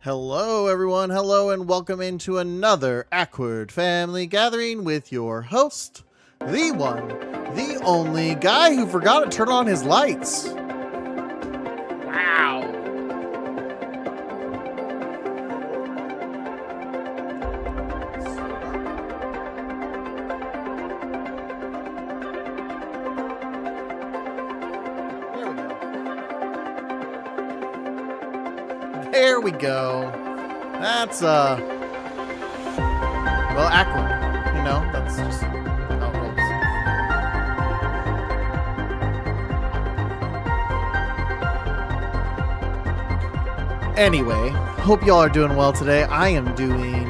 Hello, everyone. Hello, and welcome into another Awkward Family Gathering with your host, the one, the only guy who forgot to turn on his lights. Wow. There we go. That's, well, awkward. You know, that's just how it rolls. Anyway, hope y'all are doing well today. I am doing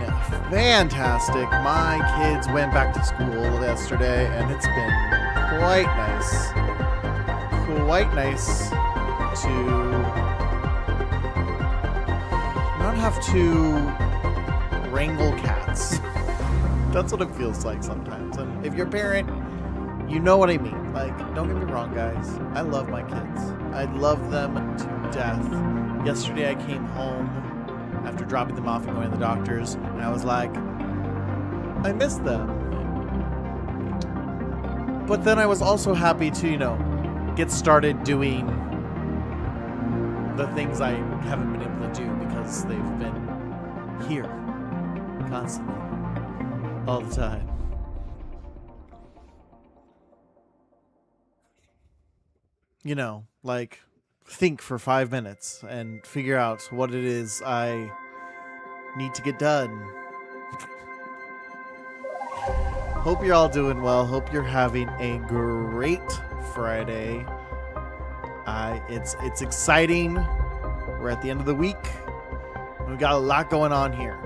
fantastic. My kids went back to school yesterday, and it's been quite nice. Quite nice to not have to wrangle cats. That's what it feels like sometimes. And if you're a parent, you know what I mean. Like, don't get me wrong, guys. I love my kids. I love them to death. Yesterday I came home after dropping them off and going to the doctor's, and I was like, I miss them. But then I was also happy to, get started doing the things I haven't been able to do because they've been here constantly, all the time. Like, think for 5 minutes and figure out what it is I need to get done. Hope you're all doing well. Hope you're having a great Friday. It's exciting. We're at the end of the week. We've got a lot going on here.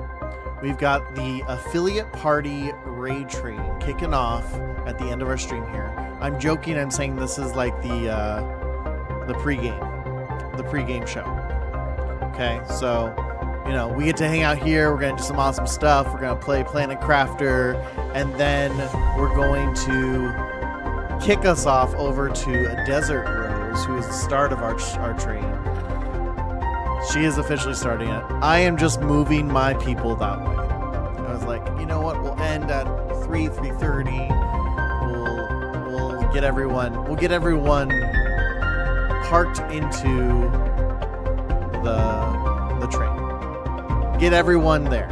We've got the affiliate party raid train kicking off at the end of our stream here. I'm joking. I'm saying this is like the pregame show. Okay, so we get to hang out here. We're gonna do some awesome stuff. We're gonna play Planet Crafter, and then we're going to kick us off over to Desert Rose, who is the start of our train. She is officially starting it. I am just moving my people that way. I was like, you know what? We'll end at 3:30. We'll get everyone parked into the train. Get everyone there.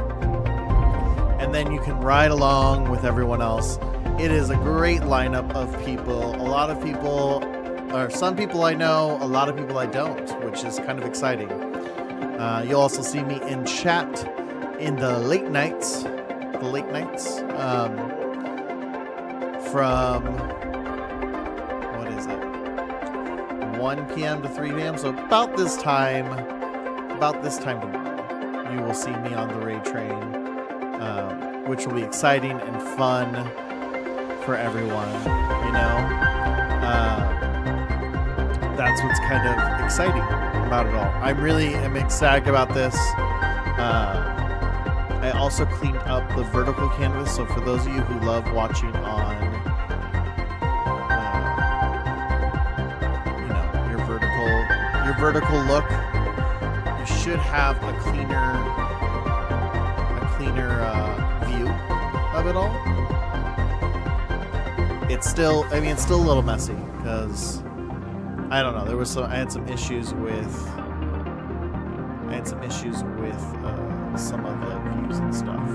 And then you can ride along with everyone else. It is a great lineup of people. A lot of people, or some people I know, a lot of people I don't, which is kind of exciting. You'll also see me in chat in the late nights. From, what is it? 1 p.m. to 3 p.m. So about this time tomorrow, you will see me on the raid train, which will be exciting and fun for everyone. That's what's kind of exciting about it all. I really am ecstatic about this. I also cleaned up the vertical canvas, so for those of you who love watching on your vertical look, you should have a cleaner view of it all. It's still a little messy because I don't know. I had some issues with some of the views and stuff.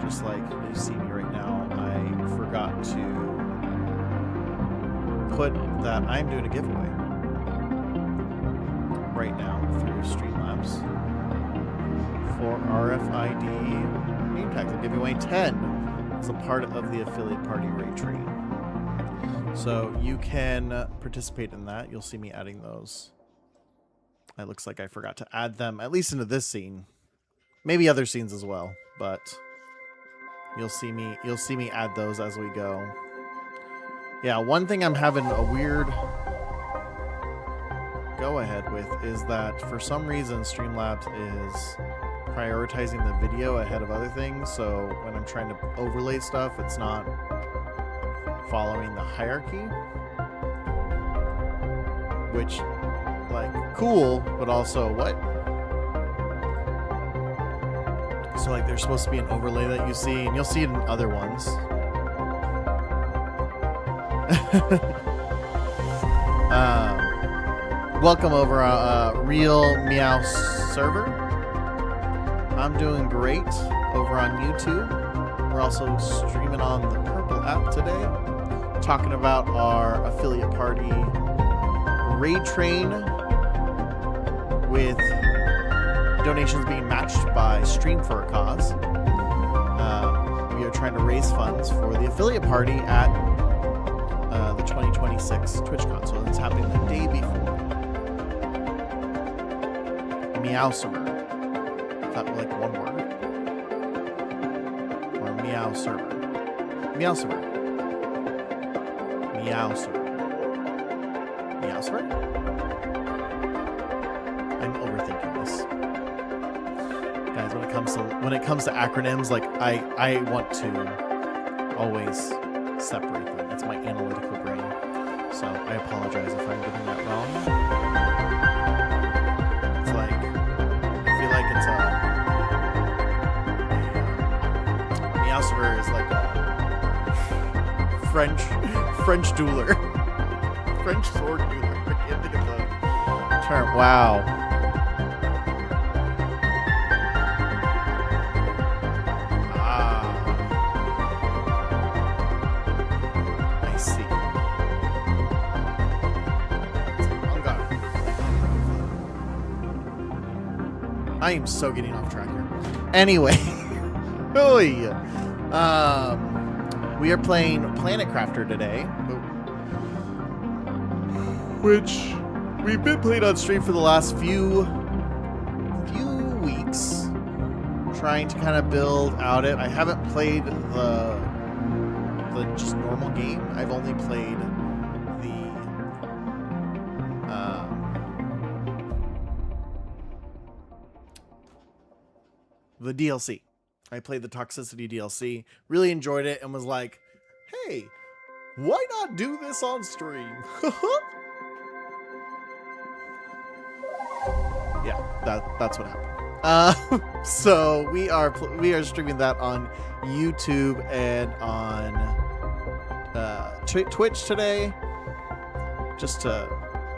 Just like you see me right now, I forgot to put that I'm doing a giveaway right now through Streamlabs for RFID name tags. I'm giving away 10 as a part of the affiliate party raid train. So you can participate in that. You'll see me adding those. It looks like I forgot to add them, at least into this scene. Maybe other scenes as well, but you'll see me add those as we go. Yeah, one thing I'm having a weird go ahead with is that for some reason Streamlabs is prioritizing the video ahead of other things, so when I'm trying to overlay stuff, it's not following the hierarchy, which, like, cool, but also what? So like there's supposed to be an overlay that you see, and you'll see it in other ones. Welcome over Real Meow server. I'm doing great over on YouTube. We're also streaming on the Purple app today, talking about our affiliate party raid train with donations being matched by Stream for a Cause. We are trying to raise funds for the affiliate party at the 2026 TwitchCon. So it's happening the day before. Meow server. Is that like one word? Or meow server? Meow server. Meow server. Meow server? I'm overthinking this. Guys, when it comes to acronyms, like I want to always separate them. That's my analytical brain. So I apologize if I'm getting that wrong. It's like I feel like it's Meowserver is like a French dueler. French sword dealer. I can't think of the term. Wow. I see. I am so getting off track here. Anyway, we are playing Planet Crafter today, which we've been playing on stream for the last few weeks, trying to kind of build out it. I haven't played the just normal game. I've only played the DLC. I played the Toxicity DLC, really enjoyed it, and was like, hey, why not do this on stream? Yeah, that's what happened. So we are streaming that on YouTube and on Twitch today, just to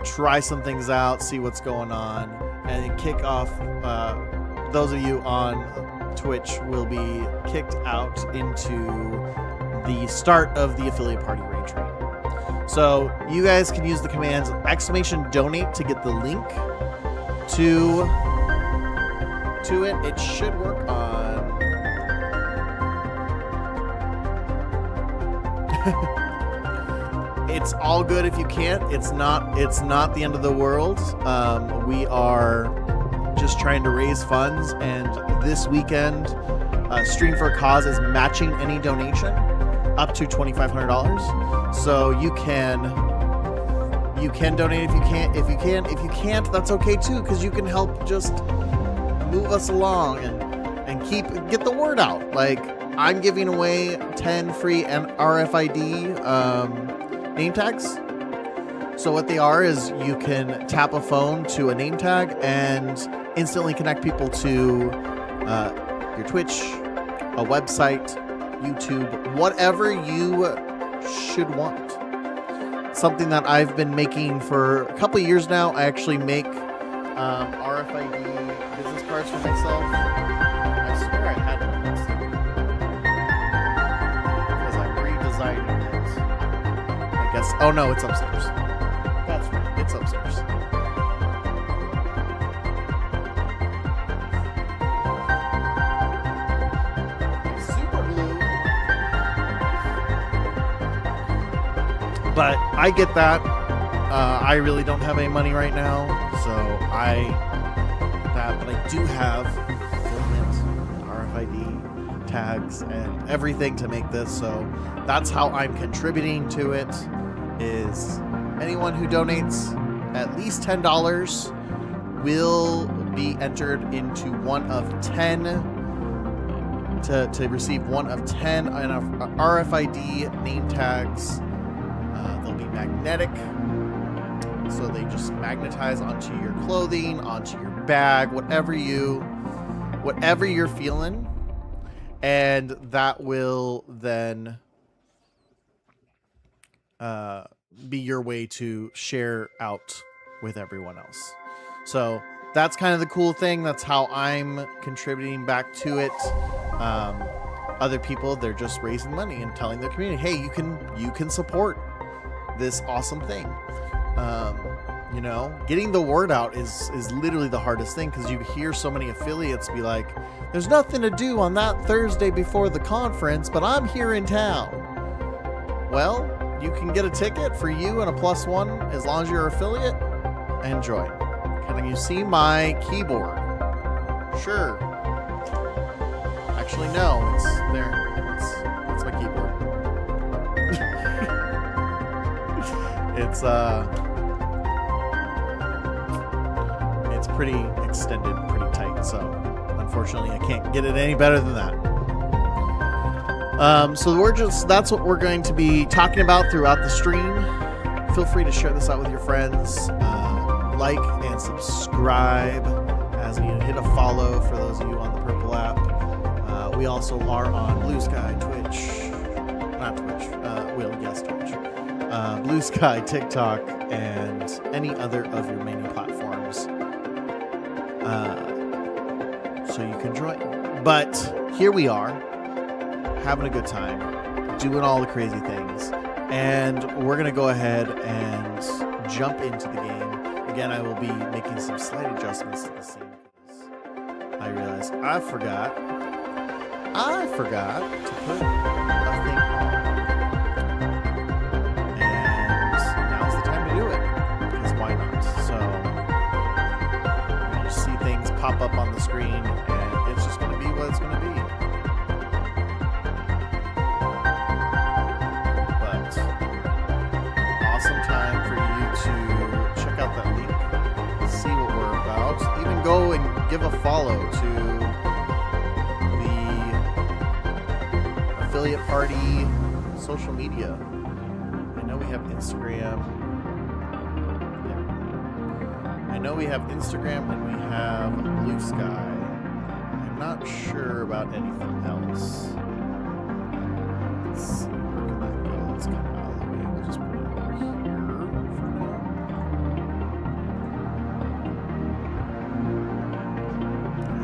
try some things out, see what's going on, and then kick off. Those of you on Twitch will be kicked out into the start of the affiliate party raid train. So you guys can use the commands !donate to get the link to it. It should work on it's all good if you can't. It's not the end of the world. We are just trying to raise funds, and this weekend Stream for a Cause is matching any donation up to $2,500. So you can donate if you can't, that's okay too, because you can help just move us along and get the word out. Like, I'm giving away 10 free RFID name tags. So what they are is you can tap a phone to a name tag and instantly connect people to your Twitch, a website, YouTube, whatever you should want. Something that I've been making for a couple of years now. I actually make RFID business cards for myself. I swear I had one last time, because I'm redesigning it. I guess. Oh no, it's upstairs. That's right. It's upstairs. But I get that. I really don't have any money right now, so but I do have filament, RFID tags, and everything to make this. So that's how I'm contributing to it. Is anyone who donates at least $10 will be entered into one of 10 to receive one of 10 RFID name tags. They'll be magnetic, so they just magnetize onto your clothing, onto your bag, whatever you whatever you're feeling, and that will then be your way to share out with everyone else. So that's kind of the cool thing. That's how I'm contributing back to it. Other people, they're just raising money and telling their community, hey, you can support this awesome thing. You know, getting the word out is literally the hardest thing, because you hear so many affiliates be like, there's nothing to do on that Thursday before the conference, but I'm here in town. Well, you can get a ticket for you and a +1 as long as you're an affiliate and join. Can you see my keyboard? Sure. Actually, no, it's there. It's my keyboard. It's pretty extended, pretty tight, so unfortunately I can't get it any better than that. So that's what we're going to be talking about throughout the stream. Feel free to share this out with your friends. Like and subscribe, as you hit a follow for those of you on the Purple app. We also are on Blue Sky, Twitch, not Twitch, Twitch, Blue Sky, TikTok, and any other of your main platforms. So you can join. But here we are, having a good time, doing all the crazy things, and we're going to go ahead and jump into the game. Again, I will be making some slight adjustments to the scene. I realized I forgot to put a thing on. And now's the time to do it, because why not? So you see things pop up on the screen, and it's just going to be what it's going to be. But awesome time for you to check out that link, see what we're about, even go and give a follow to Affiliate Party social media. I know we have Instagram. Yeah. I know we have Instagram and we have Blue Sky. I'm not sure about anything else. Let's see, where can that go? Let's come out of the way. We'll just put it over here for now.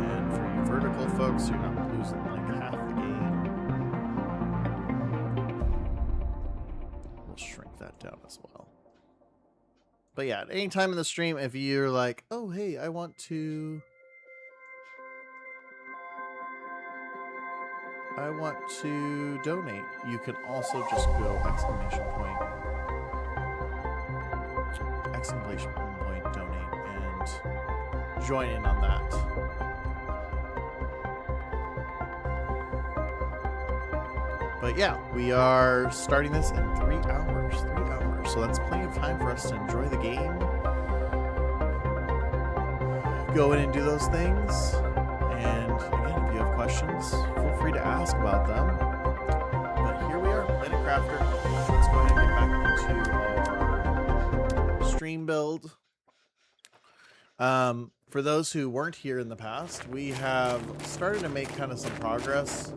And for you vertical folks, you're not losing like half the game. Shrink that down as well. But yeah, at any time in the stream, if you're like, oh hey, I want to donate, you can also just go exclamation point donate and join in on that. But yeah, we are starting this in 3 hours. 3 hours. So that's plenty of time for us to enjoy the game. Go in and do those things. And again, if you have questions, feel free to ask about them. But here we are, Planet Crafter. Let's go ahead and get back into our stream build. For those who weren't here in the past, we have started to make kind of some progress.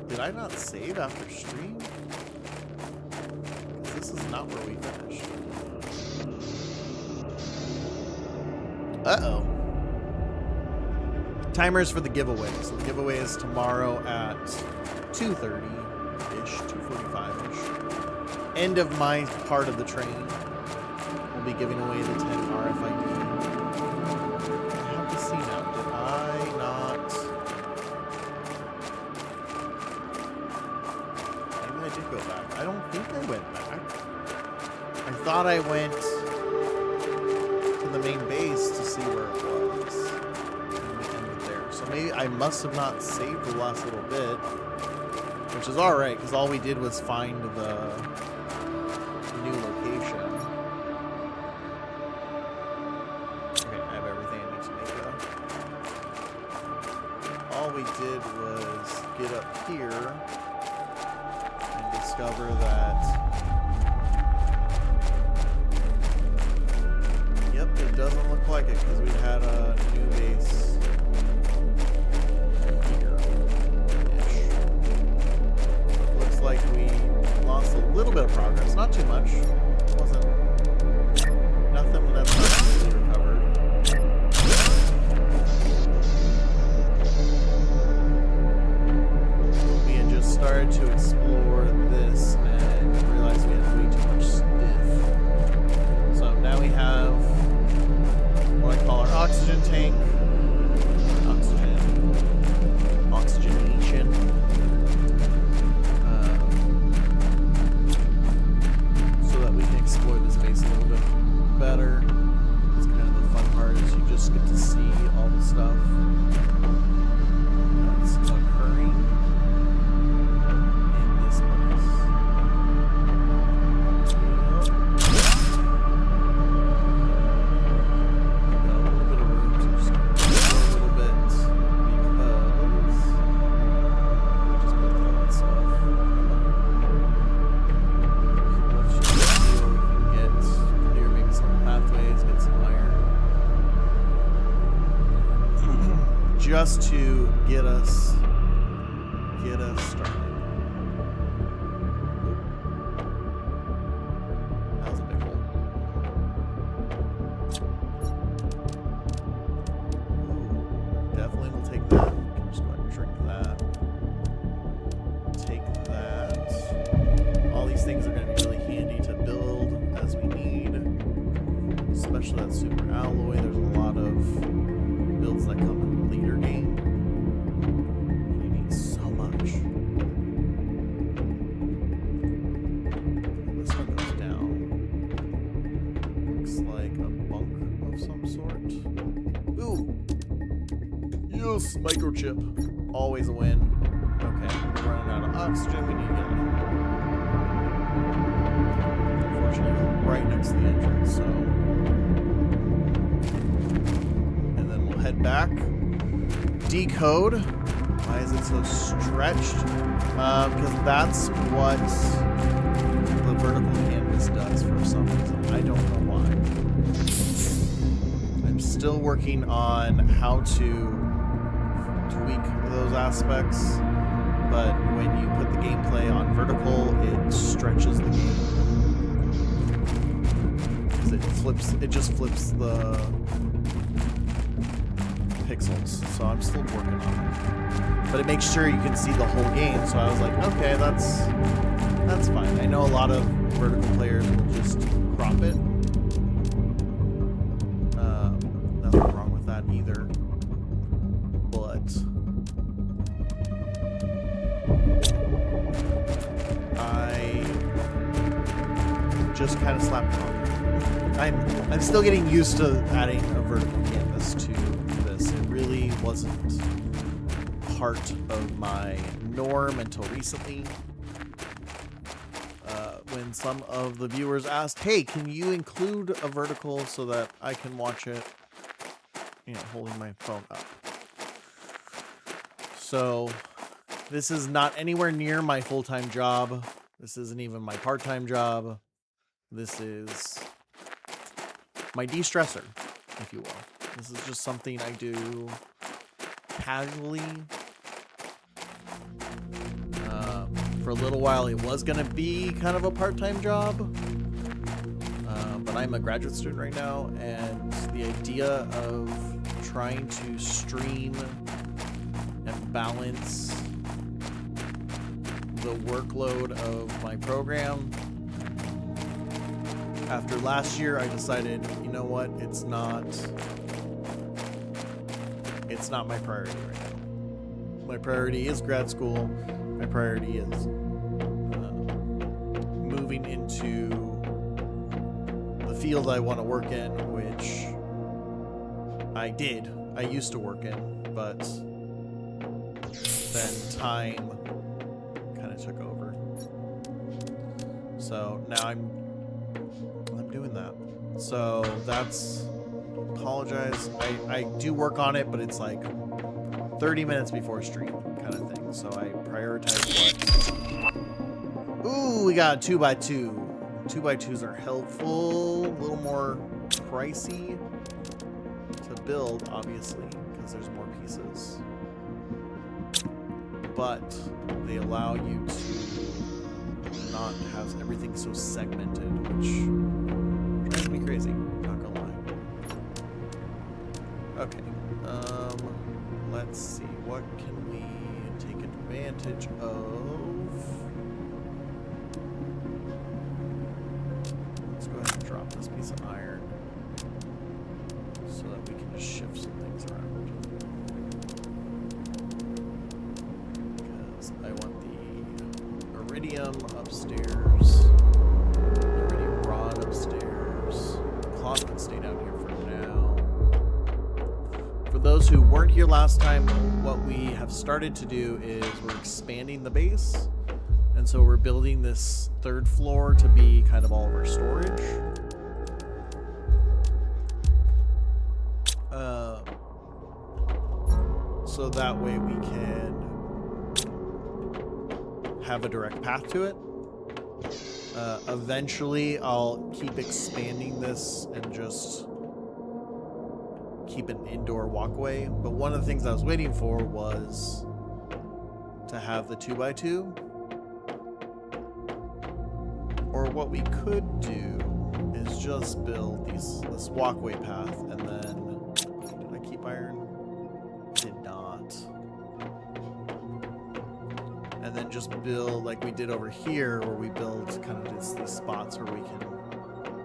Did I not save after stream? This is not where we finished. Uh-oh. Timers for the giveaway. So the giveaway is tomorrow at 2:30-ish, 2:45-ish. End of my part of the train. We'll be giving away the 10 RFID. I have to see now. Did I not... Maybe I did go back. I don't think I went back. I thought I went to the main base to see where it was. And we ended there. So maybe I must have not saved the last little bit. Which is alright, because all we did was find the new location. Okay, I have everything I need to make up. All we did was get up here discover that, yep, it doesn't look like it because we had a new base here-ish. Looks like we lost a little bit of progress, not too much. Wasn't nothing that's not completely recovered. We had just started to explore this and realized we had way too much stiff. So now we have what I call our oxygen tank. Oxygenation. So that we can explore this base a little bit better. It's kind of the fun part is you just get to see all the stuff that's occurring in this place. Got a little bit of room to just kind of go a little bit because we just built all that stuff. Let's just see what we can get here, maybe some pathways, get some iron. Just to get us started. That was a big hole. Ooh, definitely will take that. Just go ahead and drink that. Take that. All these things are going to be really handy to build as we need, especially that super alloy. There's a lot of builds that come in the later game. You need so much. This one goes down. Looks like a bunk of some sort. Ooh! Yes! Microchip. Always a win. Okay, we're running out of oxygen. We need to get it. Unfortunately, we're right next to the entrance, so. And then we'll head back. Decode. Why is it so stretched? Because that's what the vertical canvas does for some reason. I don't know why. I'm still working on how to tweak those aspects, but when you put the gameplay on vertical, it stretches the game. Because it just flips the pixels, so I'm still working on it. But it makes sure you can see the whole game, so I was like, okay, that's fine. I know a lot of vertical players will just crop it. Nothing wrong with that either. But I just kind of slapped it on. I'm still getting used to adding a vertical canvas to this. It really wasn't part of my norm until recently. When some of the viewers asked, hey, can you include a vertical so that I can watch it, holding my phone up. So this is not anywhere near my full-time job. This isn't even my part-time job. This is my de-stressor, if you will. This is just something I do casually. For a little while, it was going to be kind of a part-time job. But I'm a graduate student right now, and the idea of trying to stream and balance the workload of my program. After last year, I decided, you know what, it's not my priority right now. My priority is grad school. My priority is moving into the field I want to work in, which I used to work in, but then time kind of took over. So now I'm doing that. So that's, apologize. I do work on it, but it's like 30 minutes before stream kind of thing. So I prioritize what. Ooh, we got a 2x2. 2x2s are helpful. A little more pricey to build, obviously, because there's more pieces. But they allow you to not have everything so segmented, which drives me crazy. Not gonna lie. Okay. Let's see. What can we take advantage of? Let's go ahead and drop this piece of iron so that we can just shift some things around. Because I want the iridium upstairs, the iridium rod upstairs. Cloth can stay down here for now. For those who weren't here last time, what we have started to do is we're expanding the base. And so we're building this third floor to be kind of all of our storage. So that way we can have a direct path to it. Eventually I'll keep expanding this and just keep an indoor walkway. But one of the things I was waiting for was to have the 2x2. Or what we could do is just build this walkway path, and then did I keep iron? Did not. And then just build like we did over here, where we build kind of these spots where we can,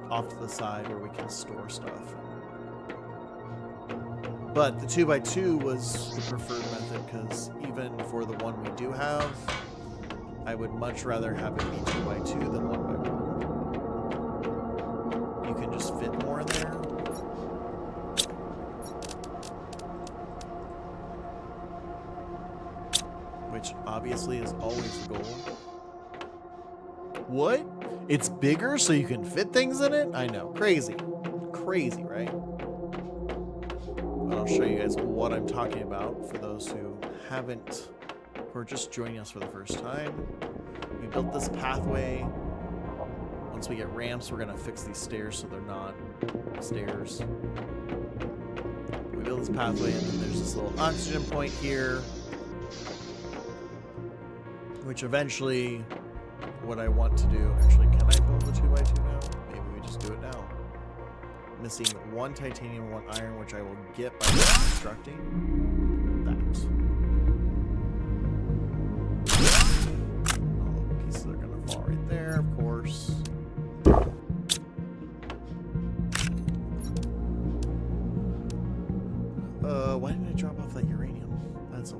off to the side, where we can store stuff. But the 2x2 was the preferred method, because even for the one we do have, I would much rather have it be 2x2 than 1x1. You can just fit more in there. Which obviously is always the goal. What? It's bigger so you can fit things in it? I know. Crazy. Crazy, right? But I'll show you guys what I'm talking about for those who haven't, who are just joining us for the first time. We built this pathway. Once we get ramps, we're gonna fix these stairs so they're not stairs. We build this pathway, and then there's this little oxygen point here, which eventually, what I want to do, actually, can I build the 2x2 now? Maybe we just do it now. Missing 1 titanium, 1 iron, which I will get by constructing that. They're gonna fall right there, of course. Why didn't I drop off that uranium? That was a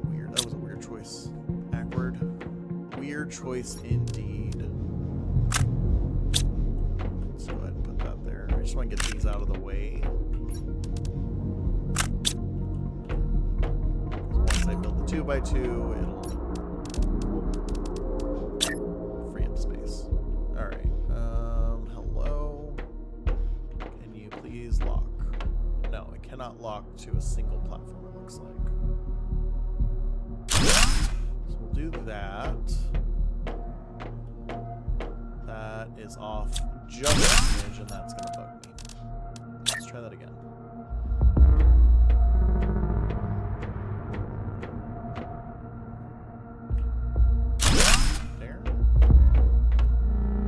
weird choice. Backward. Weird choice indeed. Let's go ahead and put that there. I just want to get these out of the way. Once I build the 2x2, it'll space. All right. Hello. Can you please lock? No, it cannot lock to a single platform, it looks like. So we'll do that. That is off just a smidge, and that's gonna bug me. Let's try that again.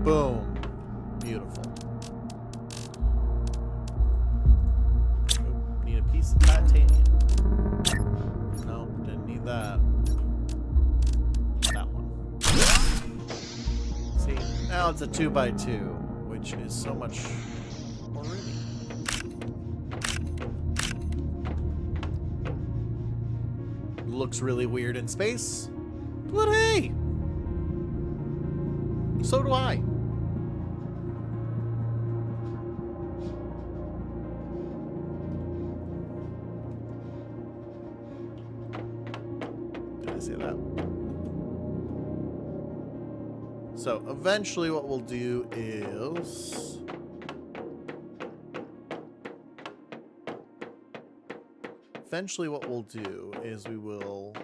Boom. Beautiful. Oh, need a piece of titanium. No, didn't need that. That one. See, now it's a 2x2, which is so much more roomy. Looks really weird in space, but hey! So do I. Say that. So eventually what we'll do is we will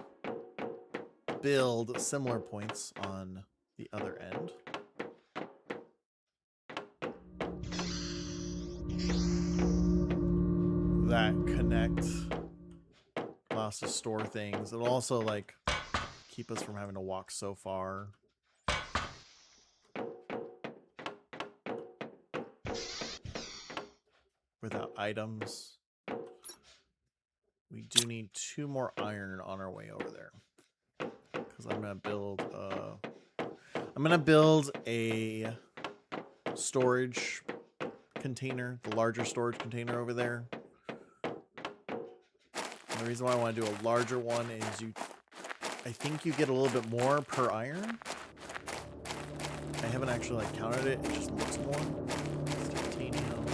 build similar points on the other end. that connect allow us to store things. It'll also like keep us from having to walk so far. Without items. We do need 2 more iron on our way over there. Because I'm gonna build a storage container, the larger storage container over there. And the reason why I want to do a larger one is I think you get a little bit more per iron. I haven't actually like counted it. It just looks more. It's titanium.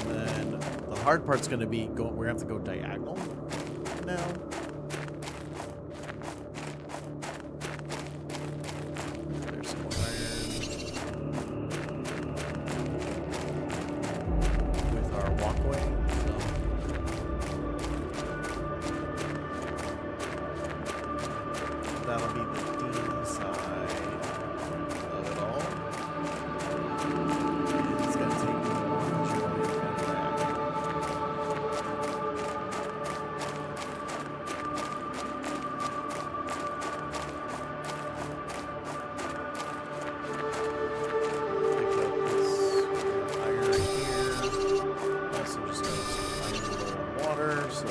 And then the hard part's going to be we're going to have to go diagonal now. There's some more iron. With our walkway. That'll be the D side of it all. It's going to take me a while to pick up this iron here. Also just got some iron water, so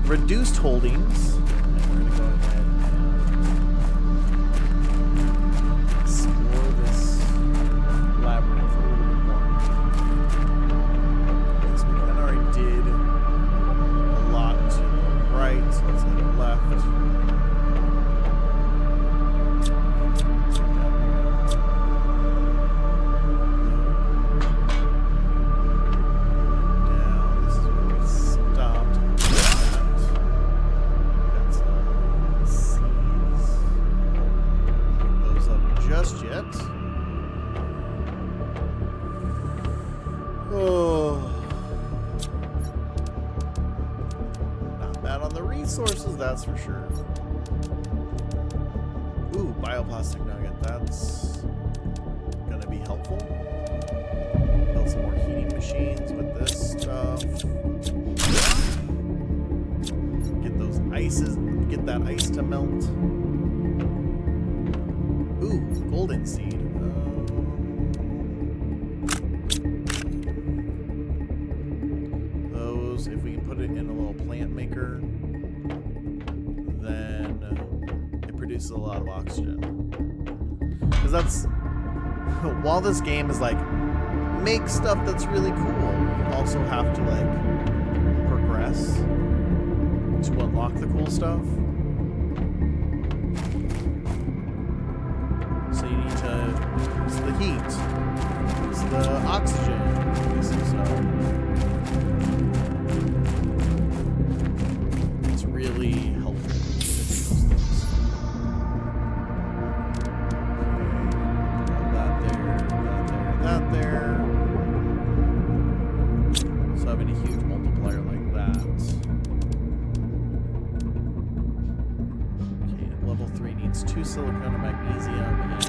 reduced holdings. And we're going to go ahead and explore this labyrinth a little bit more. Because we kind of already did a lot to the right, so let's head left. Resources, that's for sure. Ooh, bioplastic nugget. That's gonna be helpful. Build some more heating machines with this stuff. Get those ices. Get that ice to melt. Ooh, golden seed. Those, if we can put it in a little plant maker. Produces a lot of oxygen. Because that's, while this game is like, make stuff that's really cool, you also have to like progress to unlock the cool stuff. So you need to use the heat, use the oxygen, it's really helpful. So having a huge multiplier like that. Okay, level 3 needs 2 silicon and magnesium, and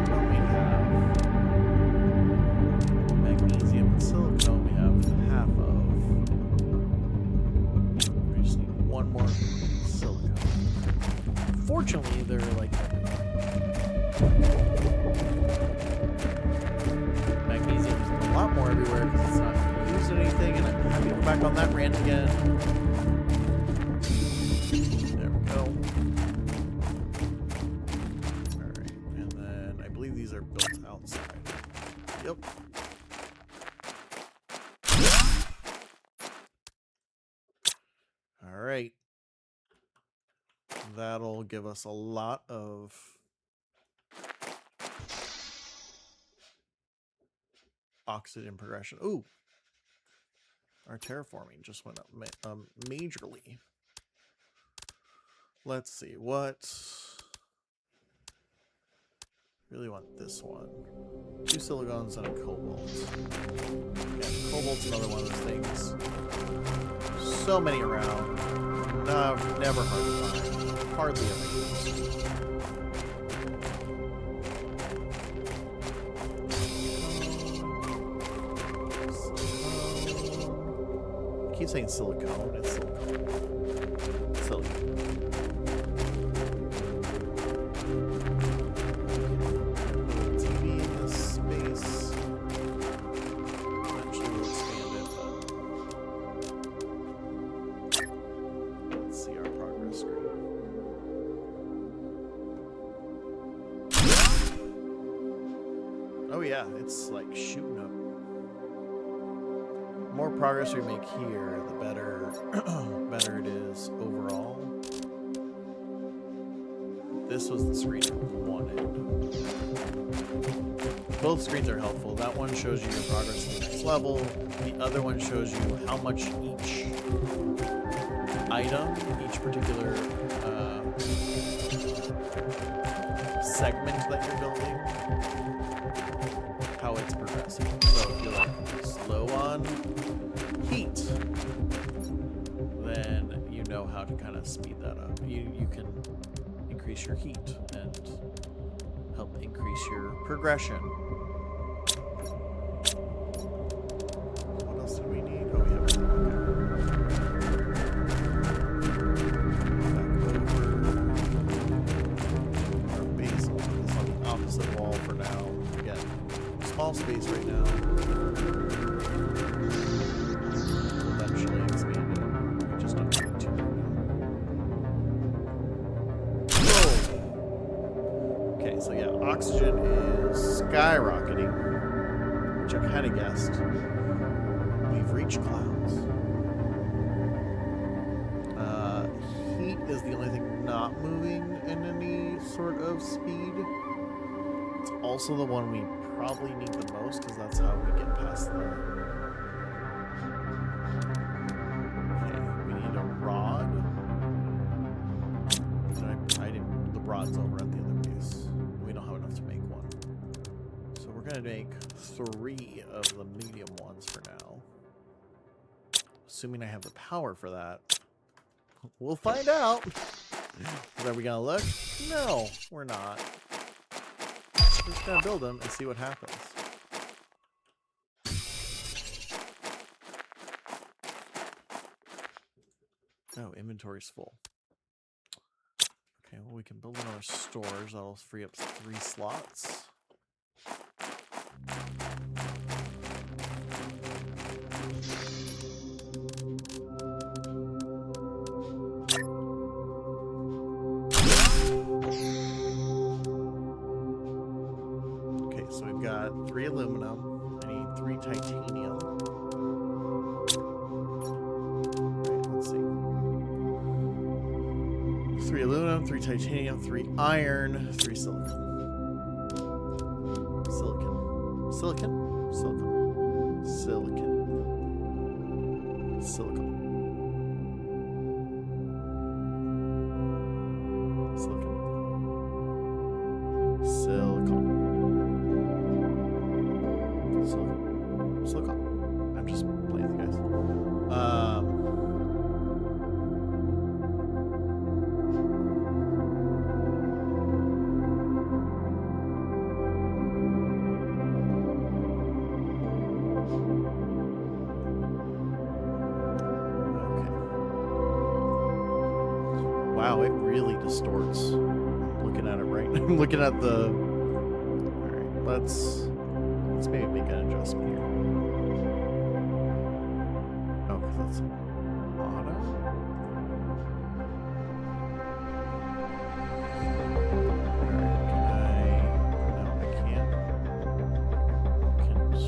what we have magnesium and silicone we have half of. back on that rant again. There we go. Alright, and then I believe these are built outside. Yep. Alright. That'll give us a lot of oxygen progression. Ooh. Our terraforming just went up majorly. Let's see, what... Really want this one. 2 silicons and a cobalt. Yeah, cobalt's another one of those things. So many around. No, never hard to find. Hardly ever used. I keep saying silicone. It's silicone. Silicone. TV in this space. Eventually we'll expand it, but let's see our progress screen. Oh yeah, it's like shooting up. The more progress we make here, the better better it is overall. This was the screen I wanted. Both screens are helpful. That one shows you your progress to the next level. The other one shows you how much each item, each particular segment that you're building, how it's progressing. So if you're like slow on heat, then you know how to kind of speed that up. You can increase your heat and help increase your progression. What else do we need? Oh, yeah. Our base is on the opposite wall for now. Again, small space right now. Eventually expand it. We just don't need to right now. Okay, so yeah, oxygen is skyrocketing, which I kind of guessed. We've reached clouds. Heat is the only thing not moving in any sort of speed. It's also the one we probably need the most because that's how we get past the... Okay, we need a rod. I didn't... The rod's over at the other base. We don't have enough to make one. So we're going to make 3 of the medium ones for now. Assuming I have the power for that. We'll find out. Are we going to look? No, we're not. We're just going to build them and see what happens. Oh, inventory's full. Okay, well, we can build another storage. That'll free up 3 slots. Okay, so we've got 3 aluminum. I need 3 titanium. Right, let's see. 3 aluminum, 3 titanium, 3 iron, 3 silicon. Silicon. Silicon? Silicon. Silicon. Silicon. Silicon. Silicon. Silicon. Silicon. I'm just playing with you guys. Wow, it really distorts. I'm looking at it right now. I'm looking at the... Alright, let's maybe make an adjustment here. Oh, it's auto.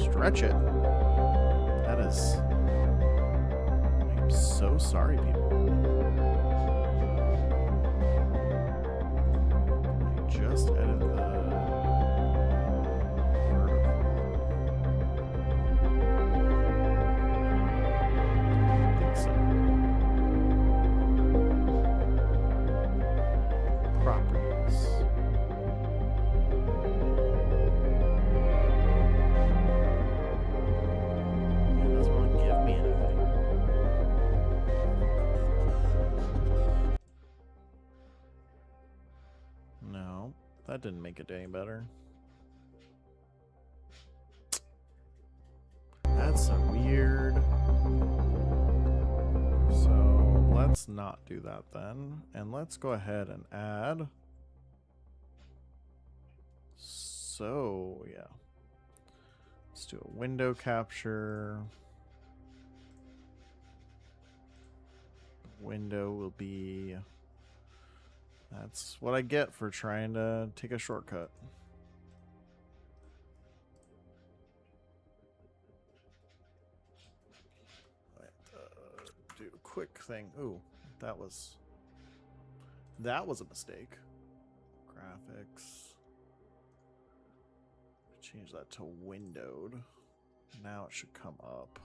Stretch it. That is. I'm so sorry, people. I just edited the vertical. I think so. Properties. That didn't make it any better. That's so weird. So let's not do that then. And let's go ahead and add. So yeah. Let's do a window capture. Window will be... That's what I get for trying to take a shortcut. Do a quick thing. Ooh, that was a mistake. Graphics. Change that to windowed. Now it should come up.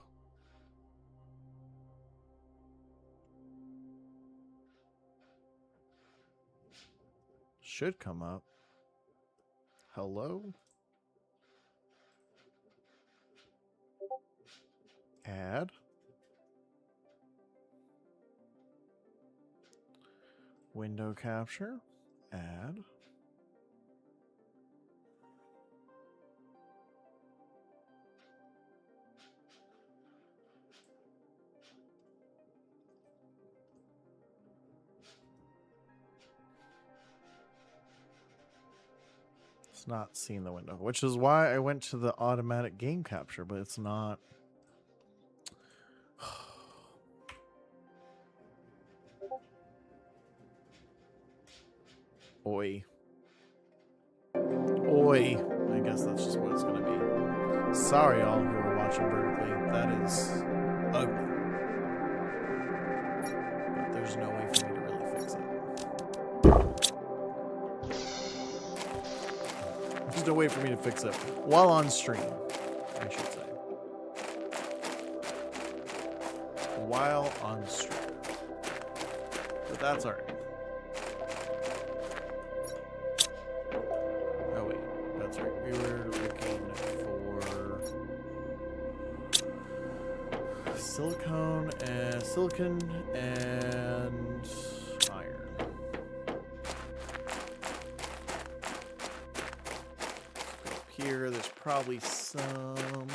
Should come up. Hello? Add. Window capture. Add. It's not seeing the window, which is why I went to the automatic game capture, but it's not. Oi. Oi. I guess that's just what it's going to be. Sorry, all who are watching vertically. That is ugly. But there's no way for me to really fix it. There's no way for me to fix it while on stream, I should say. While on stream. But that's alright. Oh wait, that's right. We were looking for silicon and iron. Up here, there's probably some,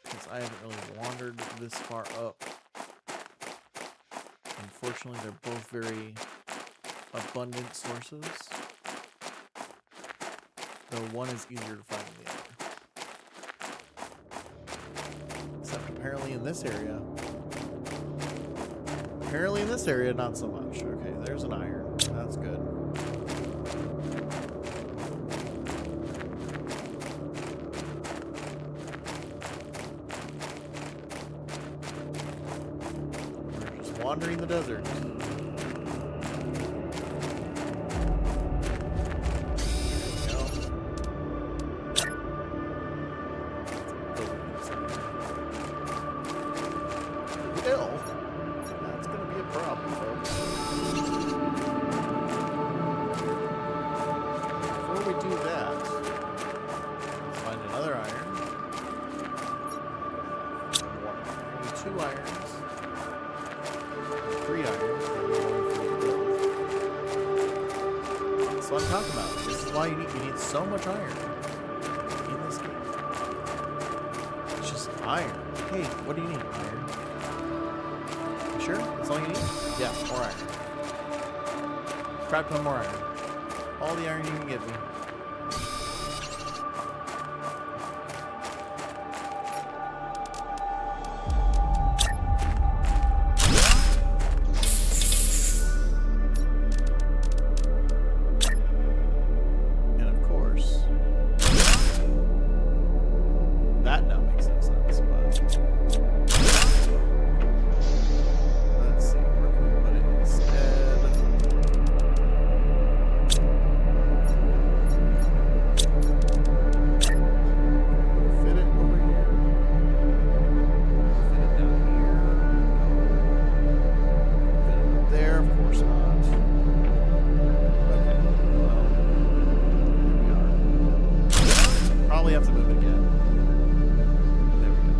because I haven't really wandered this far up. Unfortunately, they're both very abundant sources. Though one is easier to find than the other. Except apparently in this area. Apparently in this area, not so much. Okay, there's an iron. That's good. We're just wandering the desert. So much iron in this game. It's just iron. Hey, what do you need? Iron. You sure? That's all you need? Yeah, more iron. Crap ton more iron. All the iron you can give me. probably have to move it again. There we go.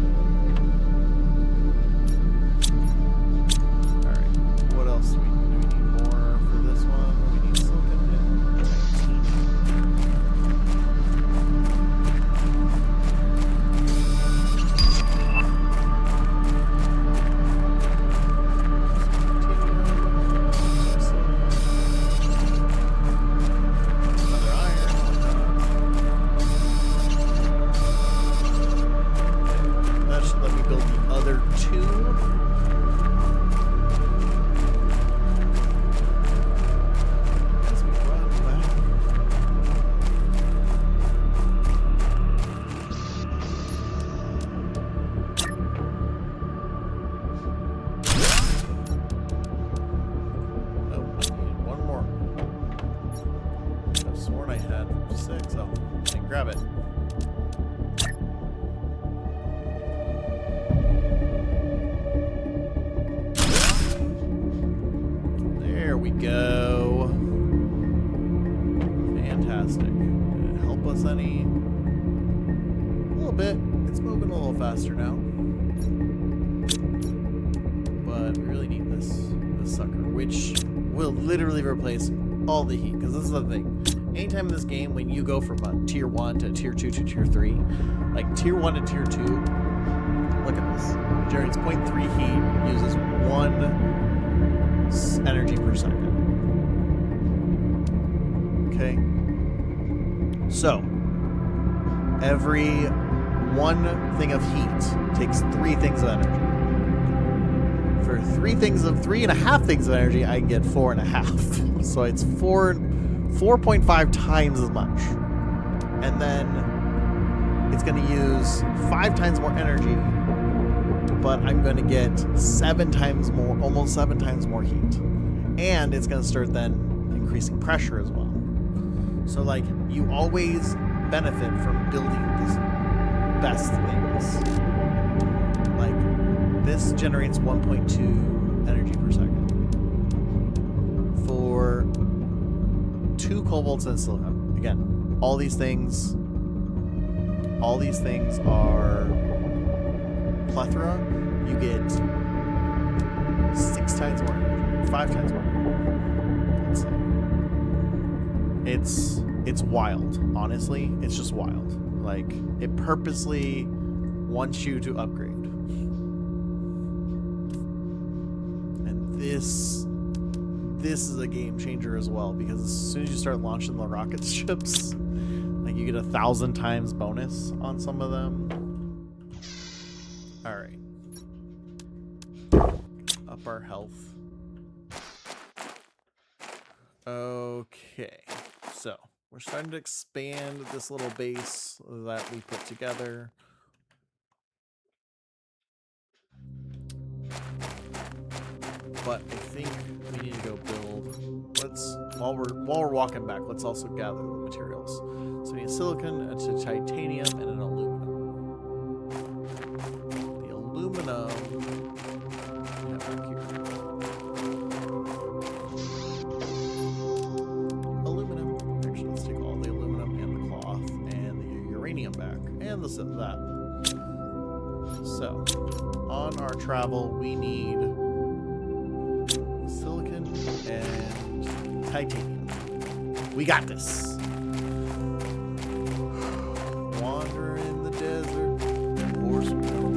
Alright. What else do we need? Do we need more for this one? We need silicon and faster now, but we really need this sucker, which will literally replace all the heat. Because this is the thing: anytime in this game, when you go from a tier 1 to tier 2 to tier 3, like tier 1 to tier 2, look at this. Generates 0.3 heat, uses 1 energy per second. Okay, so every 1 thing of heat takes 3 things of energy. For 3.5 things of energy, I can get 4.5. So it's 4.5 times as much. And then it's going to use 5 times more energy, but I'm going to get 7 times more, almost 7 times more heat. And it's going to start then increasing pressure as well. So like, you always benefit from building these best things. Like, this generates 1.2 energy per second for 2 cobalts and silicon. Again, all these things are plethora. You get 6 times more energy, 5 times more energy. It's wild. Honestly, it's just wild. Like, it purposely wants you to upgrade. And this is a game changer as well, because as soon as you start launching the rocket ships, like, you get 1,000 times bonus on some of them. All right. Up our health. Okay. So, we're starting to expand this little base that we put together. But I think we need to go build. While we're walking back, let's also gather the materials. So we need silicon, a titanium, and an aluminum. The aluminum we have back here. And that. So, on our travel, we need silicon and titanium. We got this. Wander in the desert, horse will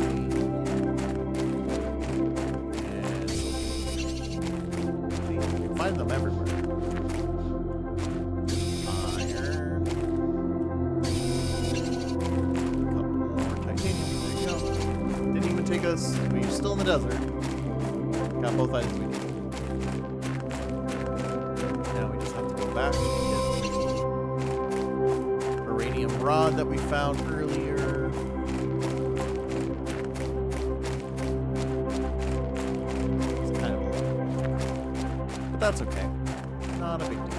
and find them everywhere. We're still in the desert. Got both items we need. Now we just have to go back and get the uranium rod that we found earlier. It's kind of a little, but that's okay. Not a big deal.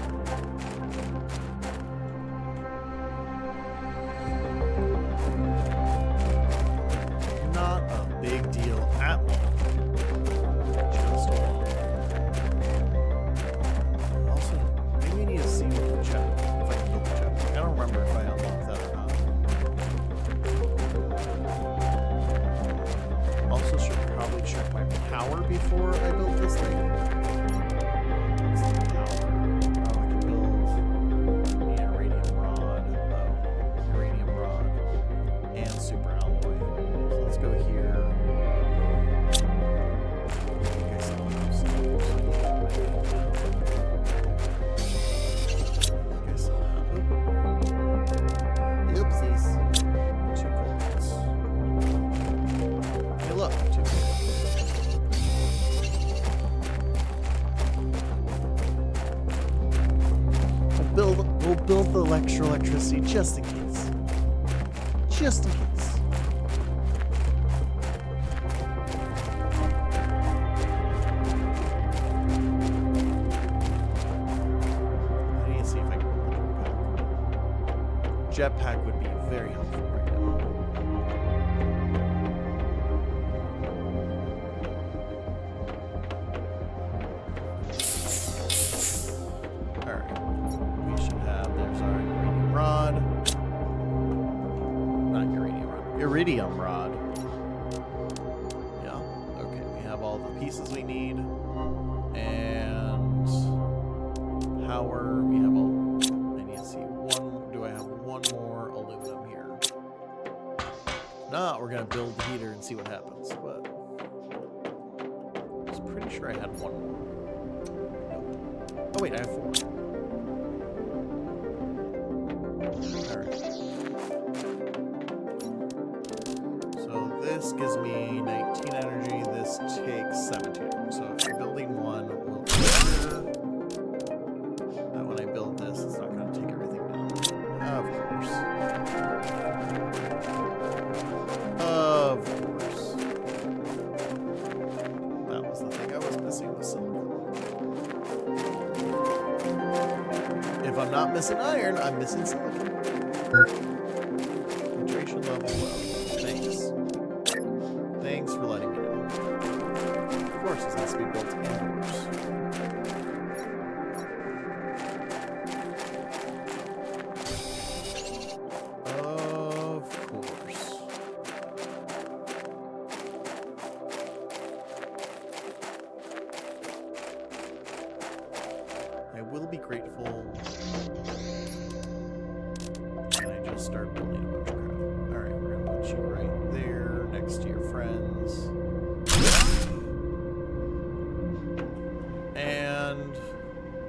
power before I build this thing? What's the power? Oh, I can build uranium rod. Oh, uranium rod and super alloy. So let's go here. Okay, so oopsies. 2 cobalts. Hey, look, 2 cobalts. We'll build the electricity just in case. Just in case. I need to see if I can build a jetpack. Jetpack would be very helpful right now. Alright. We should have, there's our uranium rod. Not uranium rod. Iridium rod. Yeah. Okay, we have all the pieces we need. And power. We have all. I need to see one. Do I have one more aluminum here? No, we're gonna build the heater and see what happens. But I was pretty sure I had one more. Nope. Oh wait, I have 4. Alright. So this gives me 19 energy. This takes 17. So if you're building one, we'll do here. That when I build this, it's not going to take everything down. Of course. Of course. That was the thing I was missing with silicon. If I'm not missing iron, I'm missing silicon. Hydration level low. Thanks. Thanks for letting me know. Of course, this has to be built indoors. Of course. I will be grateful when I just start building a bunch of crap. Alright, we're gonna put you right there next to your friends. And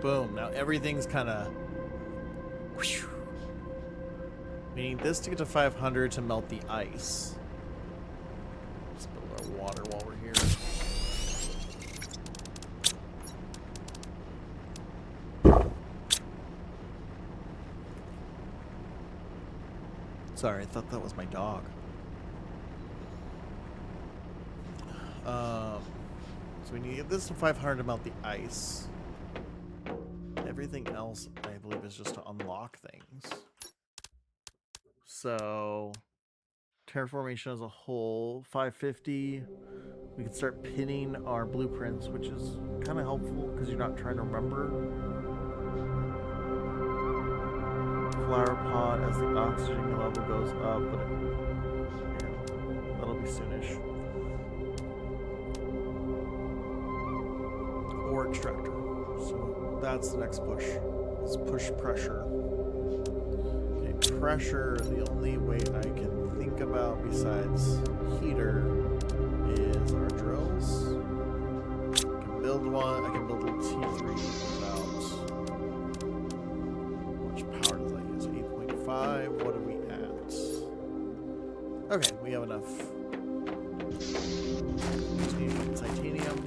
boom. Now everything's kind of. We need this to get to 500 to melt the ice. Let's build our water while we're here. Sorry, I thought that was my dog. So we need to get this to 500 to melt the ice. Everything else, I believe, is just to unlock things. So, terraformation as a whole, 550. We can start pinning our blueprints, which is kind of helpful because you're not trying to remember. Flower pot as the oxygen level goes up, but that'll be soonish. Ore extractor. So that's the next push. Let's push pressure. Okay, pressure, the only way I can think about besides heater is our drills. I can build one, I can build a T3 without. How much power does that use? 8.5. What are we at? Okay, we have enough. Just need titanium.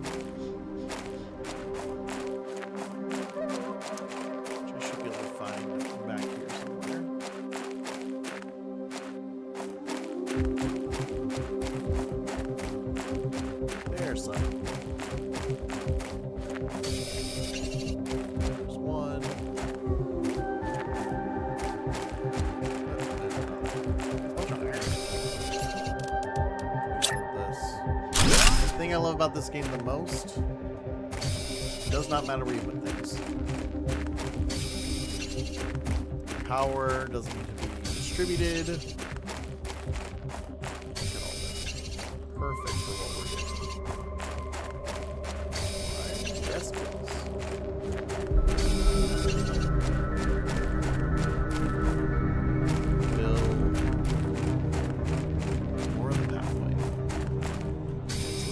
The thing I love about this game the most, it does not matter where you put things. Power doesn't need to be distributed. Look at all this. Perfect for what we're doing.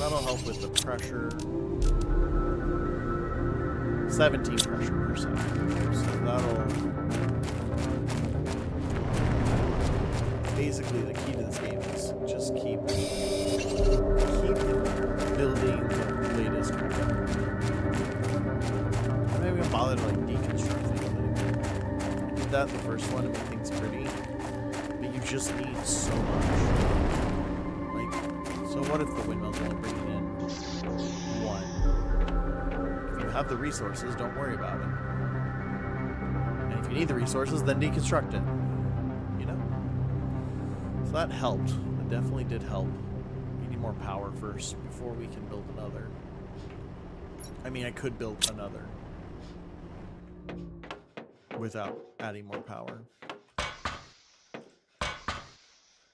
That'll help with the pressure. 17 pressure per second. So that'll... Basically, the key to this game is just keep building the latest product. I'm not even bothered to like deconstruct things anymore. I did that in the first one to make things pretty, but you just need so much. Like, so what if the windmill's only bringing in 1? If you have the resources, don't worry about it. And if you need the resources, then deconstruct it. You know? So that helped. It definitely did help. We need more power first before we can build another. I mean, I could build another without adding more power.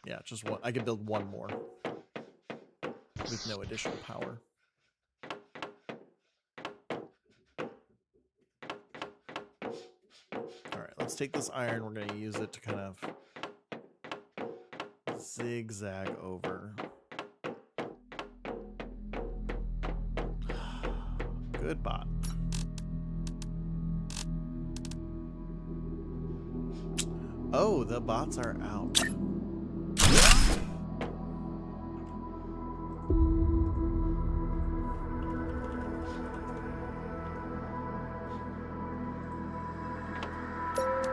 Yeah, just one. I could build one more with no additional power. Alright, let's take this iron. We're going to use it to kind of zigzag over. Good bot. Oh, the bots are out.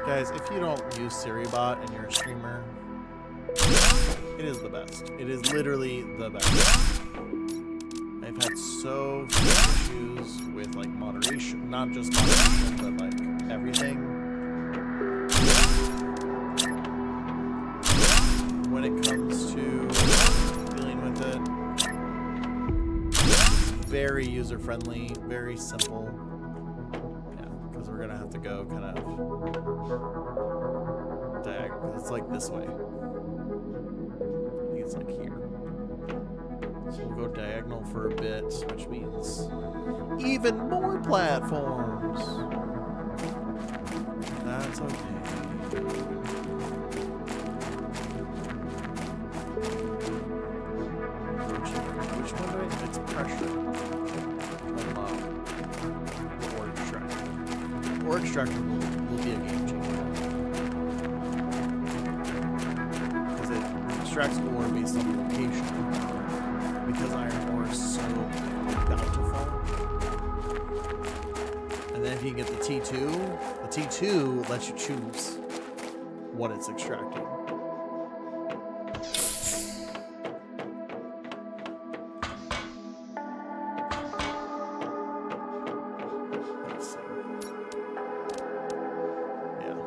Guys, if you don't use SiriBot and you're a streamer, it is the best. It is literally the best. I've had so few issues with like moderation, not just moderation, but like everything. When it comes to dealing with it, very user-friendly, very simple. Yeah, because we're gonna have to go kind of diagonal. It's like this way. I think it's like here. So we'll go diagonal for a bit, which means even more platforms. That's okay. Which one do I? It's pressure. Unlock the ore extractor. Ore extractor will be a game changer. Because it extracts ore based on the location. Because iron ore is so bountiful. And then if you get the T2 lets you choose what it's extracting. Let's see. Yeah.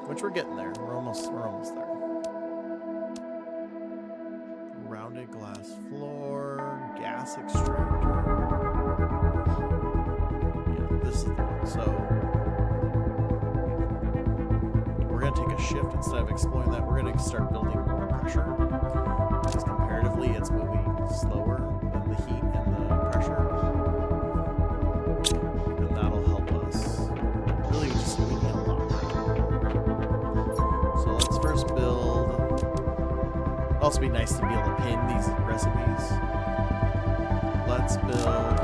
Which we're getting there. We're almost there. Rounded glass floor, gas extractor. Yeah, this is the one. So we're gonna take a shift instead of exploring that. We're gonna start building more pressure because comparatively it's moving slower than the heat and the pressure, and that'll help us. Really, just we need a lot more. So let's first build. It'd also be nice to be able to pin these recipes. Let's build.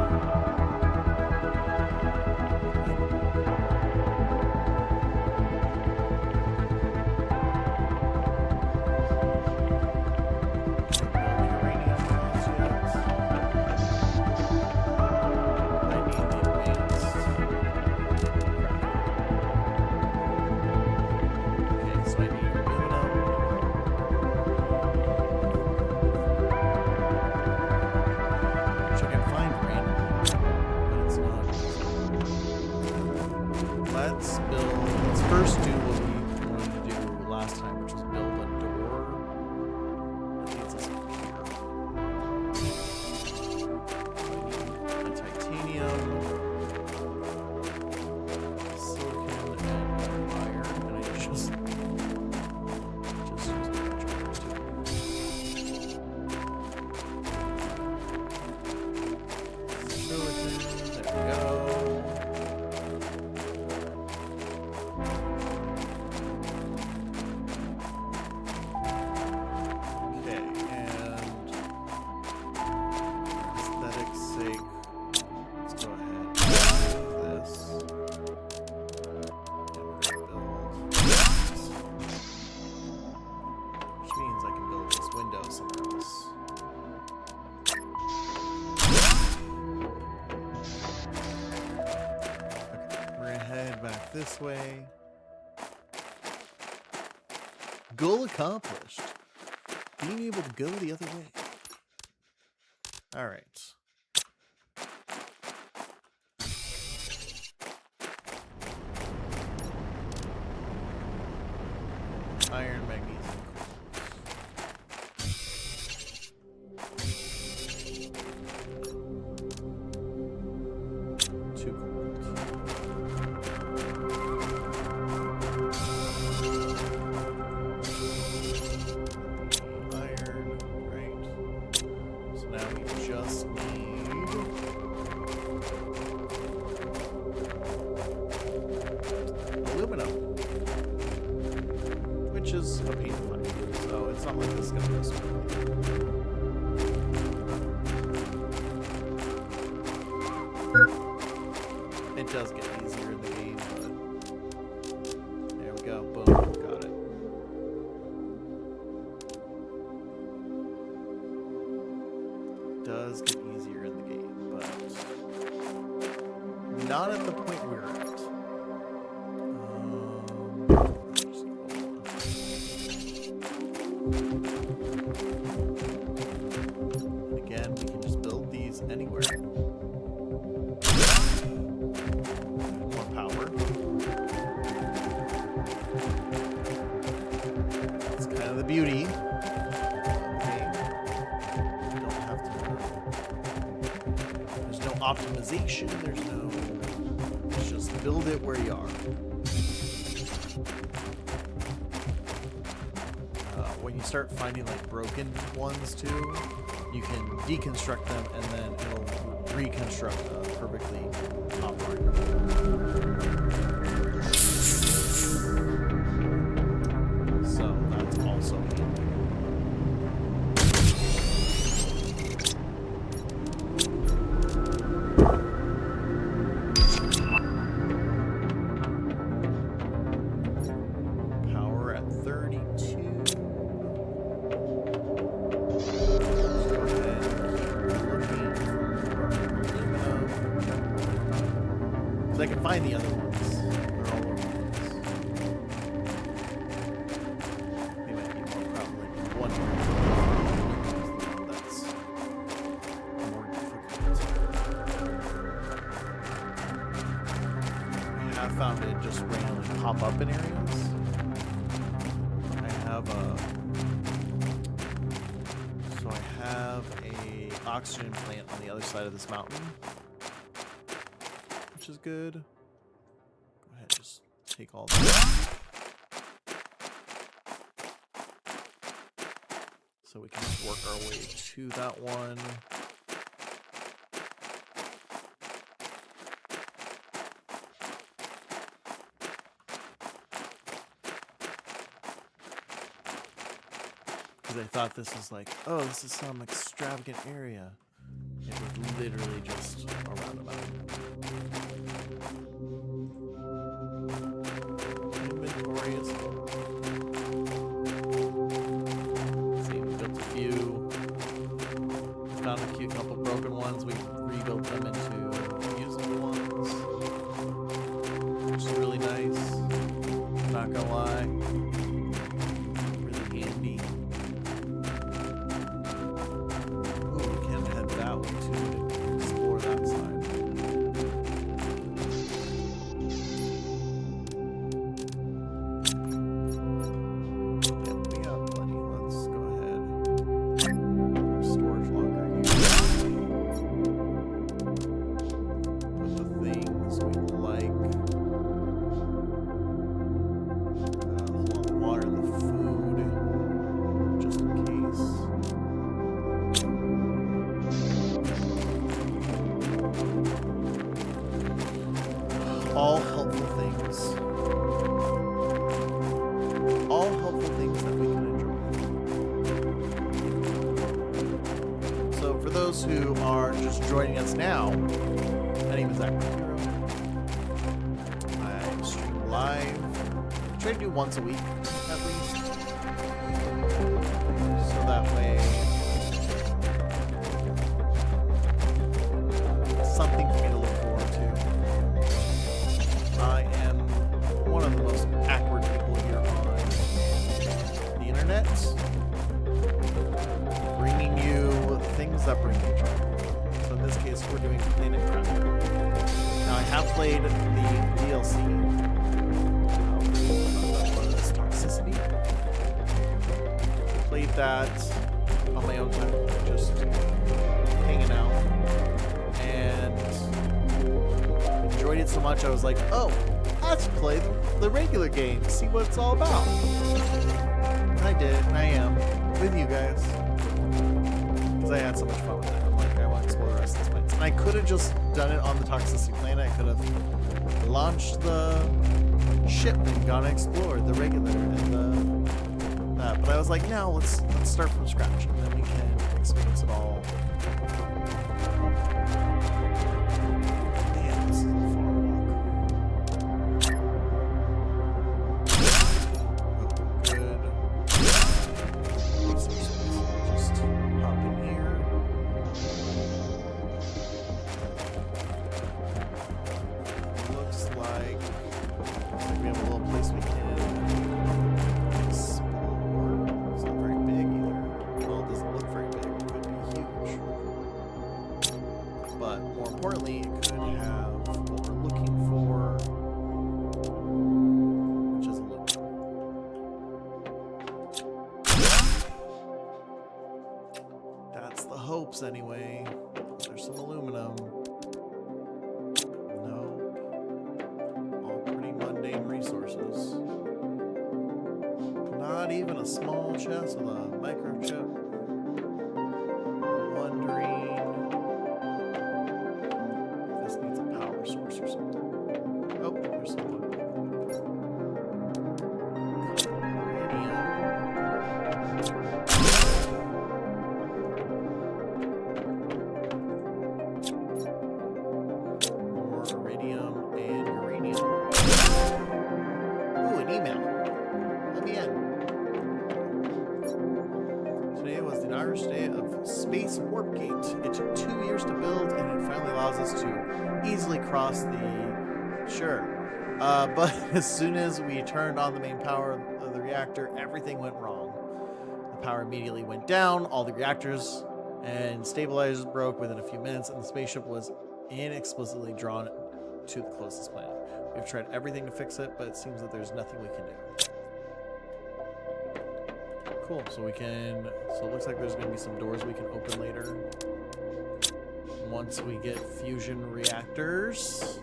this way. Goal accomplished. Being able to go the other way. All right. Iron, magnesium. Too cold. Iron, right. So now we just need aluminum, which is a pain to find. So it's not like this is going to go smoothly. It does get easier in the game, but there we go. Boom, got it. Does get easier in the game, but not at the point we're at. And again, we can just build these anywhere. More power. That's kind of the beauty. Optimization, there's no, it's just build it where you are. When you start finding like broken ones too, you can deconstruct them and then it'll reconstruct perfectly operating. So that's also handy. I can find the other ones. They're all over the place. They might be more probably one that's more difficult. I have found it just randomly pop up in areas. I have a oxygen plant on the other side of this mountain, which is good. Go ahead, just take all that. So we can just work our way to that one. Because I thought this was like, oh, this is some extravagant area. It was literally just a roundabout. Inventory is full. See, we built a few. Found a cute couple broken ones. We rebuilt them into usable ones, which is really nice. Not gonna lie, really handy. To explore that side. Yeah, we got plenty. Let's go ahead. Storage locker here. Put the things we like. Water, the food, just in case. All helpful things. All helpful things that we can enjoy. So for those who are just joining us now, my name is Zach Hero. I stream live. I try to do once a week at least. So that way something for me to look forward to. I am internet, bringing you things that bring you joy. So in this case, we're doing Planet Crafter. Now I have played the DLC. Toxicity. Played that on my own time, just hanging out, and enjoyed it so much I was like, oh, let's play the regular game, see what it's all about. And I did, and I am, with you guys. Because I had so much fun with it. I'm like, I want to explore the rest of this place. And I could have just done it on the Toxicity planet. I could have launched the ship and gone and explored the regular and that. But I was like, no, let's start from scratch, and then we can experience it all. Man, this is a far walk. Good. Just hop in here. Looks like we have a little place we can explore. It's not very big either. Well, it doesn't look very big. It could be huge. But more importantly, it could have what we're looking for, which is aluminum. That's the hopes anyway. There's some aluminum. Resources. Not even a small chest with a microchip. Wondering if this needs a power source or something. Oh, there's some iridium and uranium. Email. Let me in. Today was the inaugural day of Space Warp Gate. It took 2 years to build, and it finally allows us to easily cross the... Sure. But as soon as we turned on the main power of the reactor, everything went wrong. The power immediately went down, all the reactors and stabilizers broke within a few minutes, and the spaceship was inexplicably drawn to the closest planet. We've tried everything to fix it, but it seems that there's nothing we can do. Cool, so we can... So it looks like there's going to be some doors we can open later. Once we get fusion reactors.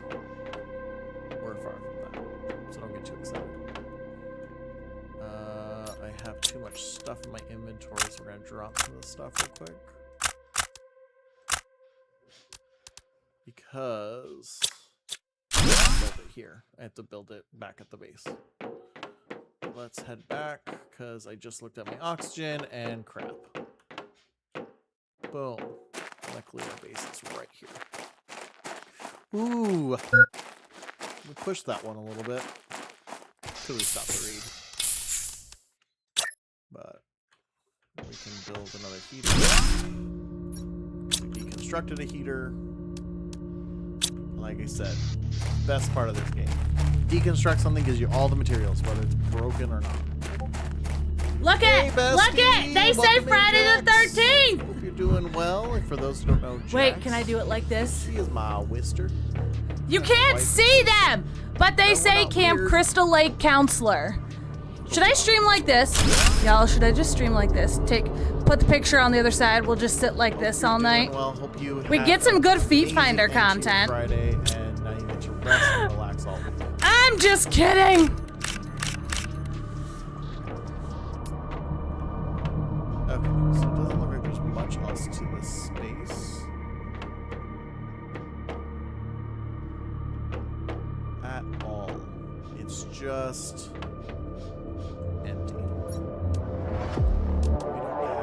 We're far from that, so don't get too excited. I have too much stuff in my inventory, so we're going to drop some of this stuff real quick. Because... build it here. I have to build it back at the base. Let's head back because I just looked at my oxygen and crap. Boom. Luckily our base is right here. Ooh. Let me push that one a little bit. Till we stop the read. But we can build another heater. We deconstructed a heater. Like I said, best part of this game. Deconstruct something gives you all the materials, whether it's broken or not. Look it! Look it! They say Friday the 13th! Hope you're doing well. And for those who don't know, Jax, wait, can I do it like this? She is my Wister. You can't see them! But they say Camp weird. Crystal Lake Counselor. Should I stream like this? Y'all, should I just stream like this? Put the picture on the other side. We'll just sit like this all night. Well, hope you We get some good Feet Finder content. Friday, and now you get to rest and relax all the time. I'm just kidding! Okay, so it doesn't look like there's much else to this space. At all. It's just empty. We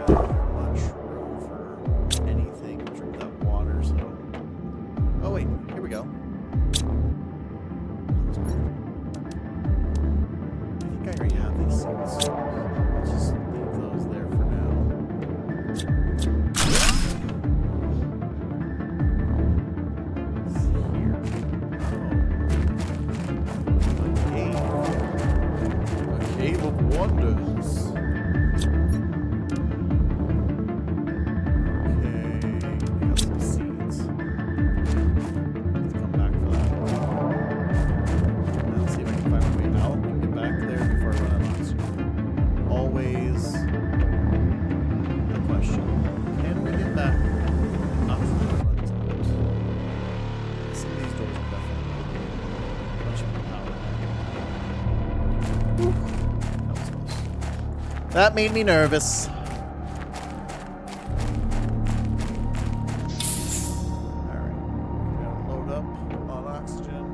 don't have much room for anything. Drink that water, so... Oh wait, here we go. I think I already have these seats. Let's just leave those there for now. Here. Oh. Okay. That made me nervous. Alright. Gotta load up on oxygen.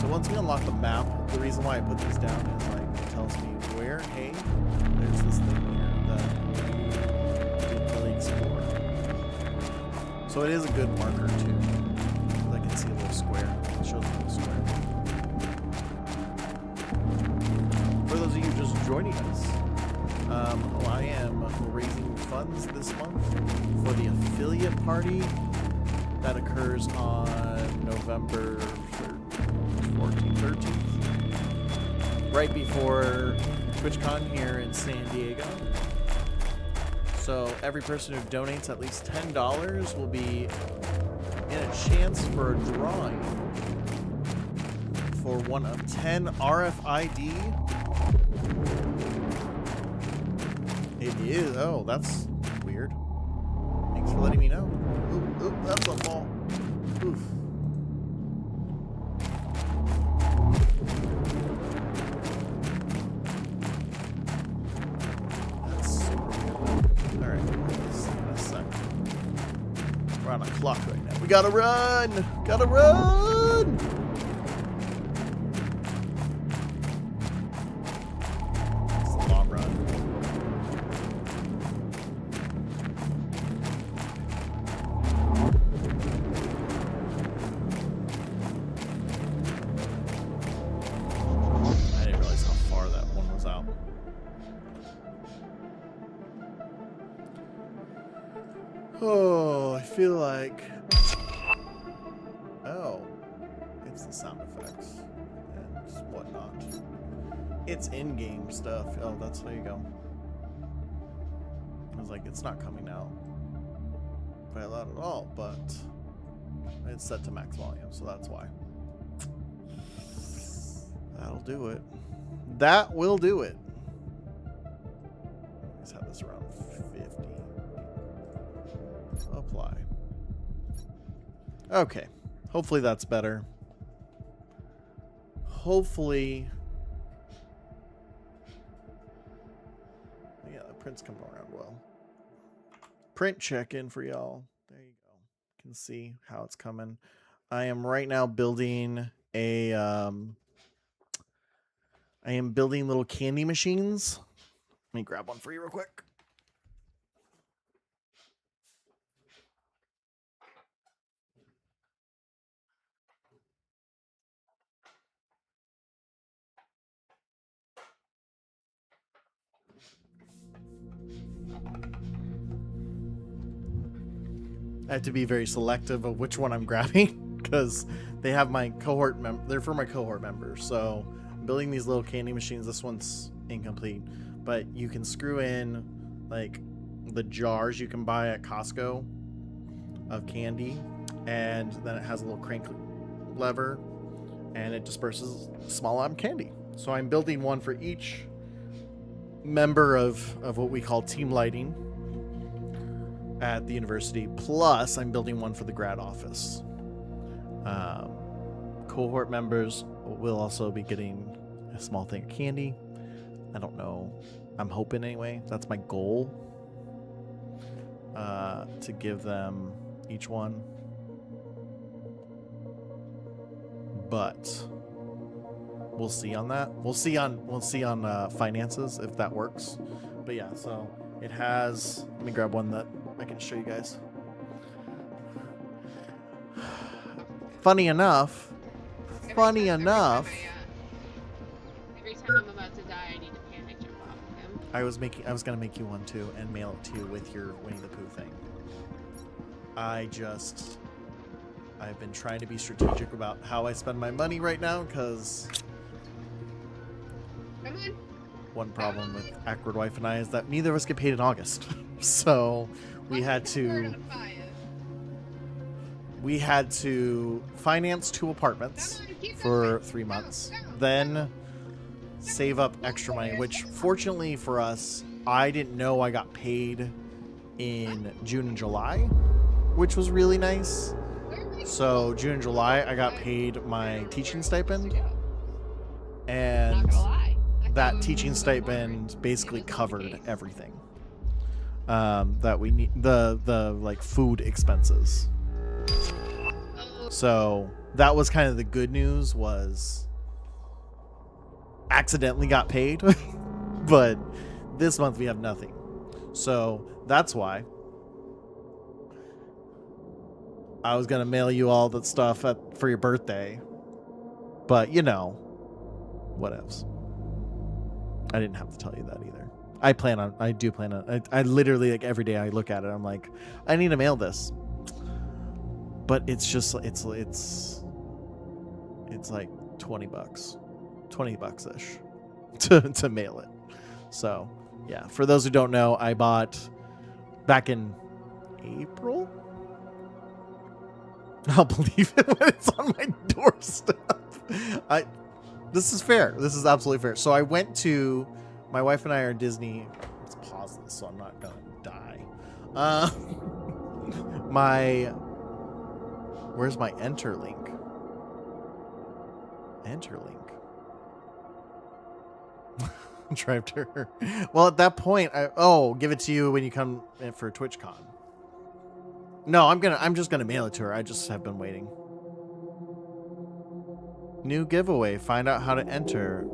So once we unlock the map, the reason why I put these down is like it tells me where, hey, there's this thing here that we didn't really explore. So it is a good marker too. I can see a little square. It shows a little square. For those of you just joining us, I am raising funds this month for the affiliate party that occurs on November 14th, 13th, right before TwitchCon here in San Diego. So every person who donates at least $10 will be in a chance for a drawing for one of 10 RFID. It is. Oh, that's weird. Thanks for letting me know. Oop, oop, that's a ball. Oof. That's super weird. Alright, we'll see in a sec. We're on a clock right now. We gotta run! Gotta run! It's a long run. I didn't realize how far that one was out. Oh, I feel like... Oh. It's the sound effects and whatnot. It's in-game stuff. Oh, there you go. I was like, it's not coming out by a lot at all, but it's set to max volume, so that's why. That'll do it. That will do it. Let's have this around 50. Apply. Okay. Hopefully that's better. Hopefully. Yeah, the print's coming around well. Print check-in for y'all. There you go. You can see how it's coming. I am right now building a I am building little candy machines. Let me grab one for you real quick. I have to be very selective of which one I'm grabbing because they have my cohort they're for my cohort members. So I'm building these little candy machines. This one's incomplete, but you can screw in like the jars you can buy at Costco of candy, and then it has a little crank lever and it disperses a small amount of candy. So I'm building one for each member of what we call team lighting at the university, plus I'm building one for the grad office. Cohort members will also be getting a small thing of candy. I don't know. I'm hoping anyway. That's my goal. To give them each one. But we'll see on that. We'll see on finances if that works. But yeah, so it has. Let me grab one that I can show you guys. Funny enough. Every time I'm about to die, I need to panic jump off of him. I was gonna make you one too and mail it to you with your Winnie the Pooh thing. I've been trying to be strategic about how I spend my money right now because Come on. one problem with Awkward Wife and I is that neither of us get paid in August. So we had to finance 2 apartments for 3 months, then save up extra money, which fortunately for us, I didn't know I got paid in June and July, which was really nice. So June and July, I got paid my teaching stipend, and that teaching stipend basically covered everything that we need, the like food expenses. So that was kind of the good news, was accidentally got paid, but this month we have nothing. So that's why I was gonna mail you all that stuff for your birthday, but you know, whatevs. I didn't have to tell you that either. I do plan on. I literally, like, every day I look at it, I'm like, I need to mail this, but it's just it's like $20 ish to mail it. So yeah, for those who don't know, I bought back in April. I'll believe it when it's on my doorstep. This is fair. This is absolutely fair. So I went to, my wife and I are Disney. Let's pause this so I'm not gonna die. Where's my Enterlink? Enterlink. Drive to her. Well, at that point, give it to you when you come in for TwitchCon. No, I'm just gonna mail it to her. I just have been waiting. New giveaway. Find out how to enter.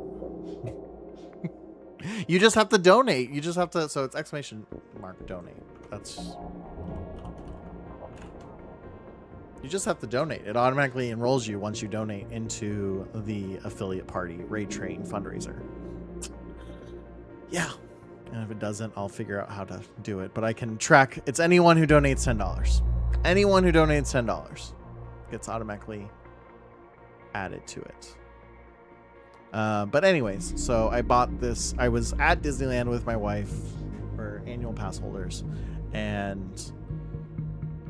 You just have to donate. You just have to. So it's exclamation mark donate. You just have to donate. It automatically enrolls you once you donate into the affiliate party Raid Train fundraiser. Yeah. And if it doesn't, I'll figure out how to do it. But I can track. It's anyone who donates $10. Anyone who donates $10 gets automatically added to it. But anyways, so I bought this. I was at Disneyland with my wife, for annual pass holders, and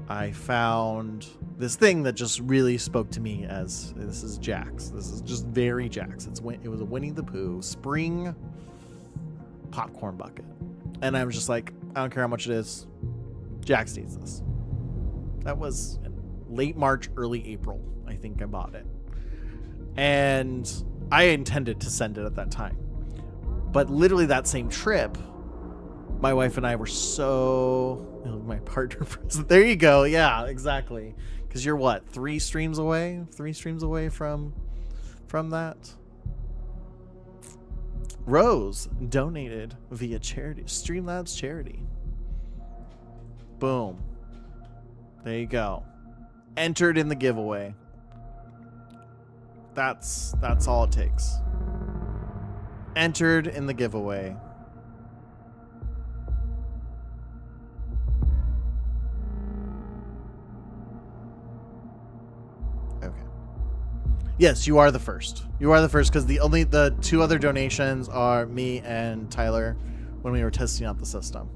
I found this thing that just really spoke to me as, this is Jax. This is just very Jax. It was a Winnie the Pooh spring popcorn bucket. And I was just like, I don't care how much it is. Jax needs this. That was in late March, early April, I think I bought it. And I intended to send it at that time. But literally that same trip, my wife and I were my partner present. There you go. Yeah, exactly. Because you're what, 3 streams away? 3 streams away from that? Rose donated via charity, Streamlabs charity. Boom. There you go. Entered in the giveaway. That's all it takes. Entered in the giveaway. Okay. Yes, you are the first. You are the first, because the 2 other donations are me and Tyler when we were testing out the system.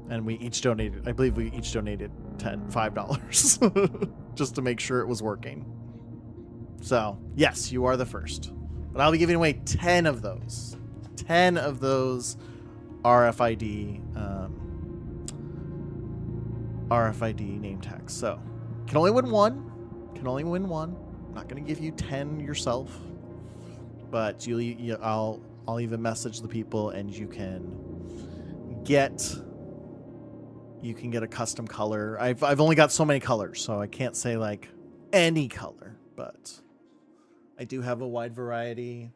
And we each donated, I believe we each donated $5 just to make sure it was working. So, yes, you are the first. But I'll be giving away 10 of those. 10 of those RFID name tags. So, can only win one. Can only win one. I'm not going to give you 10 yourself. But I'll even message the people, and you can get a custom color. I've only got so many colors, so I can't say like any color, but I do have a wide variety,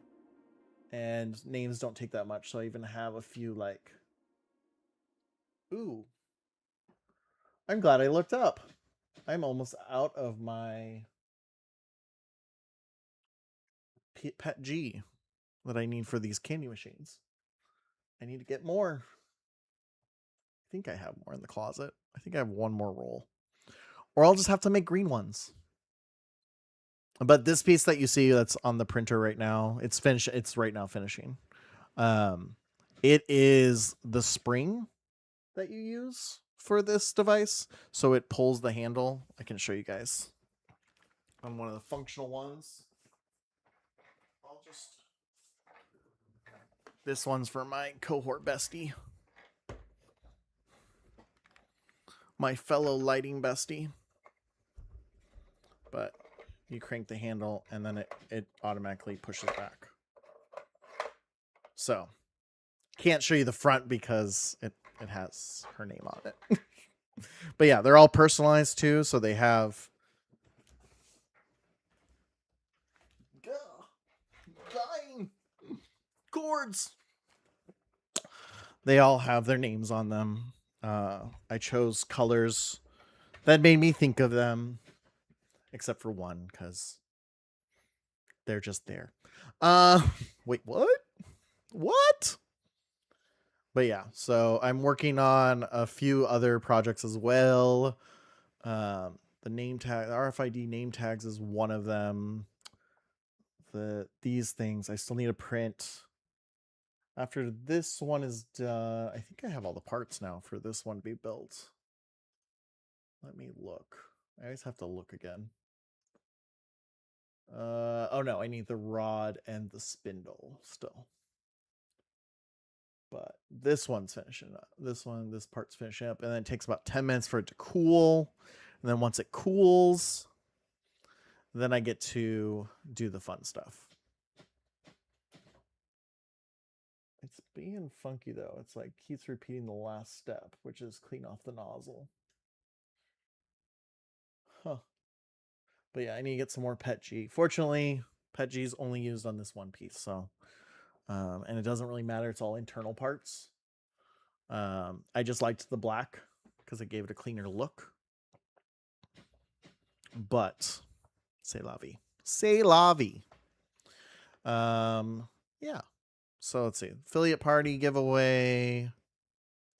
and names don't take that much, so I even have a few like, ooh, I'm glad I looked up. I'm almost out of my Pet G that I need for these candy machines. I need to get more. I think I have more in the closet. I think I have one more roll. Or I'll just have to make green ones. But this piece that you see that's on the printer right now, it's finished. It's right now finishing. It is the spring that you use for this device. So it pulls the handle. I can show you guys on one of the functional ones. This one's for my cohort bestie. My fellow lighting bestie. But you crank the handle and then it automatically pushes back. So can't show you the front because it has her name on it. But yeah, they're all personalized too, so they have dying cords. They all have their names on them. I chose colors that made me think of them, except for one because they're just there. Wait, what? What? But yeah, so I'm working on a few other projects as well. The name tag, the RFID name tags is one of them. These things I still need to print. After this one is done, I think I have all the parts now for this one to be built. Let me look. I always have to look again. Oh no, I need the rod and the spindle still. But this one's finishing up. This part's finishing up, and then it takes about 10 minutes for it to cool. And then once it cools, then I get to do the fun stuff. It's being funky though. It's like keeps repeating the last step, which is clean off the nozzle. Huh. But yeah, I need to get some more PETG. Fortunately, PETG is only used on this one piece, so and it doesn't really matter. It's all internal parts. I just liked the black because it gave it a cleaner look. But c'est la vie. C'est la vie. Yeah. So let's see. Affiliate party giveaway.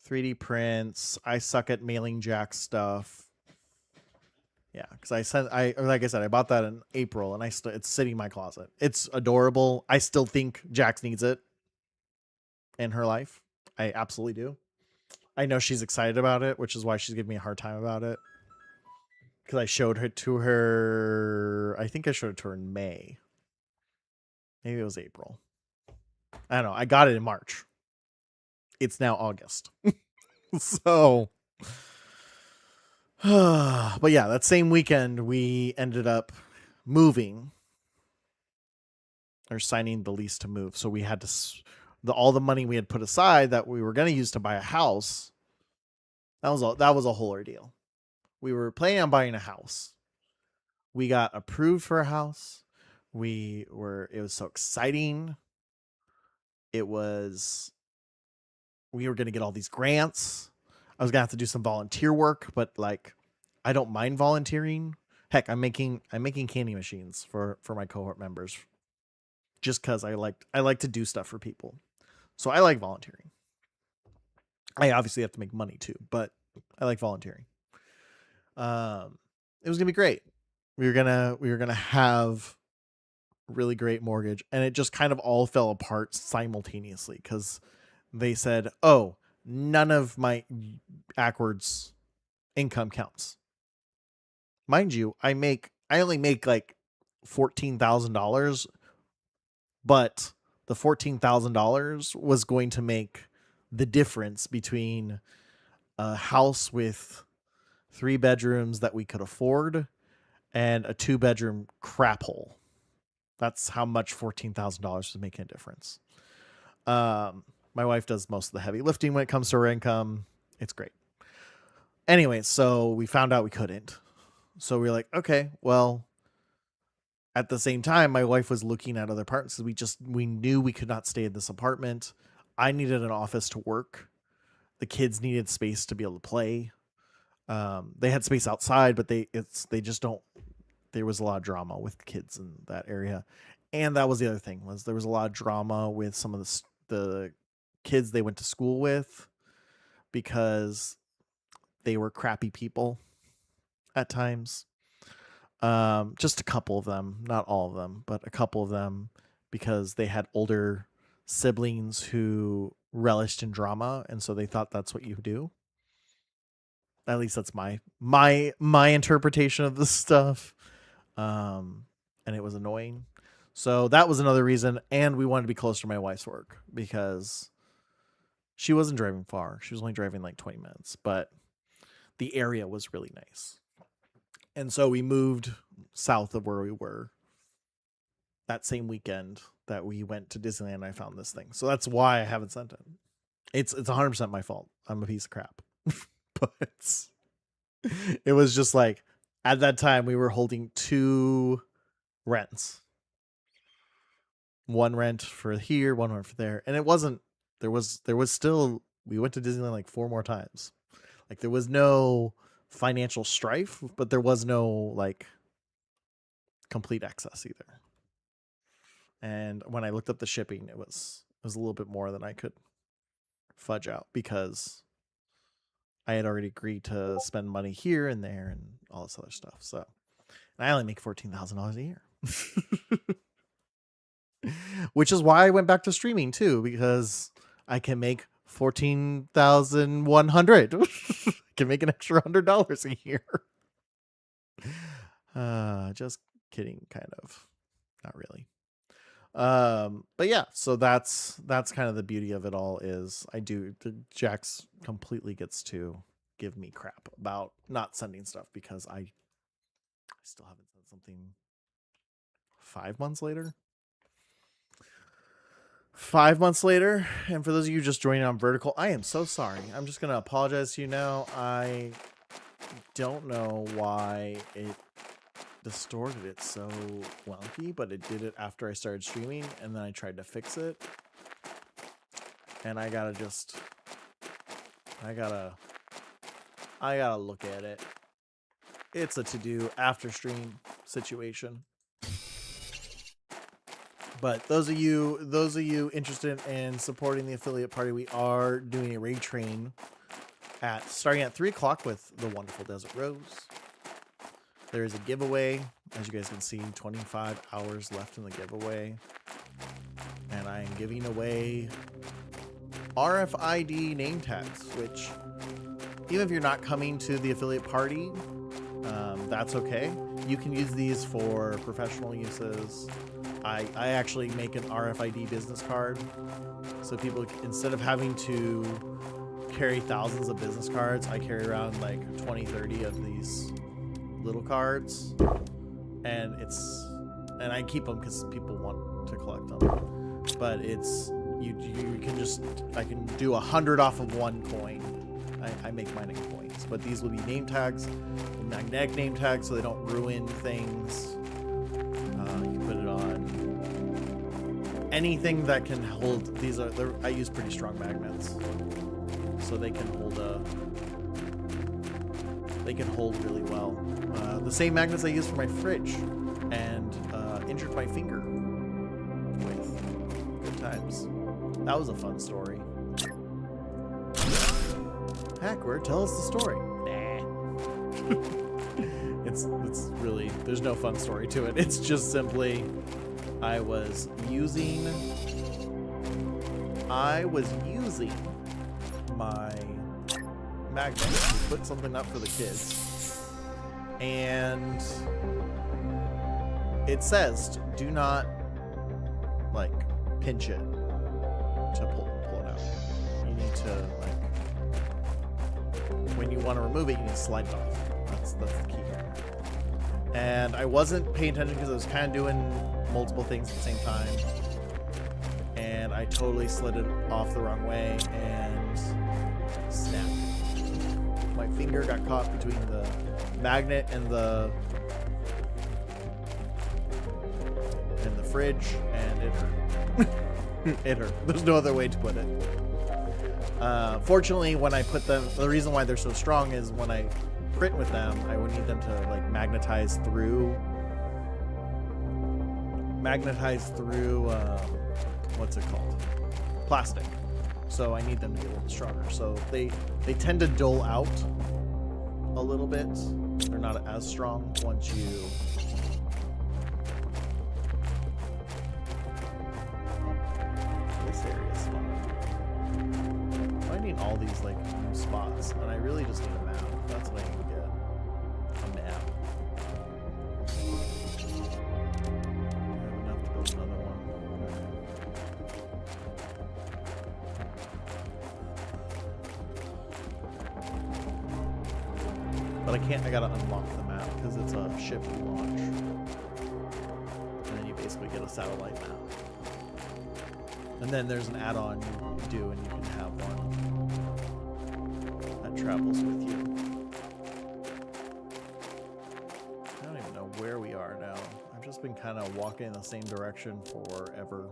3D prints. I suck at mailing Jack stuff. Yeah, because like I said, I bought that in April, and it's sitting in my closet. It's adorable. I still think Jax needs it in her life. I absolutely do. I know she's excited about it, which is why she's giving me a hard time about it. Because I showed it to her. I think I showed it to her in May. Maybe it was April. I don't know. I got it in March. It's now August. So. But yeah, that same weekend we ended up moving or signing the lease to move. So we had to all the money we had put aside that we were going to use to buy a house. That was a whole ordeal. We were planning on buying a house. We got approved for a house. It was so exciting. We were going to get all these grants. I was gonna have to do some volunteer work, but like, I don't mind volunteering. Heck, I'm making candy machines for my cohort members, just because I like to do stuff for people. So I like volunteering. I obviously have to make money too, but I like volunteering. It was gonna be great. We were gonna have a really great mortgage, and it just kind of all fell apart simultaneously because they said, "Oh, none of my AdWords income counts." Mind you, I only make like $14,000, but the $14,000 was going to make the difference between a house with 3 bedrooms that we could afford and a 2-bedroom crap hole. That's how much $14,000 was making a difference. My wife does most of the heavy lifting when it comes to her income. It's great. Anyway, so we found out we couldn't. So we were like, okay, well, at the same time, my wife was looking at other apartments. We knew we could not stay in this apartment. I needed an office to work. The kids needed space to be able to play. They had space outside, but they just don't. There was a lot of drama with the kids in that area. And that was the other thing, was there was a lot of drama with some of the kids they went to school with because they were crappy people at times. Just a couple of them, not all of them, but a couple of them, because they had older siblings who relished in drama, and so they thought that's what you do. At least that's my interpretation of this stuff. And it was annoying. So that was another reason, and we wanted to be close to my wife's work because she wasn't driving far. She was only driving like 20 minutes, but the area was really nice. And so we moved south of where we were that same weekend that we went to Disneyland and I found this thing. So that's why I haven't sent it. It's 100% my fault. I'm a piece of crap. But it was just like, at that time we were holding 2 rents. One rent for here, one rent for there. And it wasn't, there was still, we went to Disneyland like 4 more times. Like there was no financial strife, but there was no like complete excess either. And when I looked up the shipping, it was a little bit more than I could fudge out because I had already agreed to spend money here and there and all this other stuff. So, and I only make $14,000 a year, which is why I went back to streaming too, because I can make $14,100. I can make an extra $100 a year. Just kidding, kind of. Not really. But yeah, so that's kind of the beauty of it all is Jax completely gets to give me crap about not sending stuff because I still haven't sent something 5 months later. 5 months later, and for those of you just joining on Vertical, I am so sorry. I'm just gonna apologize to you now. I don't know why it distorted it so wonky, but it did it after I started streaming, and then I tried to fix it, and I gotta look at it. It's a to-do after stream situation. But those of you interested in supporting the affiliate party, we are doing a raid train starting at 3 o'clock with the wonderful Desert Rose. There is a giveaway, as you guys can see, 25 hours left in the giveaway. And I am giving away RFID name tags, which even if you're not coming to the affiliate party, that's okay. You can use these for professional uses. I actually make an RFID business card. So people, instead of having to carry thousands of business cards, I carry around like 20, 30 of these little cards, and I keep them because people want to collect them. But it's you can I can do 100 off of 1 coin. I make mine in coins, but these will be name tags, magnetic name tags, so they don't ruin things. You can put it on anything that can hold. I use pretty strong magnets, so they can hold really well. The same magnets I use for my fridge, and injured my finger with. Good times. That was a fun story. Hackworth, tell us the story. Nah. It's really, there's no fun story to it. It's just simply I was using my magnet to put something up for the kids, and it says do not like pinch it to pull it out. You need to, like, when you want to remove it, you need to slide it off. That's the key here. And I wasn't paying attention because I was kind of doing multiple things at the same time, and I totally slid it off the wrong way and snapped. My finger got caught between the magnet and the fridge, and it hurt. It hurt. There's no other way to put it. Fortunately, when I put them, the reason why they're so strong is when I print with them, I would need them to like magnetize through what's it called? Plastic. So I need them to be a little stronger. So they tend to dull out a little bit. They're not as strong once you this area is fun. Finding all these like new spots, and I really just need a map. That's what I need to get. A map. I have enough to build another one. But I gotta unlock the map because it's a ship launch. And then you basically get a satellite map. And then there's an add-on you do, and you can have one that travels with you. I don't even know where we are now. I've just been kind of walking in the same direction forever.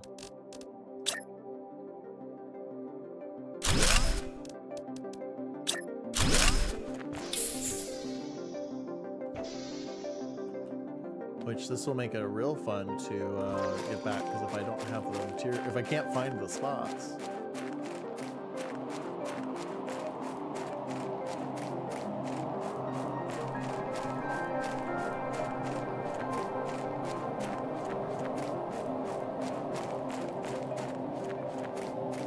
Which this will make it real fun to get back, because if I don't have the material, if I can't find the spots.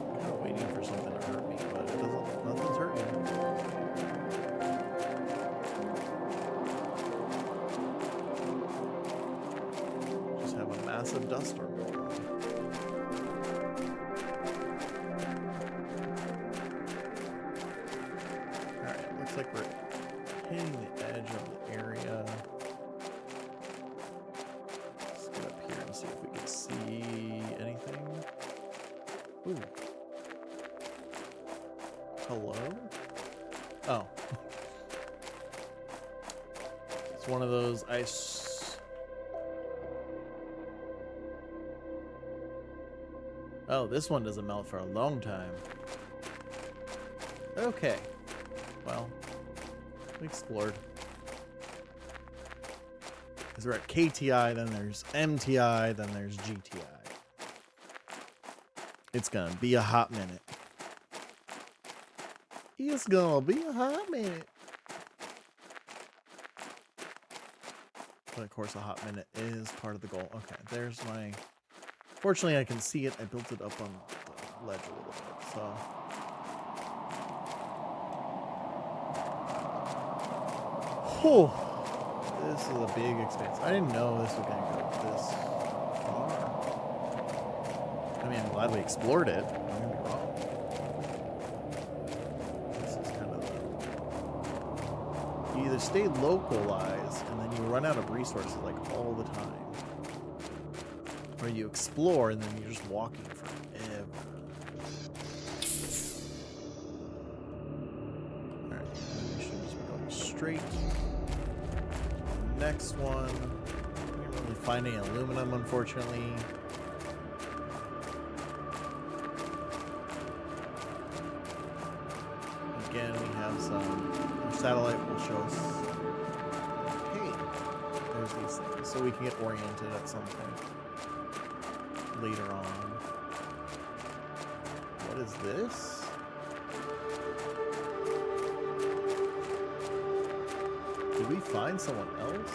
I'm kind of waiting for something to hurt me, but it doesn't, nothing's hurting. Have a massive dust storm going on. Alright, looks like we're hitting the edge of the area. Let's get up here and see if we can see anything. Ooh. Hello? Oh. It's one of those ice. Oh, this one doesn't melt for a long time. Okay. Well, we explored. Because we're at KTI, then there's MTI, then there's GTI. It's gonna be a hot minute. It's gonna be a hot minute. But of course, a hot minute is part of the goal. Okay, there's my... Fortunately, I can see it. I built it up on the ledge a little bit, so... Whew. This is a big expanse. I didn't know this was going to go this far. I mean, I'm glad we explored it. Don't get me wrong. This is kind of... You either stay localized, and then you run out of resources, like, all the time. Or you explore and then you're just walking forever. Alright, we should just be going straight. Next one. We didn't really find any aluminum, unfortunately. Again, we have some. Our satellite will show us. Hey, there's these things. So we can get oriented at some point. Later on. What is this? Did we find someone else?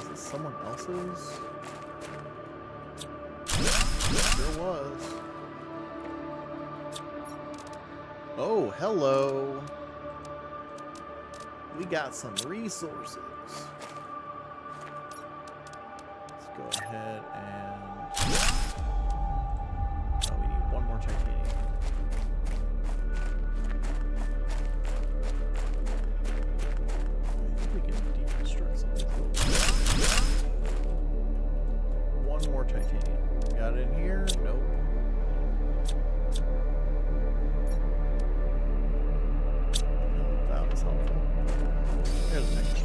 Is this someone else's? Sure was. Oh, hello. We got some resources. Go ahead and... Oh, we need one more titanium. I think we can deconstruct some of these. One more titanium. Got it in here? Nope. Oh, that was helpful. Here's the next one.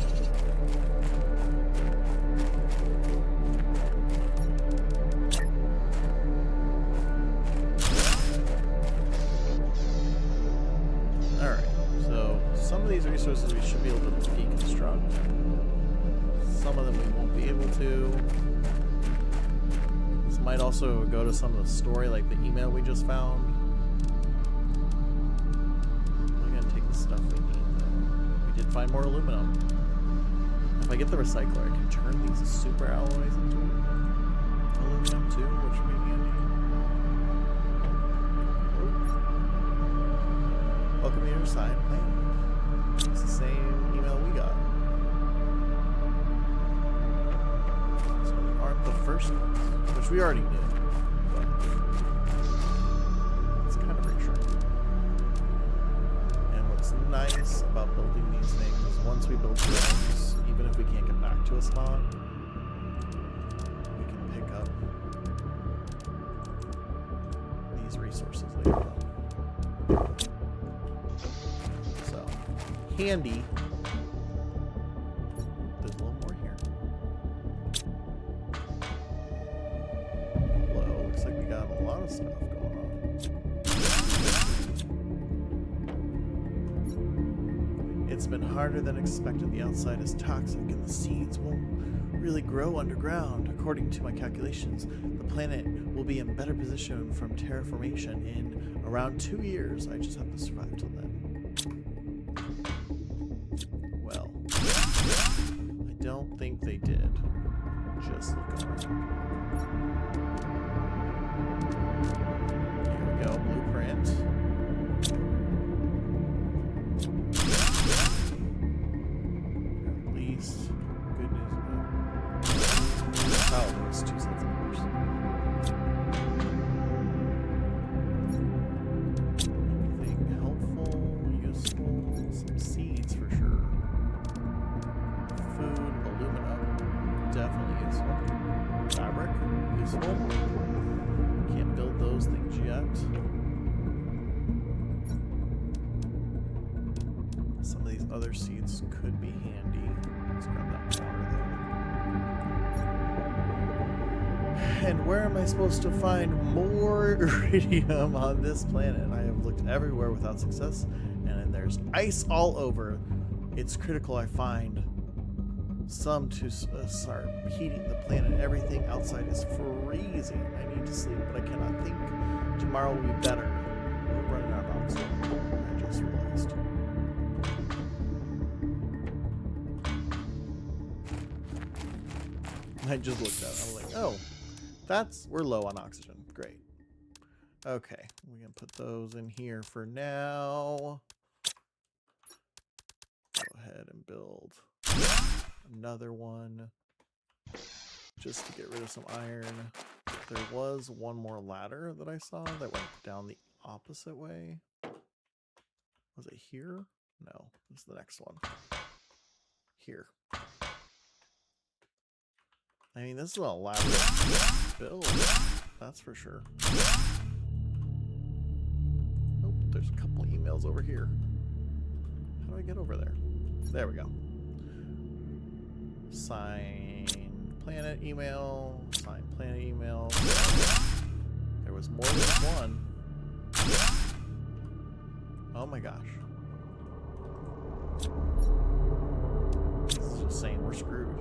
These resources we should be able to deconstruct. Some of them we won't be able to. This might also go to some of the story, like the email we just found. We're gonna take the stuff we need though. We did find more aluminum. If I get the recycler, I can turn these super alloys into aluminum too, which would be handy. Oh. Welcome to your side plane. It's the same email we got. So we aren't the first ones, which we already knew, but it's kind of reassuring. And what's nice about building these things is once we build drones, even if we can't get back to a spot, we can pick up resources. There you go. So, handy. There's a little more here. Hello, looks like we got a lot of stuff going on. It's been harder than expected. The outside is toxic and the seeds won't really grow underground. According to my calculations, the planet will be in better position from terraformation in around 2 years. I just have to survive till then. Well, I don't think they did. Just look around. Here we go, blueprint. At least, good news. Oh, there's 2 sets of numbers. Anything helpful, useful? Some seeds for sure. Food, aluminum, definitely useful. Fabric, useful. Can't build those things yet. Some of these other seeds could be handy. Let's grab that water though. And where am I supposed to find more iridium on this planet? I have looked everywhere without success, and then there's ice all over. It's critical I find some to start heating the planet. Everything outside is freezing. I need to sleep, but I cannot think. Tomorrow will be better. We're running out of oxygen. I just realized. I just looked at it. I was like, oh, we're low on oxygen. Great. Okay, we're gonna put those in here for now. Go ahead and build another one just to get rid of some iron. There was one more ladder that I saw that went down the opposite way. Was it here? No, it's the next one. Here. I mean, this is a elaborate build, that's for sure. Oh, there's a couple emails over here. How do I get over there? There we go. Signed planet email. Signed planet email. There was more than one. Oh my gosh. This is just saying we're screwed.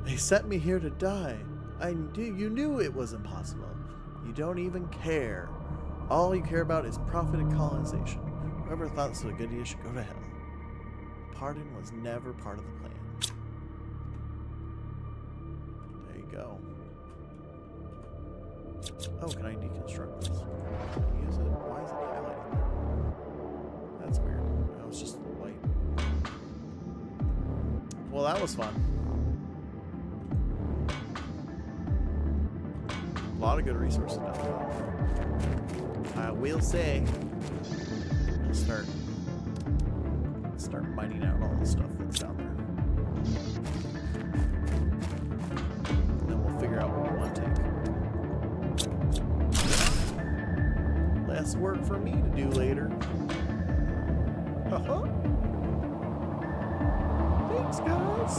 They sent me here to die. You knew it was impossible. You don't even care. All you care about is profit and colonization. Whoever thought this was a good idea should go to hell. Pardon was never part of the plan. There you go. Oh, can I deconstruct this? Can I use it? Why is it highlighted there? That's weird. That was just white. Well, that was fun. A lot of good resources down there. I will say, I'll start mining out all the stuff that's down there. Then we'll figure out what we want to take. Less work for me to do later. Thanks, guys.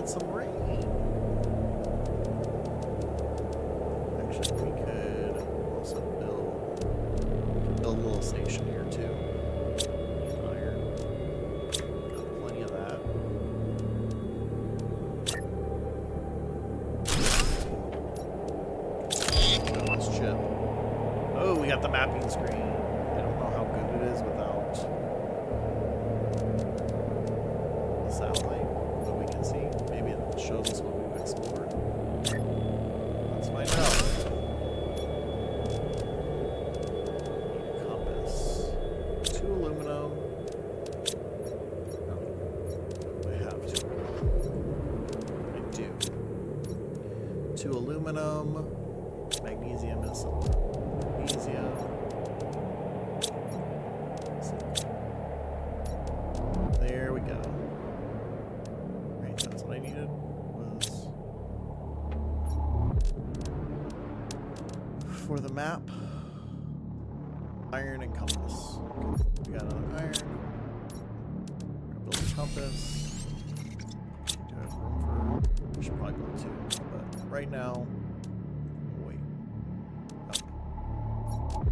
Some rain. Actually, we could also build a little station here too. Iron. Got plenty of that. Got this chip. Oh, we got the mapping screen. I don't know how good it is without the satellite. See, maybe it shows us what we would 2 aluminum. Magnesium is magnesium. There we go. Right, that's what I needed. Was for the map. Iron and compass. Okay, we got another iron. We're gonna build a compass. Do have room for. We should probably build 2, but right now. Wait. Oh.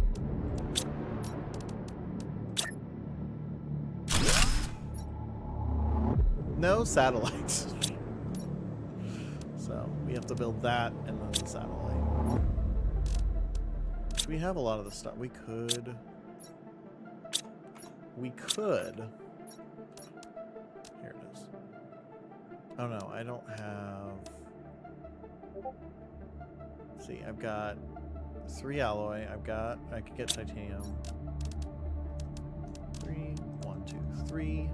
No satellites. So we have to build that and then the satellite. We have a lot of the stuff. We could. Here it is. Oh no, I don't have. Let's see, I've got 3 alloy. I could get titanium. 3, 1, 2, 3.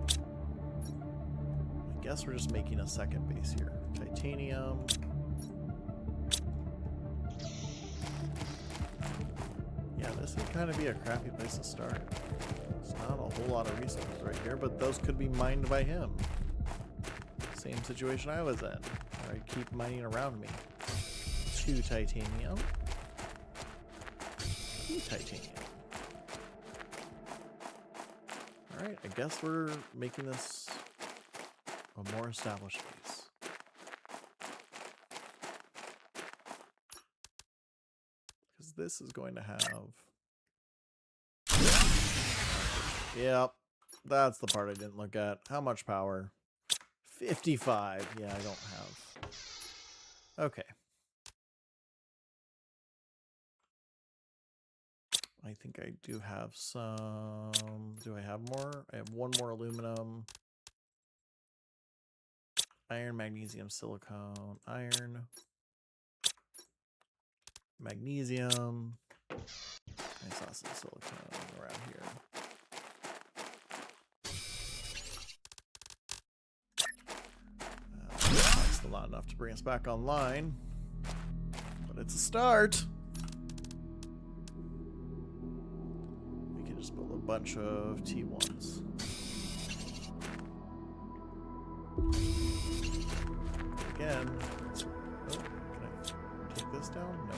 I guess we're just making a second base here. Titanium. Yeah, this would kind of be a crappy place to start. It's not a whole lot of resources right here, but those could be mined by him. Same situation I was in, where I keep mining around me. 2 titanium. 2 titanium. Alright, I guess we're making this a more established base. Because this is going to have... Yep, that's the part I didn't look at. How much power? 55. Yeah, I don't have. Okay. I think I do have some. Do I have more? I have 1 more aluminum. Iron, magnesium, silicone, iron. Magnesium. I saw some silicone around here. That's still not enough to bring us back online, but it's a start. We can just build a bunch of T1s. Again, oh, can I take this down? No.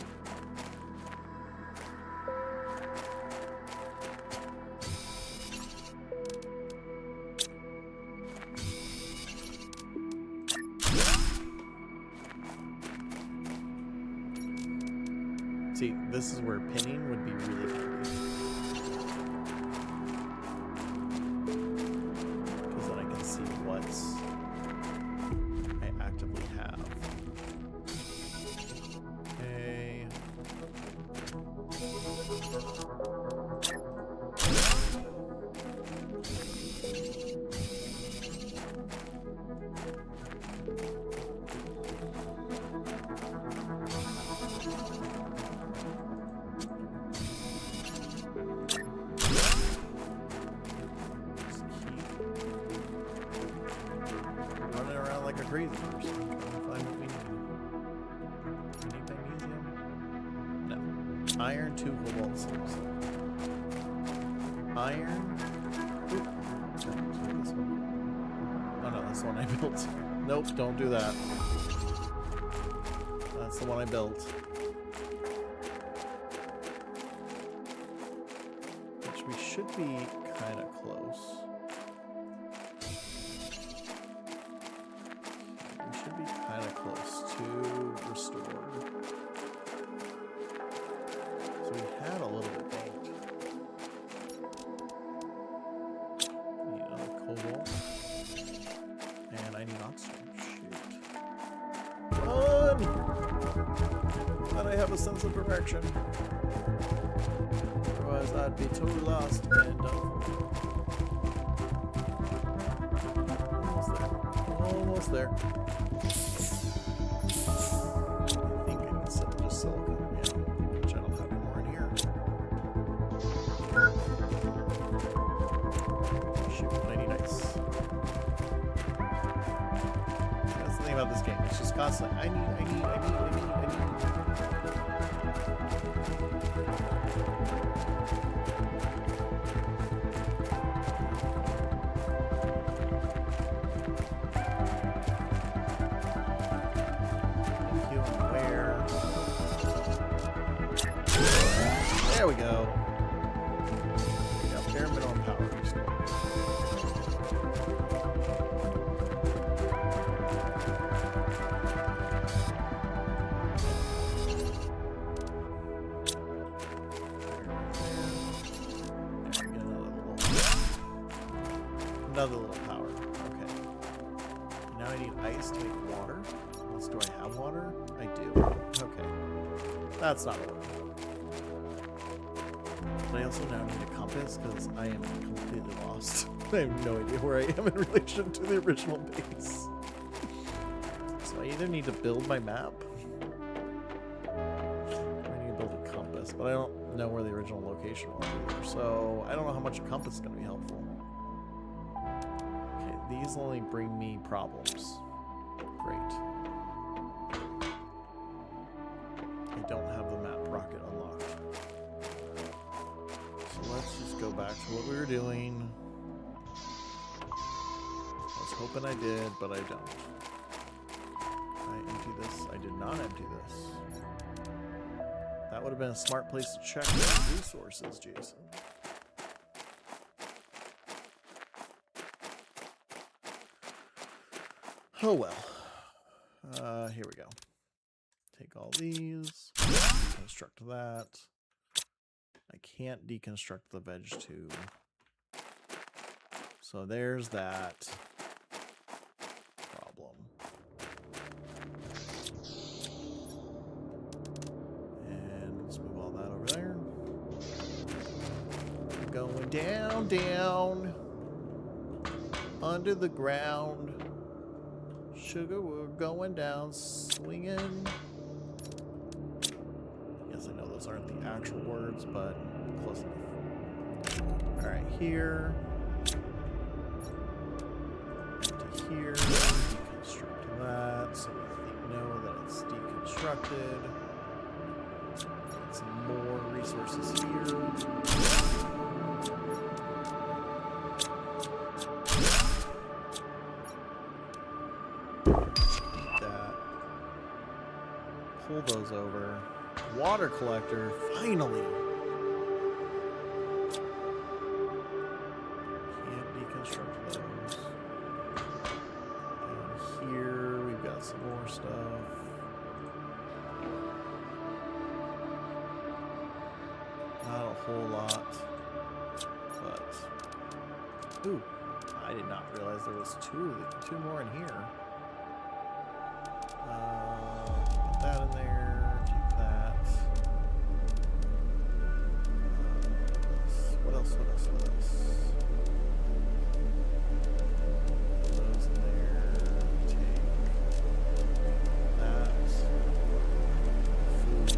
See, this is where pinning would be really handy. Because then I can see what's I actively have. Okay. Running around like a crazy person, trying to find what we need. We need magnesium? No. Iron, 2 cobalt, 6. Iron. Ooh. Sorry, this one. Oh no, that's the one I built. Nope, don't do that. That's the one I built. Which we should be kind of close. We should be kind of close to restored. So we had a little bit banked. Need another cobalt. And I need oxygen. Shoot. Run! Thought I have a sense of direction. Otherwise I'd be totally lost and done. Almost there. Almost there. I think I need some just silicone, yeah. Which I don't have any more in here. Shoot, I need ice. That's the thing about this game. It's just constantly, I need. There we go. Bare minimum power restore. Another little power. Okay. Now I need ice to make water. Do I have water? I do. Okay. That's not a water. But I also now need a compass because I am completely lost. I have no idea where I am in relation to the original base. So I either need to build my map or I need to build a compass, but I don't know where the original location was either. So I don't know how much a compass is going to be helpful. Okay, these only bring me problems. Great. I don't have the map rocket unlocked. So let's just go back to what we were doing. I was hoping I did, but I don't. Did I empty this? I did not empty this. That would have been a smart place to check the resources, Jason. Oh well. Here we go. Take all these, deconstruct that. I can't deconstruct the veg tube. So there's that problem. And let's move all that over there. Going down, down, under the ground. Sugar, we're going down, swinging. Yes, I know those aren't the actual words, but close enough. Alright, here. Empty here. Deconstruct that, so we know that it's deconstructed. Get some more resources here. Pull those over. Water collector, finally. Can't deconstruct those. Down here, we've got some more stuff. Not a whole lot, but ooh, I did not realize there was two more in here. Put that in there. Take that. What else? What else? What else? Put those in there. Take that. Food.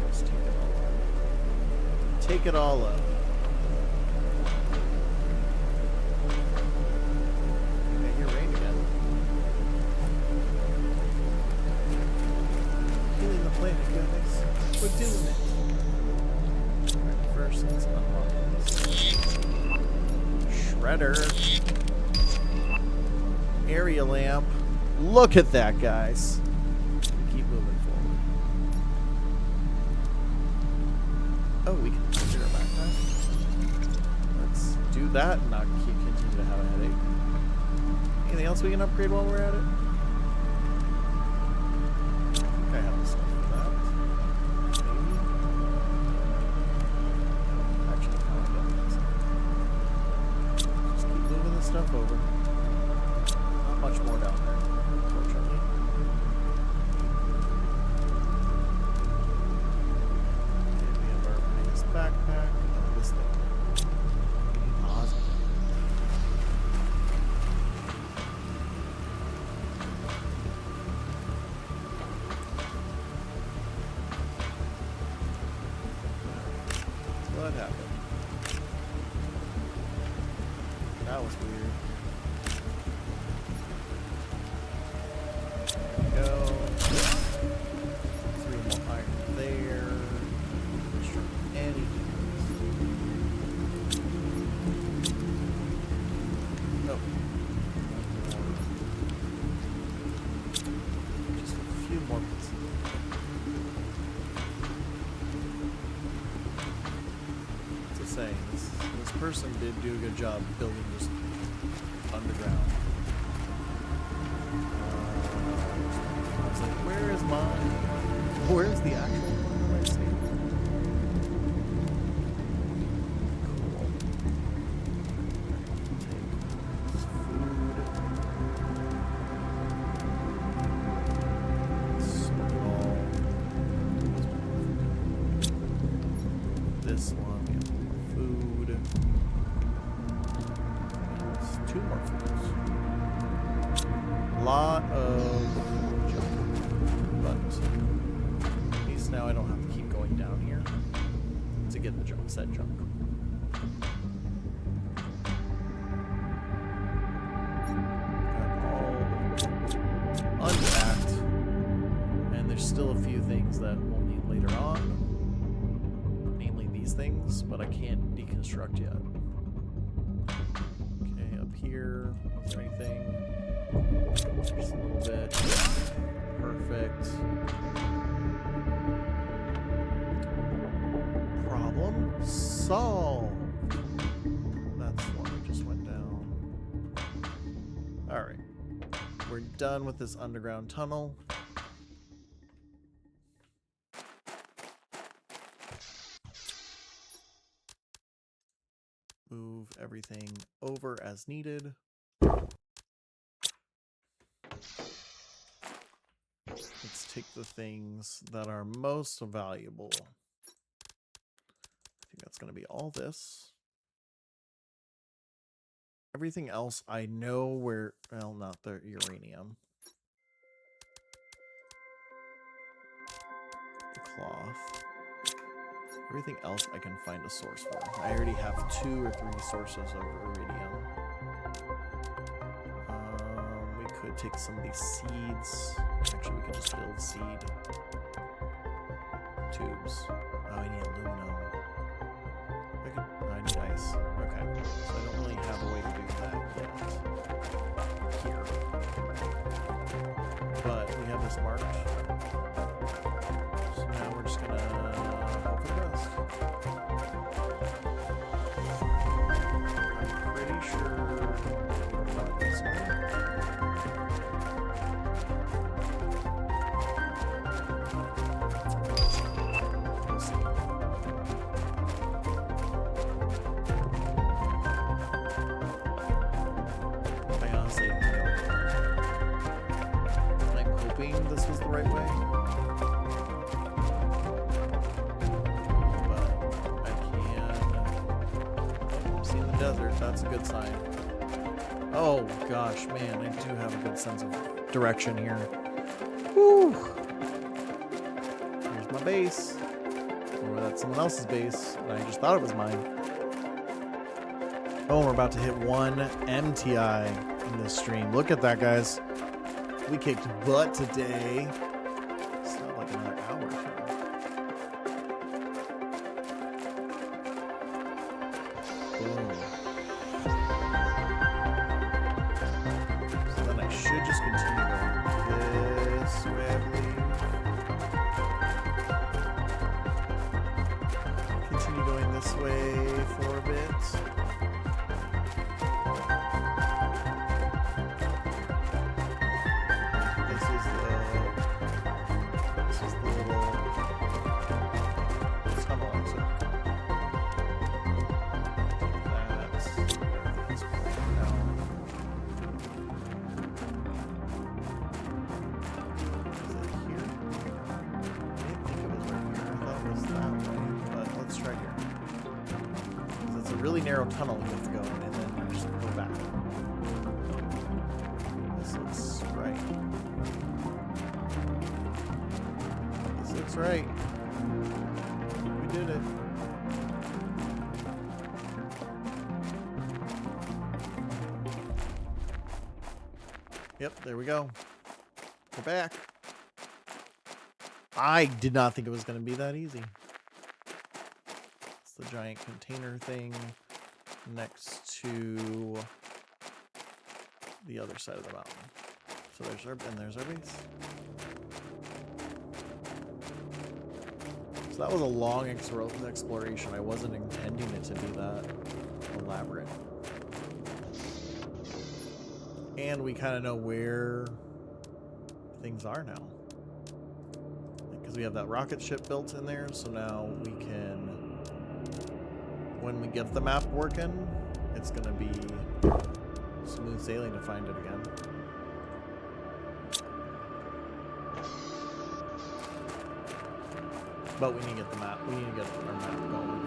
Let's take it all up. Take it all up. We're doing it. Alright, first let's unlock this. Shredder. Area lamp. Look at that, guys. Keep moving forward. Oh, we can change our backpack. Let's do that and not continue to have a headache. Anything else we can upgrade while we're at it? I think I have the stuff for that. Stuff over. Not much more down there, unfortunately. Okay, we have our nice backpack. Oh, this thing. Awesome. What happened? That was weird. There we go. 3 more iron there. Construct anything. Oh. Just a few more pieces. saying, this person did do a good job building just underground. I was like, where's the actual one that I see? This one, we have more food. It's 2 more foods. A lot of junk, but at least now I don't have to keep going down here to get the junk, said junk. Got all unpacked, and there's still a few things that we'll need later on. Things, but I can't deconstruct yet. Okay, up here, is there anything? Just a little bit. Perfect. Problem solved. That's one that just went down. Alright. We're done with this underground tunnel. Move everything over as needed. Let's take the things that are most valuable. I think that's going to be all this. Everything else I know where, well, not the uranium. The cloth. Everything else I can find a source for. I already have 2 or 3 sources of iridium. We could take some of these seeds. Actually, we could just build seed tubes. Oh, I need aluminum. I need ice. Okay, so I don't really have a way to do that yet. Here. But we have this marked. So now we're just gonna hope for the best. I'm pretty sure we're about this way. We'll see. I honestly don't know. I'm hoping this was the right way. Desert, that's a good sign. Oh gosh, man, I do have a good sense of direction here. Whew. Here's my base. Or that's someone else's base, and I just thought it was mine. Oh, we're about to hit 1 MTI in this stream. Look at that, guys. We kicked butt today. It's not like another hour or so. Boom. So then I should just continue going this way, I believe. Continue going this way for a bit. This is the little tunnel I took. Really narrow tunnel we have to go in, and then we just go back. This looks right. This looks right. We did it. Yep, there we go. We're back. I did not think it was going to be that easy. The giant container thing next to the other side of the mountain. So there's our base. So that was a long exploration. I wasn't intending it to be that elaborate. And we kind of know where things are now. Because we have that rocket ship built in there, so now we can, when we get the map working, it's going to be smooth sailing to find it again. But we need to get the map. We need to get our map going.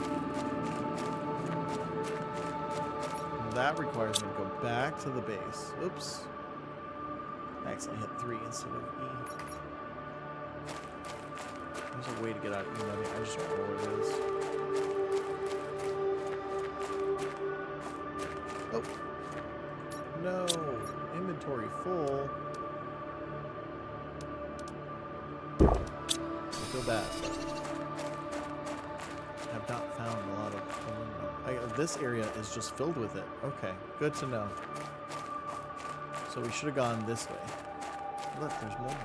And that requires me to go back to the base. Oops. I accidentally hit 3 instead of E. There's a way to get out of E. I just don't know where it is. Oh. No. Inventory full. I feel bad, but I have not found a lot of aluminum. This area is just filled with it. Okay, good to know. So we should have gone this way. Look, there's more.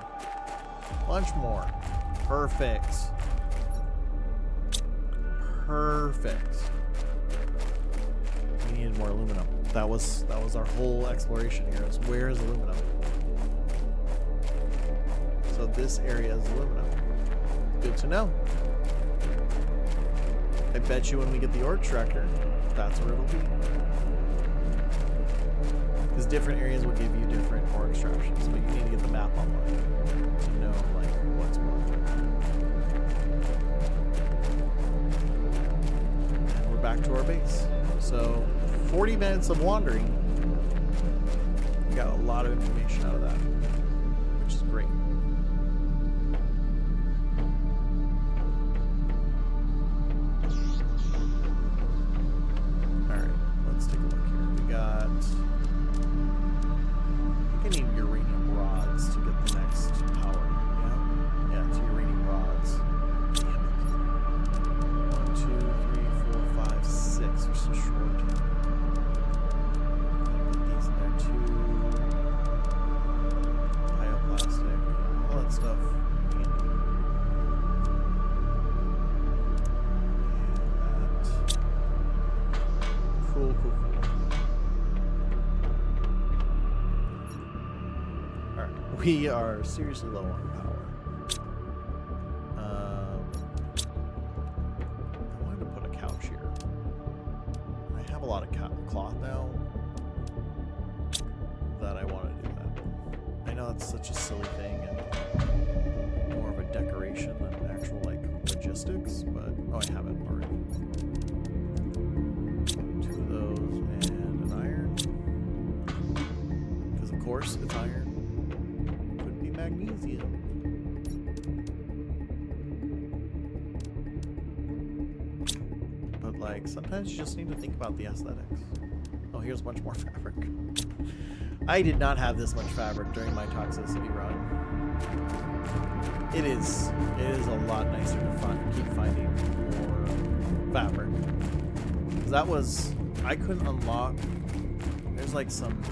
Bunch more. Perfect. Perfect. We needed more aluminum. That was our whole exploration here. Is where is aluminum? So this area is aluminum. Good to know. I bet you when we get the ore extractor, that's where it'll be. Because different areas will give you different ore extractions, but you need to get the map online to know like what's what. And we're back to our base. So 40 minutes of wandering. We got a lot of information out of that, which is great. We are seriously low on power. I wanted to put a couch here. I have a lot of cloth now that I want to do that. I know it's such a silly thing and more of a decoration than actual like logistics, but oh, I have it already. 2 of those and an iron. Because of course it's iron. Magnesium. But like sometimes you just need to think about the aesthetics. Oh, here's much more fabric. I did not have this much fabric during my toxicity run. It is a lot nicer to keep finding more fabric. Because that was, I couldn't unlock, there's like some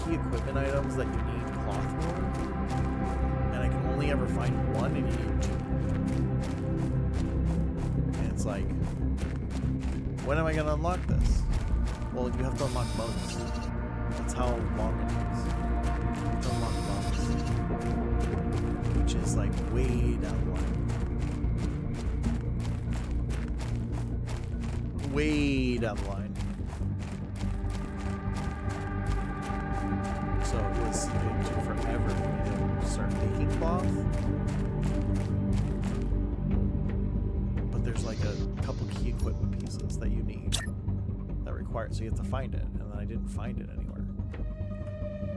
key equipment items that you need cloth for, and I can only ever find one and you need 2. And it's like, when am I going to unlock this? Well, you have to unlock most. That's how long it takes. You have to unlock most. Which is like way down the line. Way down the line. So it took forever for me to start making cloth. But there's like a couple key equipment pieces that you need that require, so you have to find it, and then I didn't find it anywhere.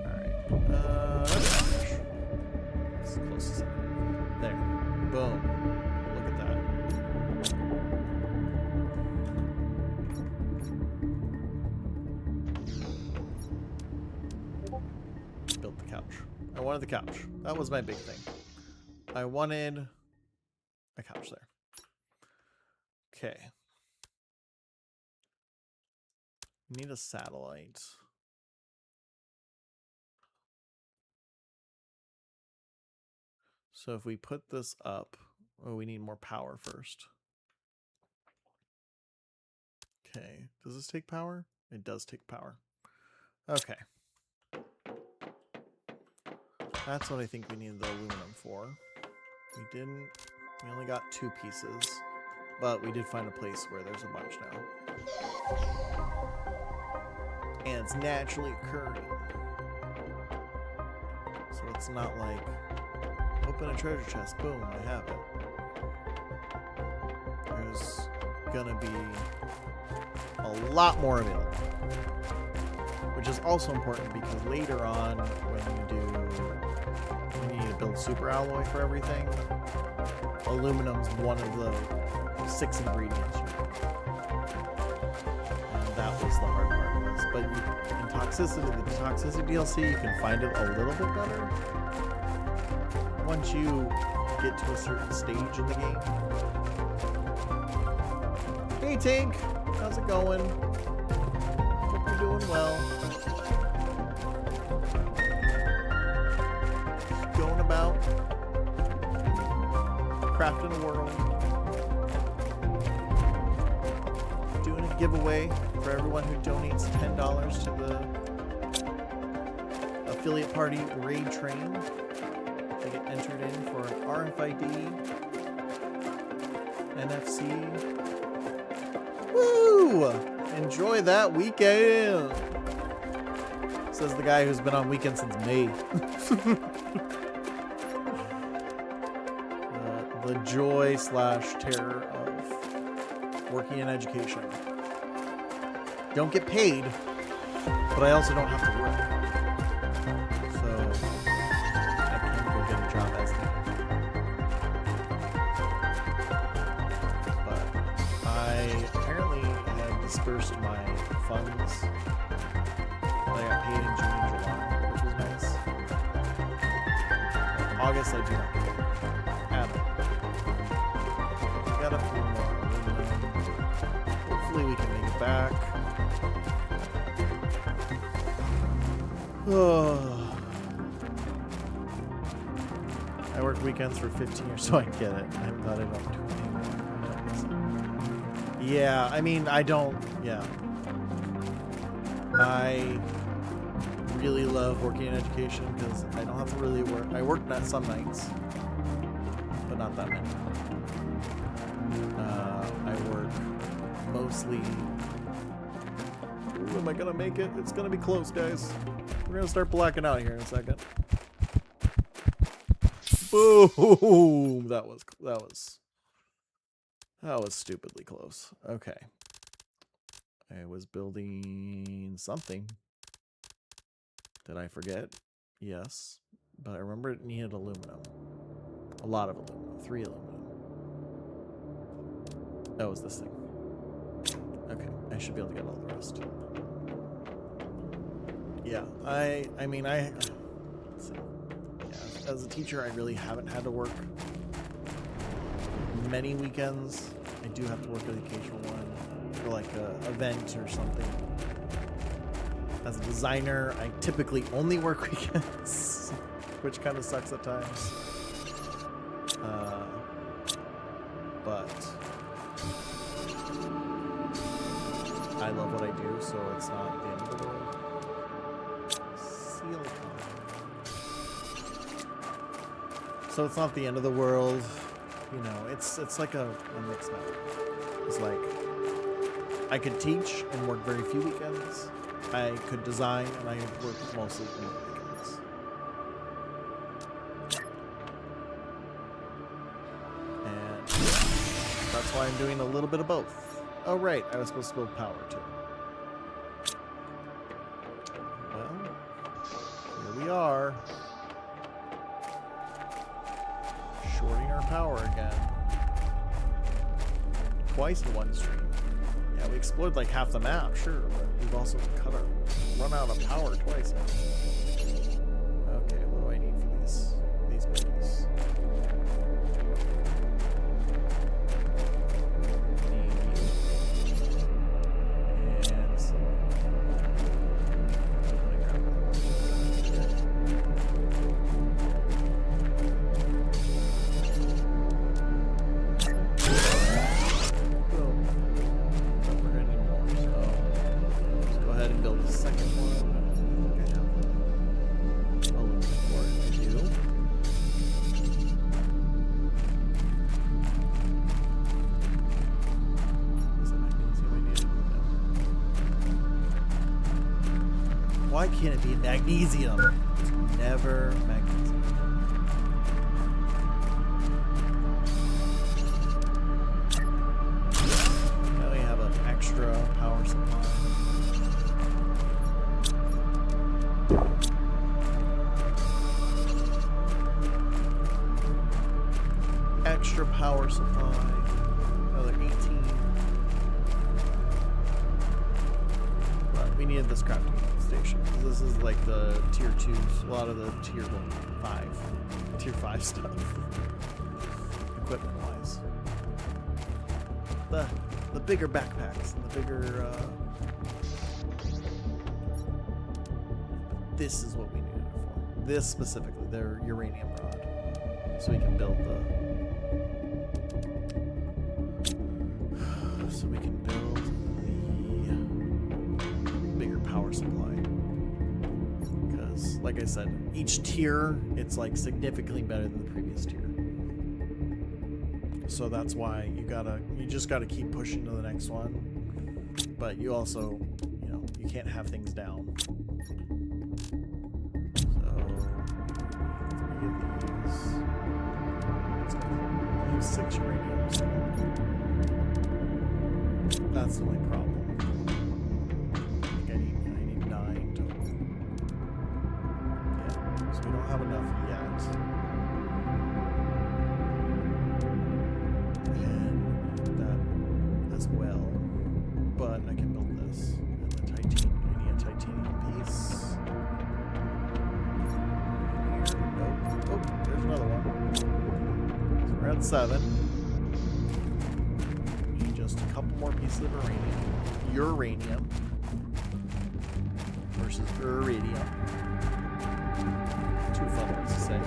Alright. This is the closest. There. Boom. Look at that. Built the couch. I wanted the couch. That was my big thing. I wanted a couch there. Okay. Need a satellite. So if we put this up Oh, we need more power first. Okay. Does this take power? It does take power. Okay. That's what I think we needed the aluminum for. We didn't. We only got 2 pieces. But we did find a place where there's a bunch now. And it's naturally occurring. So it's not like, open a treasure chest, boom, I have it. There's gonna be a lot more available. Which is also important because later on, when you need to build super alloy for everything, aluminum's one of the 6 ingredients you need. And that was the hard part. But in Toxicity, the Toxicity DLC, you can find it a little bit better once you get to a certain stage in the game. Hey Tink, how's it going? Hope you're doing well. Going about, crafting a world. Doing a giveaway for everyone who donates $10 to the affiliate party raid train. They get entered in for an RFID, NFC. Woo! Enjoy that weekend! Says the guy who's been on weekend since May. The joy/terror of working in education. Don't get paid, but I also don't have to work. So I can go get a job as needed. But I apparently have dispersed my funds that I got paid in June and July, which was nice. August I do not get paid. Got a few more aluminum. Hopefully we can make it back. I work weekends for 15 years, so I get it. I thought I don't do it anymore. Yeah, I mean, I don't. Yeah. I really love working in education because I don't have to really work. I work some nights, but not that many. I work mostly. Ooh, am I gonna make it? It's gonna be close, guys. We're gonna start blacking out here in a second. Boom! That was stupidly close. Okay. I was building something. Did I forget? Yes. But I remember it needed aluminum. A lot of aluminum. 3 aluminum. That was this thing. Okay, I should be able to get all the rest. Yeah, I mean, let's see. Yeah, as a teacher, I really haven't had to work many weekends. I do have to work an occasional one for like an event or something. As a designer, I typically only work weekends, which kind of sucks at times. But I love what I do, so it's not the end of the world. So it's not the end of the world. You know, it's like a mixed bag. It's like I could teach and work very few weekends. I could design and I work mostly in weekends. And that's why I'm doing a little bit of both. Oh right, I was supposed to build power too. Well, here we are. Shorting our power again. Twice in one stream. Yeah, we explored like half the map, sure, but we've also run out of power twice now. Okay, what do I need for these buggies? And some. Why can't it be magnesium? It's never magnesium. Now we have an extra power supply. Extra power supply. Another 18. But we needed this crafting station. This is like the tier 2s, a lot of the tier 5 stuff. Equipment wise. The bigger backpacks and the bigger this is what we needed it for. This specifically, their uranium rod. So we can build the bigger power supply. Because like I said, each tier it's like significantly better than the previous tier. So that's why you just gotta keep pushing to the next one. But you also, you can't have things down. So 3 of these. 6 uraniums. That's the only problem. I think I need 9 total. Yeah, so we don't have enough yet. And that as well. But I can build this. And the titanium. I need a titanium piece. Here. Nope. Oh, there's another one. So we're at 7. Just a couple more pieces of uranium versus iridium. Too fun words to say.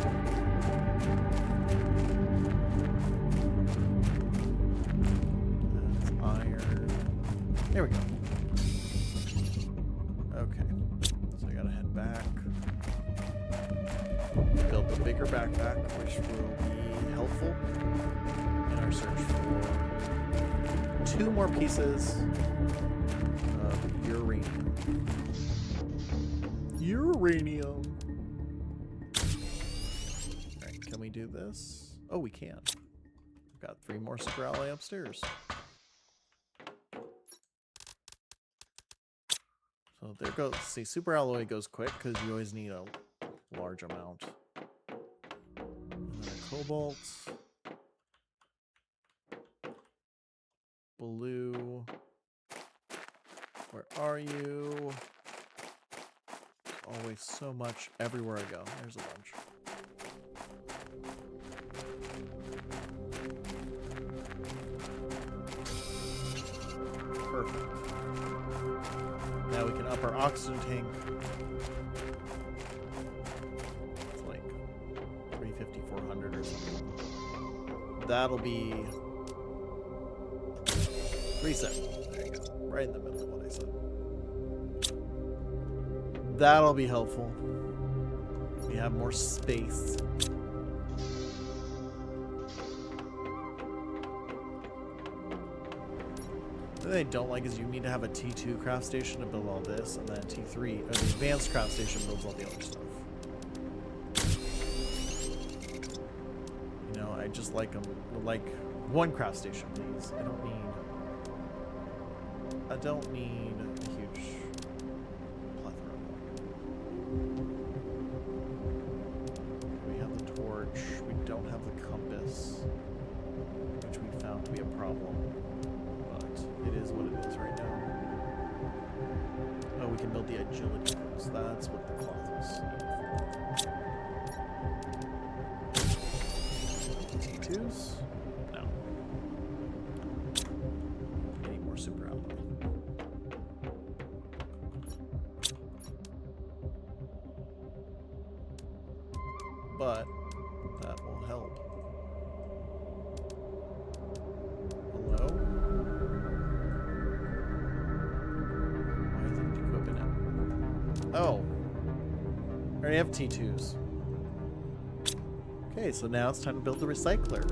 That's iron. There we go. Okay, so I gotta head back. Build the bigger backpack, which will be helpful in our search for 2 more pieces of uranium. Uranium! Alright, can we do this? Oh, we can. We've got 3 more super alloy upstairs. So there goes. See, super alloy goes quick because you always need a large amount. And then a cobalt. Blue, where are you? Always so much everywhere I go. There's a bunch. Perfect. Now we can up our oxygen tank. It's like 350, 400 or something. That'll be 370. There you go. Right in the middle of what I said. That'll be helpful. We have more space. What I don't like is you need to have a T2 craft station to build all this, and then T3, or the advanced craft station builds all the other stuff. I just like them. Like one craft station, please. I don't need a huge plethora. We have the torch. We don't have the compass, which we found to be a problem. But it is what it is right now. Oh, we can build the agility boots. That's what the cloth was needed for. T2s? No. I need more super alloy. But that will help. Hello? Why isn't it equipping it? Oh. I already have T2s. Okay, so now it's time to build the recycler.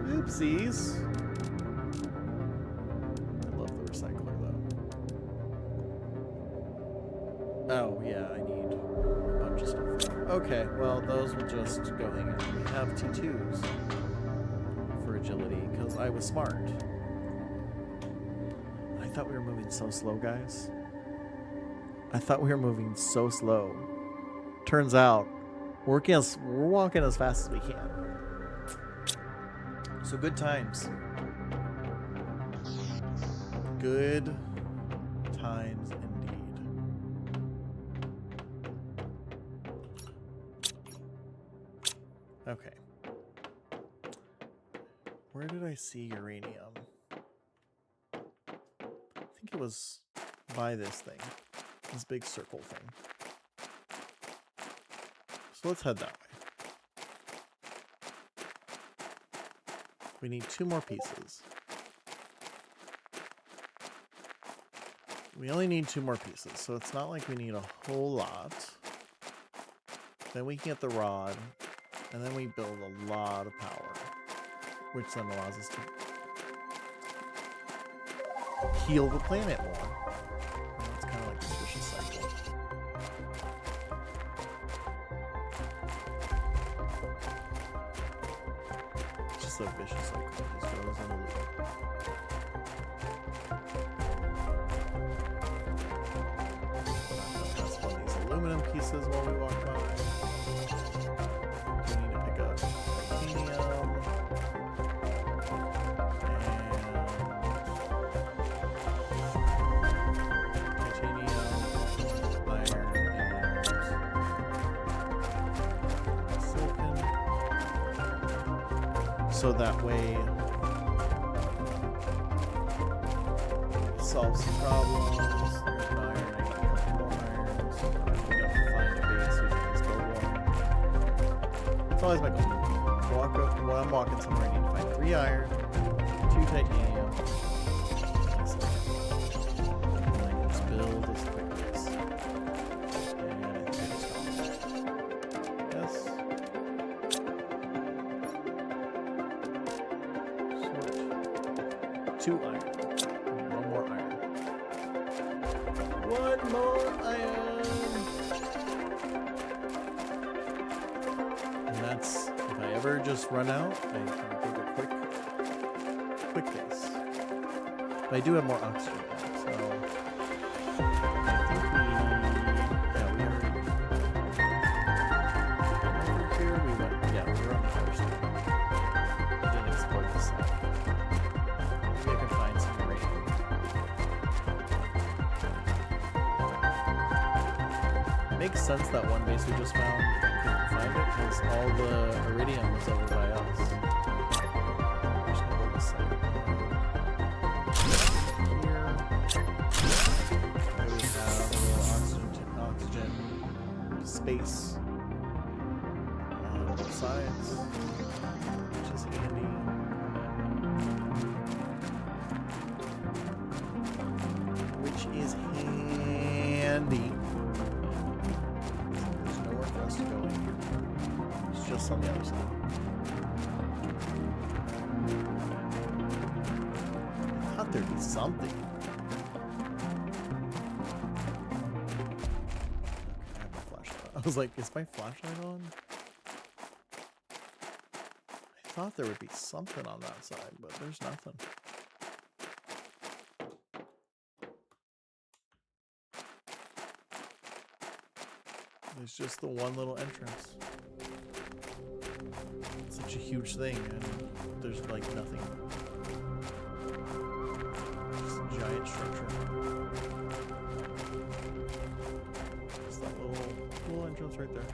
Oopsies. I love the recycler though. Oh, yeah, I need a bunch of stuff. Okay, well, those will just go hang out. We have T2s for agility, because I was smart. I thought we were moving so slow, guys. I thought we were moving so slow. Turns out, we're walking as fast as we can. So good times. Good times indeed. Okay. Where did I see uranium? I think it was by this thing. This big circle thing. So let's head that way. We need 2 more pieces. We only need 2 more pieces, so it's not like we need a whole lot. Then we can get the rod, and then we build a lot of power, which then allows us to heal the planet more. And it's kind of like a vicious cycle. It's just a vicious cycle. It just goes on a loop. Aluminum pieces while we walk by. We need to pick up titanium iron, and silicon. So that way, solve some problems. There's iron. I got a couple more irons. If we don't find a base, we can just build one. It's always my goal. Walk up when I'm walking somewhere, I need to find 3 iron, 2 titanium. And I can just build this quick base. And I think I just got it. Yes. Sort. 2 iron. One more iron. One more iron. And that's, if I ever just run out, I can take a quick base. But I do have more oxygen now, so I think we already over here. We went, yeah, we were on the first one. We didn't explore this side. Maybe I can find some uranium. Makes sense that one base we just found couldn't find it because all the iridium was over by us. We're just gonna go this side. Here we have a little oxygen space on both sides, which is handy. There's nowhere for us to go in here. It's just on the other side. I thought there'd be something. I have my flashlight. I was like, is my flashlight on? I thought there would be something on that side, but there's nothing. There's just the one little entrance. It's such a huge thing, and there's like nothing. Just a giant structure. Just that little entrance right there.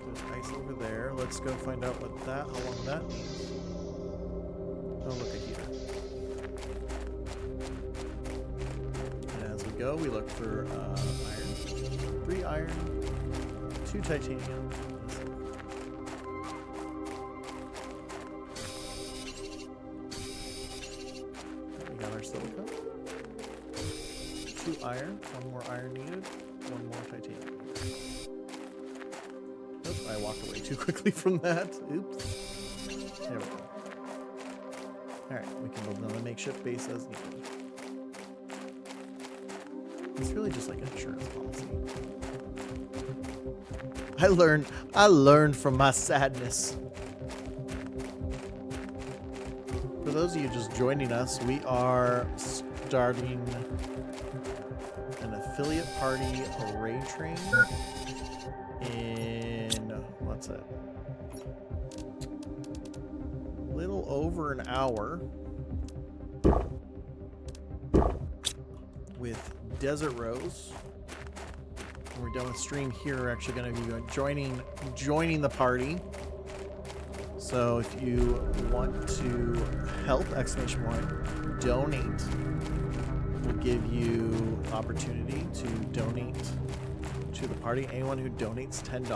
There's ice over there. Let's go find out how long that needs. Oh, look, a heater. And as we go, we look for iron. 3 iron, 2 titanium. We got our silica. 2 iron, 1 more iron needed, 1 more titanium. Oops, I walked away too quickly from that. Oops. There we go. Alright, we can build another makeshift base as needed. It's really just like an insurance policy. I learned from my sadness. For those of you just joining us, we are starting an affiliate party raid train in, what's it? A little over an hour with Desert Rose. When we're done with stream here, we're actually going to be joining the party. So if you want to help, exclamation point, donate, we'll give you opportunity to donate to the party. Anyone who donates $10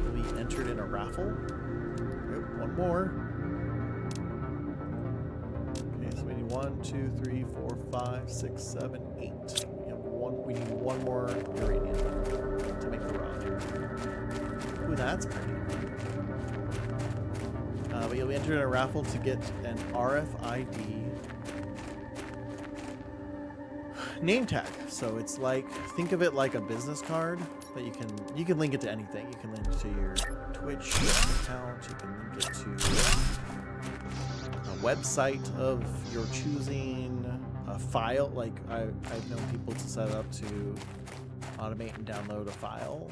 will be entered in a raffle. Oh, one more. Okay, so we need 1, 2, 3, 4, 5, 6, 7, 8. We need one more uranium to make the rod. Ooh, that's pretty. But you'll be entered in a raffle to get an RFID name tag. So it's like, think of it like a business card that you can link it to anything. You can link it to your Twitch account. You can link it to a website of your choosing. A file, like I've known people to set up to automate and download a file.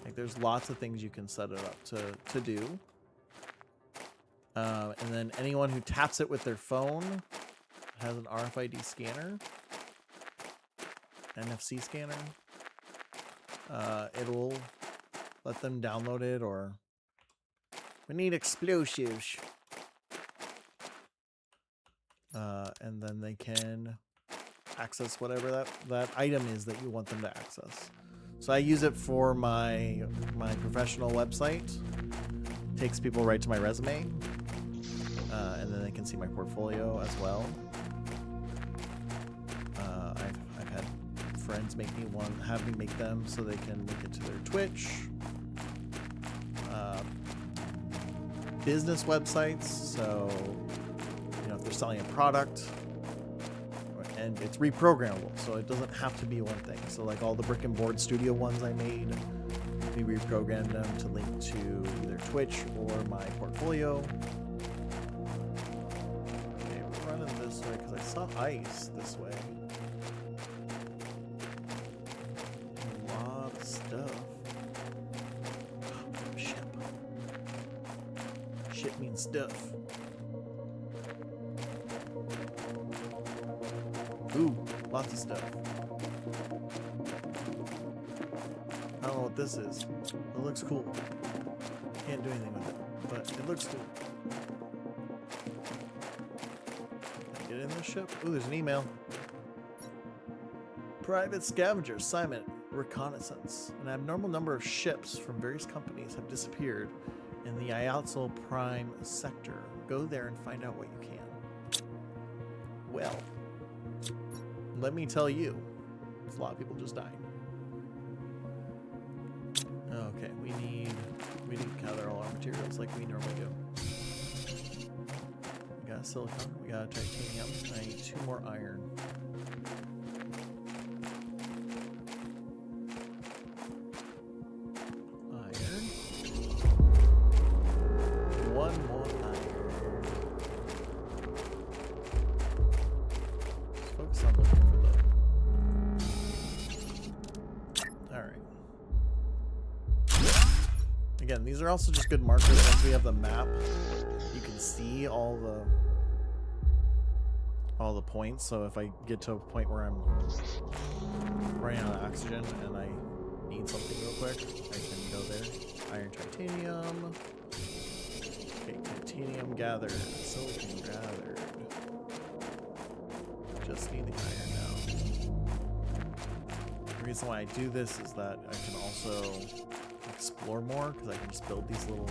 Like there's lots of things you can set it up to do. And then anyone who taps it with their phone has an RFID scanner, NFC scanner. It'll let them download it, or we need explosives. And then they can access whatever that item is that you want them to access. So I use it for my professional website. It takes people right to my resume, and then they can see my portfolio as well. I've had friends have me make them so they can link it to their Twitch. Business websites, so if they're selling a product, and it's reprogrammable, so it doesn't have to be one thing. So like all the brick and board studio ones I made, we reprogrammed them to link to either Twitch or my portfolio. Okay, we're running this way because I saw ice this way. A lot of stuff. Ship. Ship means stuff. Ooh, lots of stuff. I don't know what this is. It looks cool. Can't do anything with it, but it looks cool. Can I get in this ship? Ooh, there's an email. Private scavenger, Simon, reconnaissance. An abnormal number of ships from various companies have disappeared in the Ialzal Prime sector. Go there and find out what you can. Well, let me tell you, a lot of people just died. Okay, we need to gather all our materials like we normally do. We got silicon, we got titanium. I need 2 more iron. Iron. 1 more iron. Let's focus on looking for them. Alright. Again, these are also just good markers. Once we have the map, you can see all the points. So if I get to a point where I'm running out of oxygen and I need something real quick, I can go there. Iron, titanium. Okay, titanium gathered. Silicon gathered. Just need the iron now. The reason why I do this is that I can also explore more, because I can just build these little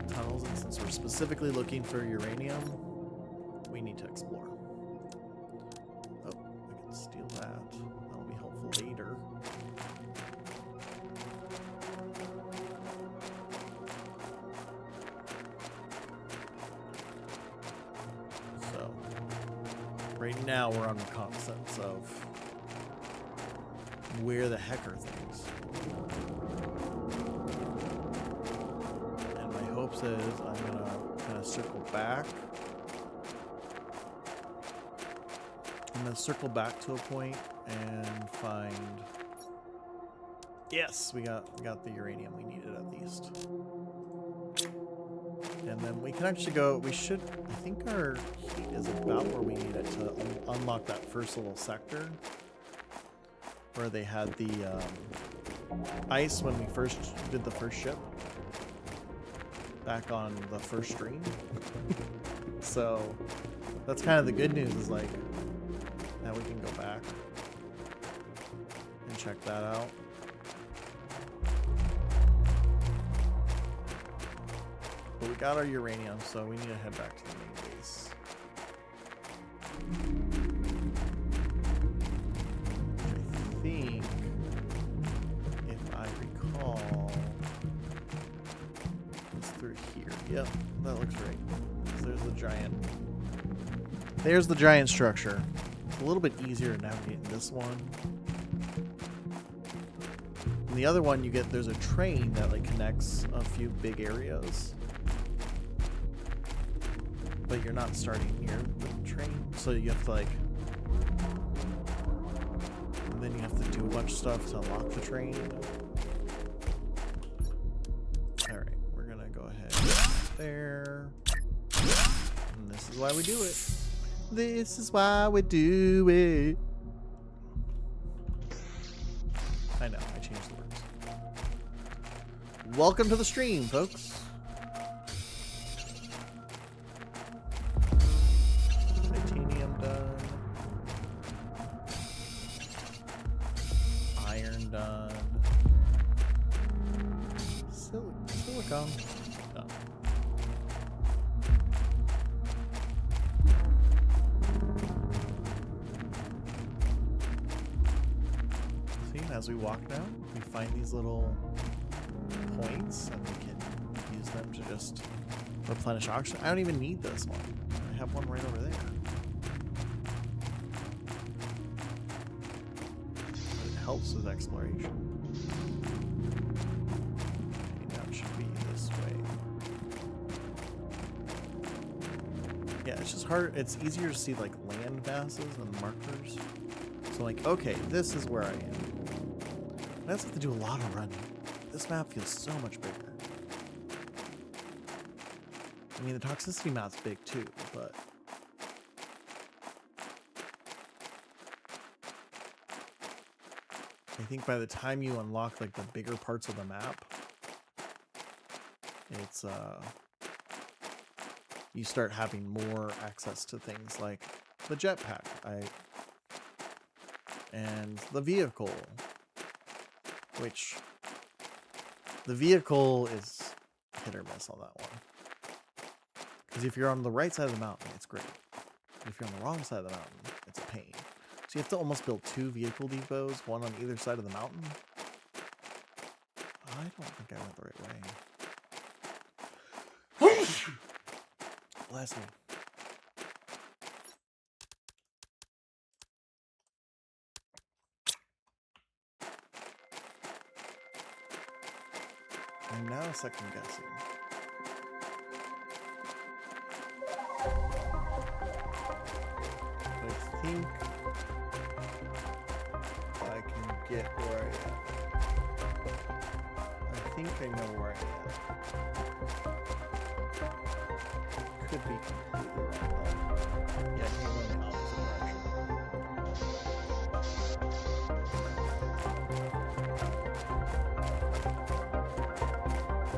tunnels, and since we're specifically looking for uranium, we need to explore. Oh, I can steal that. That'll be helpful later. So Right now we're on reconnaissance of where the heck are things. And my hopes is I'm gonna kind of circle back. I'm gonna circle back to a point and find. Yes, we got the uranium we needed at least. And then we can actually go. We should. I think our heat is about where we need it to unlock that first little sector where they had the ice when we first did the first ship back on the first stream. So that's kind of the good news. Is like now we can go back and check that out. But we got our uranium, so we need to head back to the main base. I think, if I recall, it's through here. Yep, that looks right. So there's the giant. There's the giant structure. It's a little bit easier to navigate in this one. In the other one, you get there's a train that like connects a few big areas. But you're not starting near the train, so you have to like, and then you have to do a bunch of stuff to unlock the train. All right, we're gonna go ahead there, and this is why we do it. This is why we do it. I know, I changed the words. Welcome to the stream, folks. Silicon. Oh. See, as we walk down, we find these little points and we can use them to just replenish oxygen. I don't even need this one. I have one right over there. But it helps with exploration. Yeah, it's just hard. It's easier to see like land masses and markers. So like, okay, this is where I am. I just have to do a lot of running. This map feels so much bigger. I mean, the toxicity map's big too, but I think by the time you unlock like the bigger parts of the map, it's you start having more access to things like the jetpack, and the vehicle, which the vehicle is hit or miss on that one. Because if you're on the right side of the mountain, it's great. But if you're on the wrong side of the mountain, it's a pain. So you have to almost build 2 vehicle depots, one on either side of the mountain. I don't think I went the right way. Bless me. I'm now second guessing. I think I can get where I am. I think I know where I am. Could be completely wrong though. Yeah, he's going the opposite direction.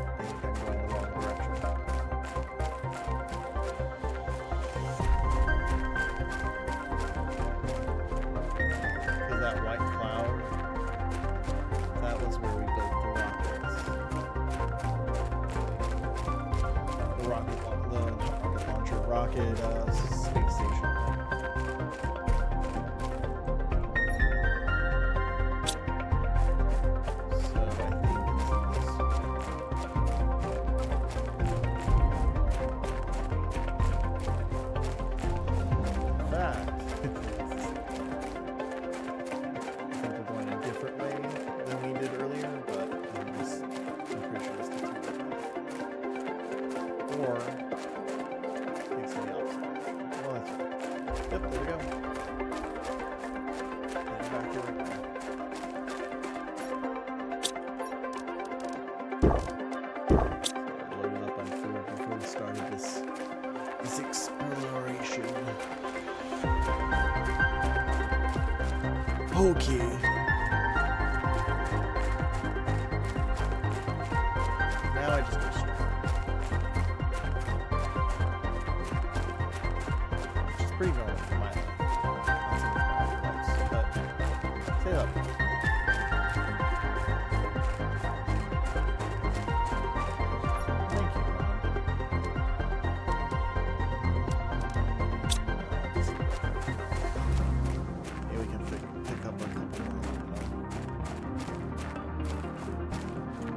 I think I'm going the wrong direction. Because that white cloud, that was where we built the rockets. The rocket launcher, rocket space station. So I think it's this. In fact, Loaded up on food before we started this exploration. Okay. Now I just go straight. Which is pretty normal for my life. Not so much my life, but say that. Thank you, Ron. Maybe we can pick up a couple more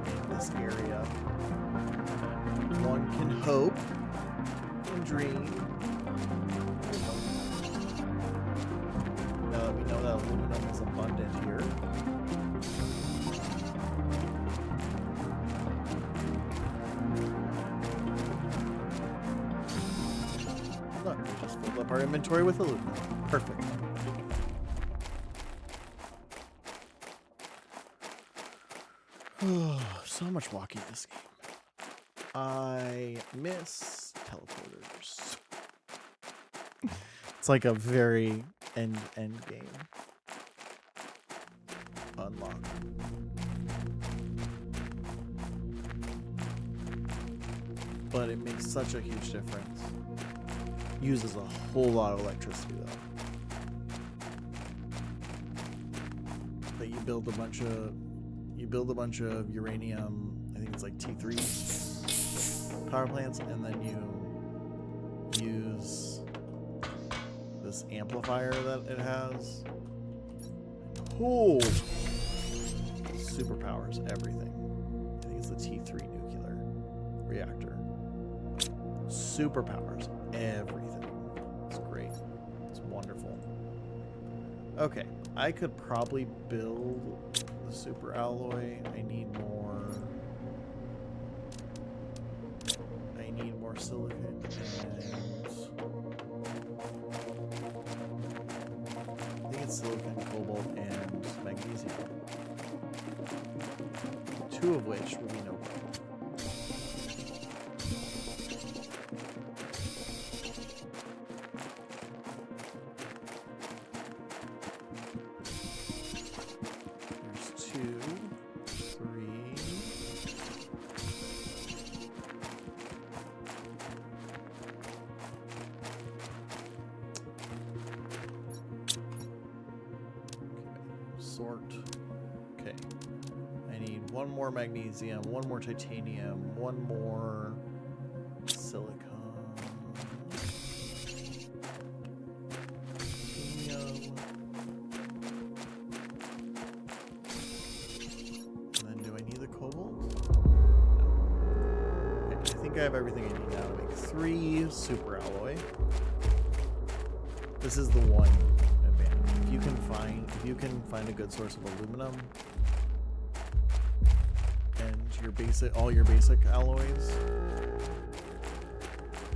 in this area. One can hope and dream. Now that we know that aluminum is abundant here. Look, we just filled up our inventory with aluminum. Perfect. So much walking this game. I miss teleporters. It's like a very end game. Unlock. But it makes such a huge difference. Uses a whole lot of electricity though. But you build a bunch of uranium, I think it's like T3 power plants, and then you use this amplifier that it has. Oh, superpowers everything. I think it's the T3 nuclear reactor. Superpowers everything. It's great. It's wonderful. Okay, I could probably build the super alloy. I need more silicon and I think it's silicon, cobalt, and magnesium. Two of which would be no problem. Okay, I need one more magnesium, one more titanium, one more silicon. Titanium. And then do I need the cobalt? No. Okay, I think I have everything I need now to make 3 super alloy. This is the one advantage. If you can find a good source of aluminum and all your basic alloys,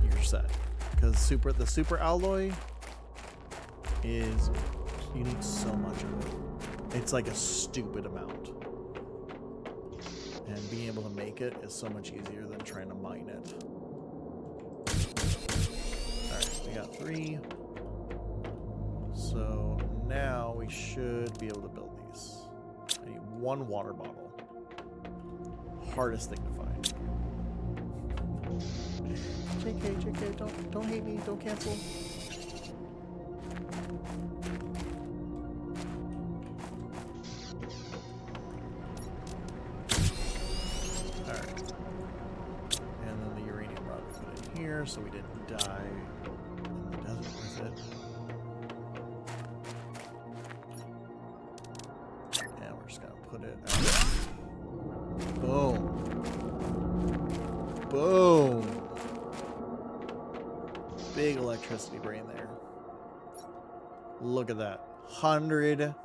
you're set. Because the super alloy is, you need so much of it. It's like a stupid amount. And being able to make it is so much easier than trying to mine it. Alright, we got 3. So now we should be able to build these. I need 1 water bottle. Hardest thing to find. JK, don't hate me, don't cancel. Alright. And then the uranium rod we put in here so we didn't die in the desert with it. Put it out. Boom. Boom. Big electricity brain there. Look at that. 100.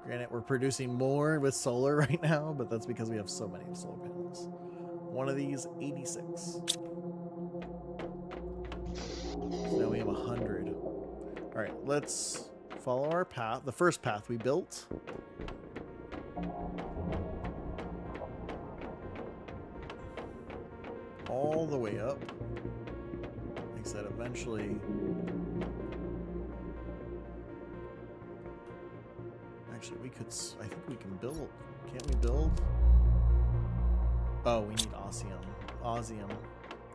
Granted, we're producing more with solar right now, but that's because we have so many solar panels. One of these, 86. So now we have 100. All right, let's follow our path, the first path we built. all the way up. Like I said, eventually. Actually, we could. I think we can build. Can't we build? Oh, we need osmium.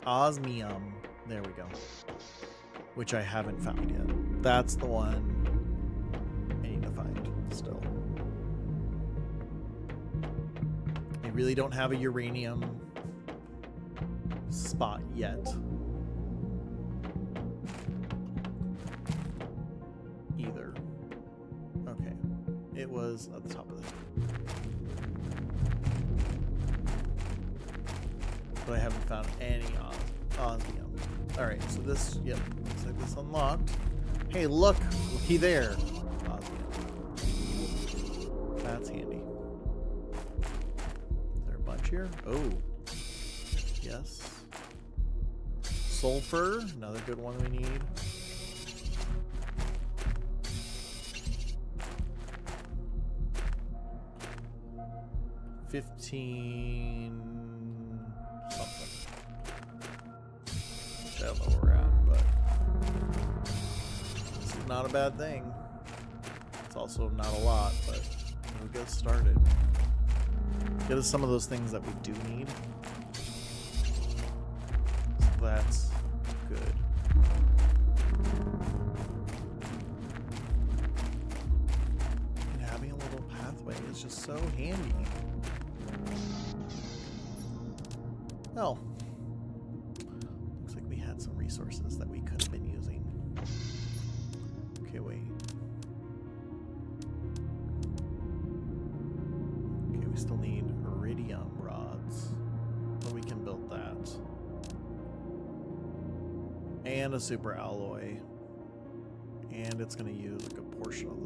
Osmium. There we go. Which I haven't found yet. That's the one I need to find still. I really don't have a uranium spot yet. Either. Okay. It was at the top of this. But I haven't found any osmium. Alright, so this, yep, looks like this unlocked. Hey, look! Looky there! Osmium. That's handy. Is there a bunch here? Oh. Yes. Sulfur, another good one we need. $15 something. I don't know where we're at, but this is not a bad thing. It's also not a lot, but we'll get started. Get us some of those things that we do need. So that's good. And having a little pathway is just so handy. Oh. Looks like we had some resources that we could have been using. Okay, wait. Okay, we still need iridium rods. But we can build that. And a super alloy. And it's going to use a good portion of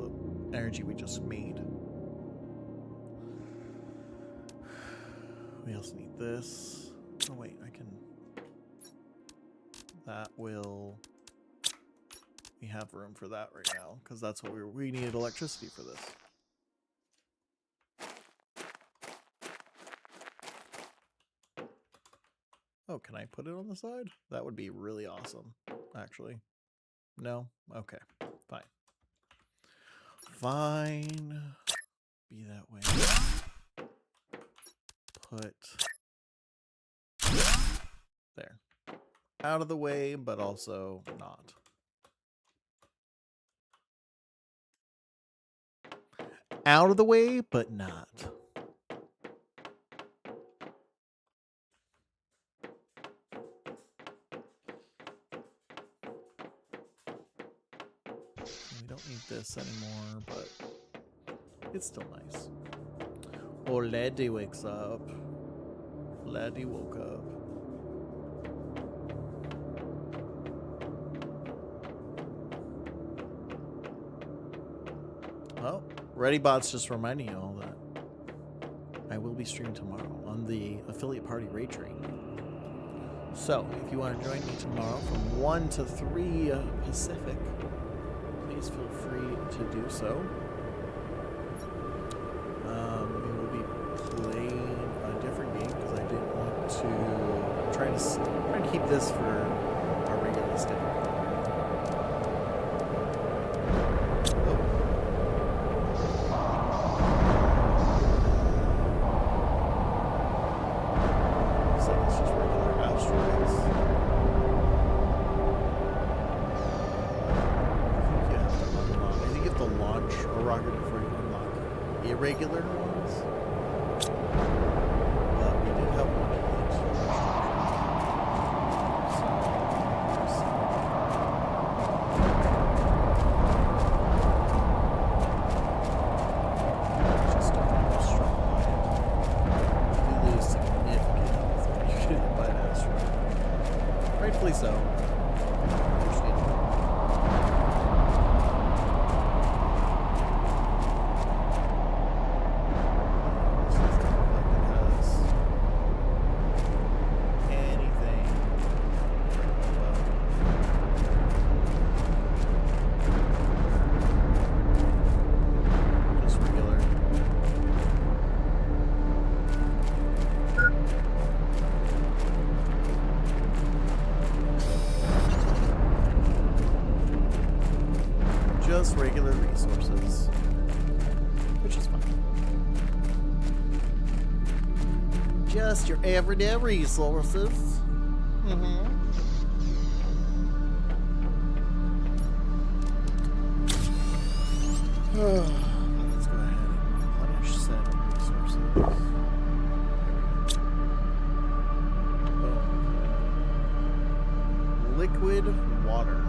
the energy we just made. We also need this. Oh wait, I can. That will. We have room for that right now because that's what we needed electricity for this. Oh, can I put it on the side? That would be really awesome, actually. No? Okay, fine. Fine. Be that way. Put. There. Out of the way, but also not. Out of the way, but not. We don't need this anymore, but it's still nice. Oh, Laddie wakes up. Laddie woke up. Oh, ReadyBot's just reminding you all that I will be streaming tomorrow on the Affiliate Party Raid Train. So, if you want to join me tomorrow from 1 to 3 Pacific, please feel free to do so. We will be playing a different game because I didn't want to try to keep this for our regular schedule. Irregular ones, but we did have one just don't have a strong line. We lose significant health when you get hit by an asteroid. Rightfully so. just your everyday resources. Mm-hmm. Let's go ahead and replenish set of resources. Boom. Liquid water.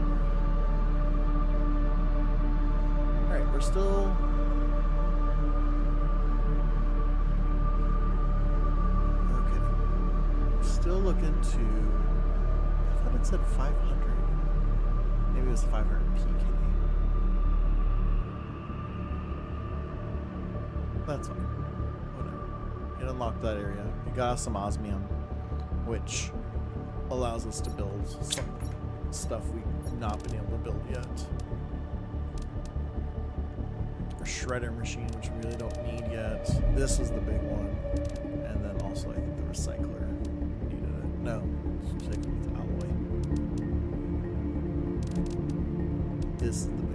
Alright, we're still... Okay. Still looking to... I thought it said 500. Maybe it was 500 PK. That's fine. Whatever. It unlocked that area. It got us some osmium, which allows us to build some stuff we've not been able to build yet. A shredder machine, which we really don't need yet. This is the big one. And then also, I think the recycler needed it. No, it's taken with alloy. This is the big one.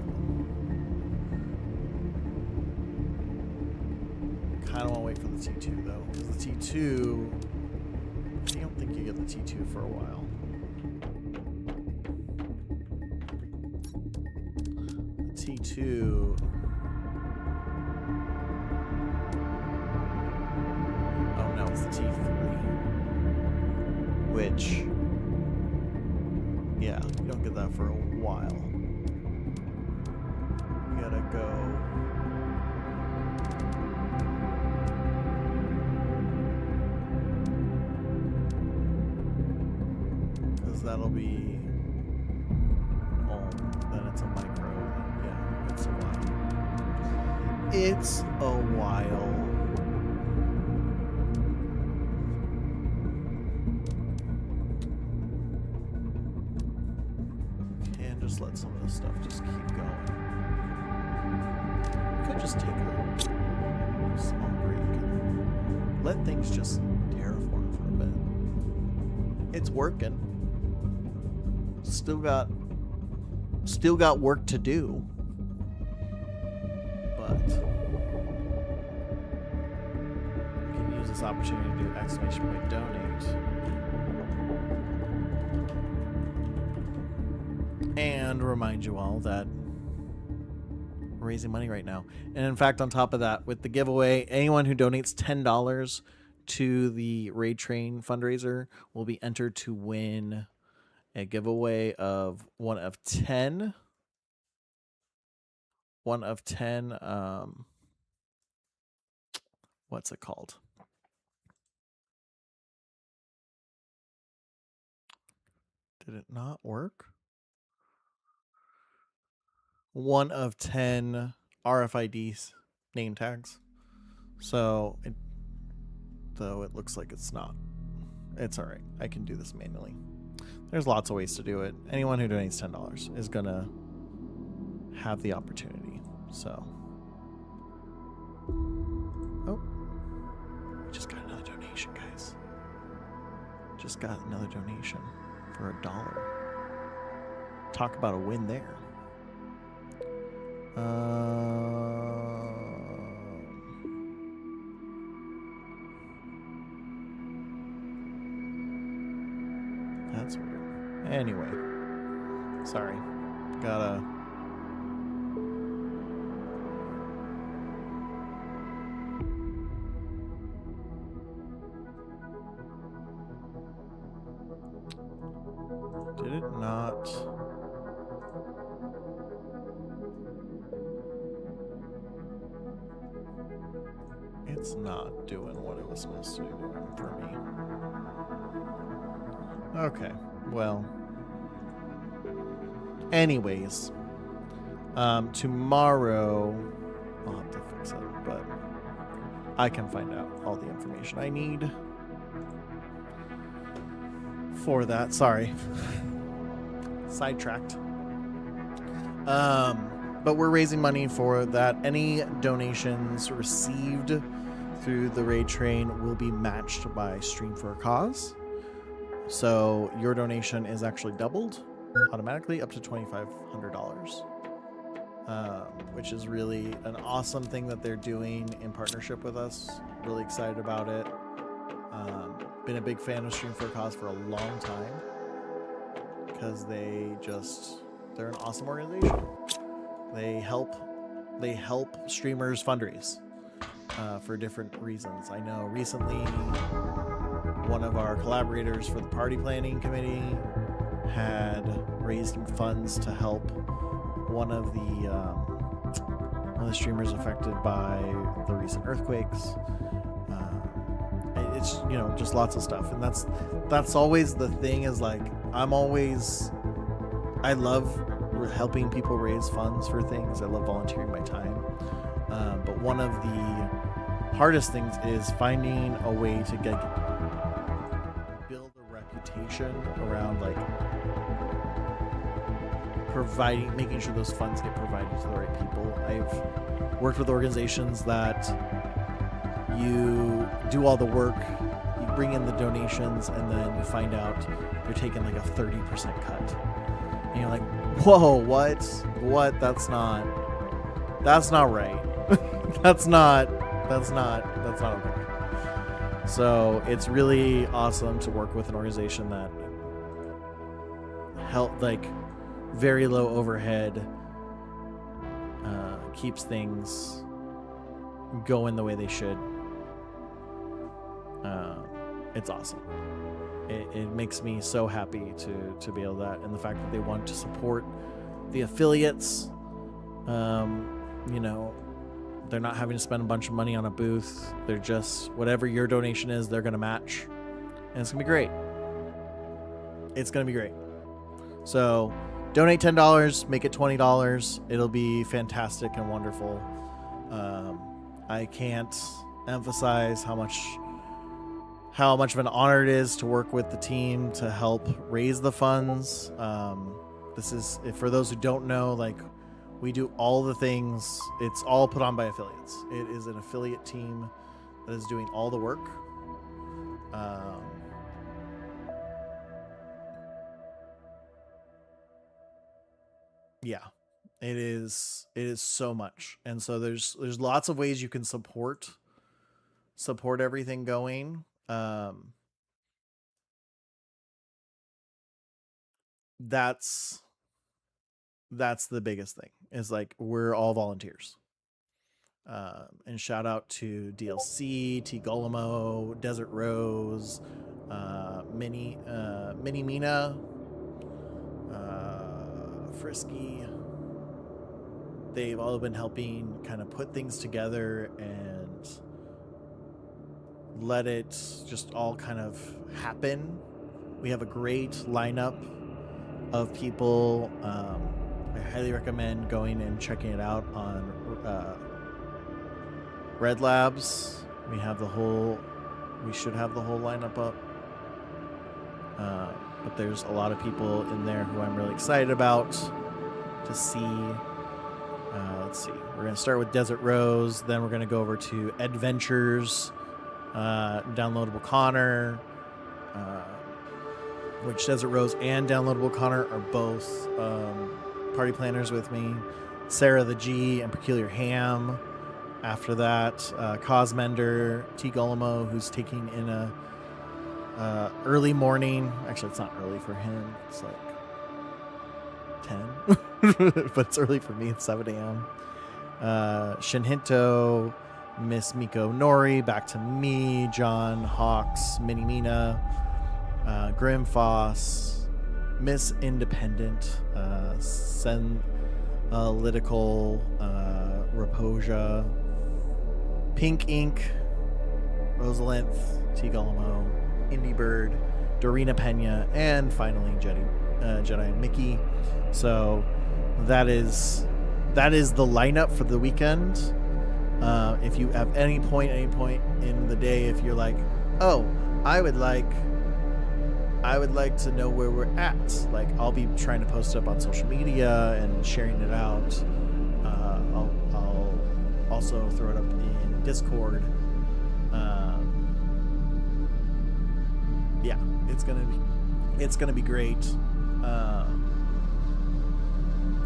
I don't want to wait for the T2 though, because the T2, I don't think you get the T2 for a while. The T2, oh no, it's the T3, which, yeah, you don't get that for a while. We gotta go. That'll be then it's a micro. Yeah, it's a while. It's a while. And just let some of this stuff just keep going. Could just take a small break and let things just terraform for a bit. It's working. Still got work to do, but we can use this opportunity to do exclamation point donate and remind you all that we're raising money right now. And in fact, on top of that, with the giveaway, anyone who donates $10 to the Raid Train fundraiser will be entered to win a giveaway of one of 10 what's it called? Did it not work? One of 10 RFID name tags. So though it looks like it's not. It's all right. I can do this manually. There's lots of ways to do it. Anyone who donates $10 is gonna have the opportunity. So, oh, we just got another donation, guys. Just got another donation for $1. Talk about a win there. That's weird. Anyway, sorry. Gotta. Did it not? It's not doing what it was supposed to be doing for me. Okay, well. Anyways, tomorrow I'll have to fix it, but I can find out all the information I need for that. Sorry. Sidetracked. But we're raising money for that. Any donations received through the Raid Train will be matched by Stream for a Cause. So your donation is actually doubled automatically up to $2,500, which is really an awesome thing that they're doing in partnership with us. Really excited about it. Been a big fan of Stream for a Cause for a long time because they're an awesome organization. They help streamers fundraise for different reasons. I know recently one of our collaborators for the party planning committee had raised funds to help one of the streamers affected by the recent earthquakes. It's just lots of stuff, and that's always the thing. Is like I love helping people raise funds for things. I love volunteering my time, but one of the hardest things is finding a way to build a reputation around like making sure those funds get provided to the right people. I've worked with organizations that you do all the work, you bring in the donations, and then you find out you're taking like a 30% cut. And you're like, whoa, what? That's not right. that's not okay. So it's really awesome to work with an organization that help like very low overhead, keeps things going the way they should. It's awesome. It makes me so happy to be able to that, and the fact that they want to support the affiliates. They're not having to spend a bunch of money on a booth. They're just whatever your donation is, they're gonna match, and it's gonna be great. It's gonna be great. So donate $10, make it $20. It'll be fantastic and wonderful. I can't emphasize how much of an honor it is to work with the team to help raise the funds. This is, for those who don't know, like we do all the things. It's all put on by affiliates. It is an affiliate team that is doing all the work. Yeah, it is so much. And so there's lots of ways you can support everything going. That's the biggest thing, is like we're all volunteers. And shout out to DLC, T Golemo, Desert Rose, Mini Mina, Frisky. They've all been helping kind of put things together and let it just all kind of happen. We have a great lineup of people. I highly recommend going and checking it out on Red Labs. We should have the whole lineup up. But there's a lot of people in there who I'm really excited about to see. Let's see. We're going to start with Desert Rose. Then we're going to go over to Adventures, Downloadable Connor, which Desert Rose and Downloadable Connor are both party planners with me. Sarah the G and Peculiar Ham. After that, Cosmender, T Golemo, who's taking in a early morning. Actually, it's not early for him. It's like 10, but it's early for me. It's 7 a.m. Shinhinto, Miss Miko Nori, back to me, John Hawks, Mini Mina, Grim Foss, Miss Independent, Senlitical, Raposia, Pink Ink, Rosalinth, T Golemo, Indie Bird, Dorina Pena, and finally Jedi and Mickey. So that is the lineup for the weekend. If you have any point in the day, if you're like, oh, I would like to know where we're at, like I'll be trying to post it up on social media and sharing it out. I'll also throw it up in Discord. Yeah, it's gonna be great.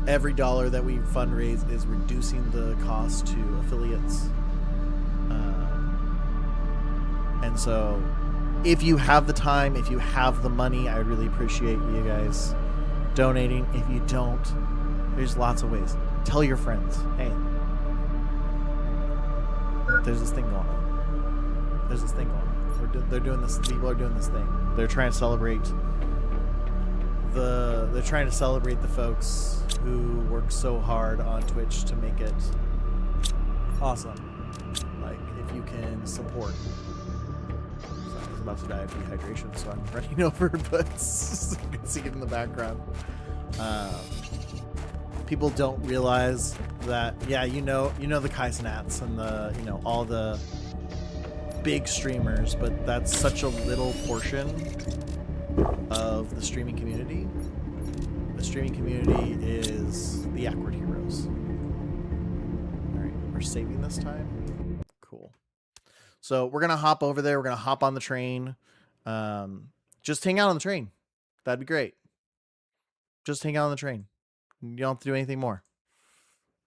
Every dollar that we fundraise is reducing the cost to affiliates, and so if you have the time, if you have the money, I really appreciate you guys donating. If you don't, there's lots of ways. Tell your friends, hey, there's this thing going on. There's this thing going on. They're doing this. People are doing this thing. They're trying to celebrate they're trying to celebrate the folks who work so hard on Twitch to make it awesome. Like, if you can support. Sorry, I was about to die of dehydration, so I'm running over, but you can see it in the background. People don't realize that, yeah, you know the Kai Cenats and the, all the big streamers, but that's such a little portion of the streaming community. The streaming community is the Awkward Heroes. Alright, we're saving this time. Cool. So we're gonna hop over there, we're gonna hop on the train. Just hang out on the train. That'd be great. Just hang out on the train. You don't have to do anything more.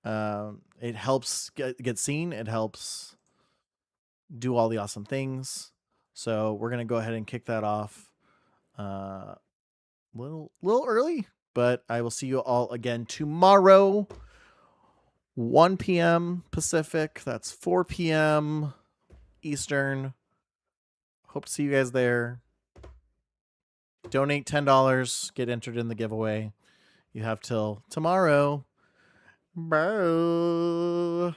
It helps get seen, it helps do all the awesome things. So we're gonna go ahead and kick that off. Little early, but I will see you all again tomorrow, 1 p.m. Pacific. That's 4 p.m. Eastern. Hope to see you guys there. Donate $10, get entered in the giveaway. You have till tomorrow. Bye.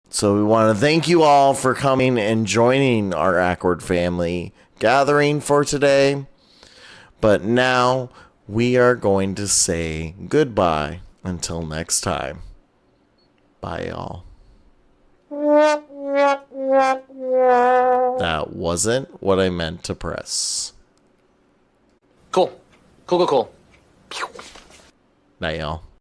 So we want to thank you all for coming and joining our Awkward family gathering for today. But now we are going to say goodbye until next time. Bye, y'all. That wasn't what I meant to press. Cool. Cool. Night, y'all.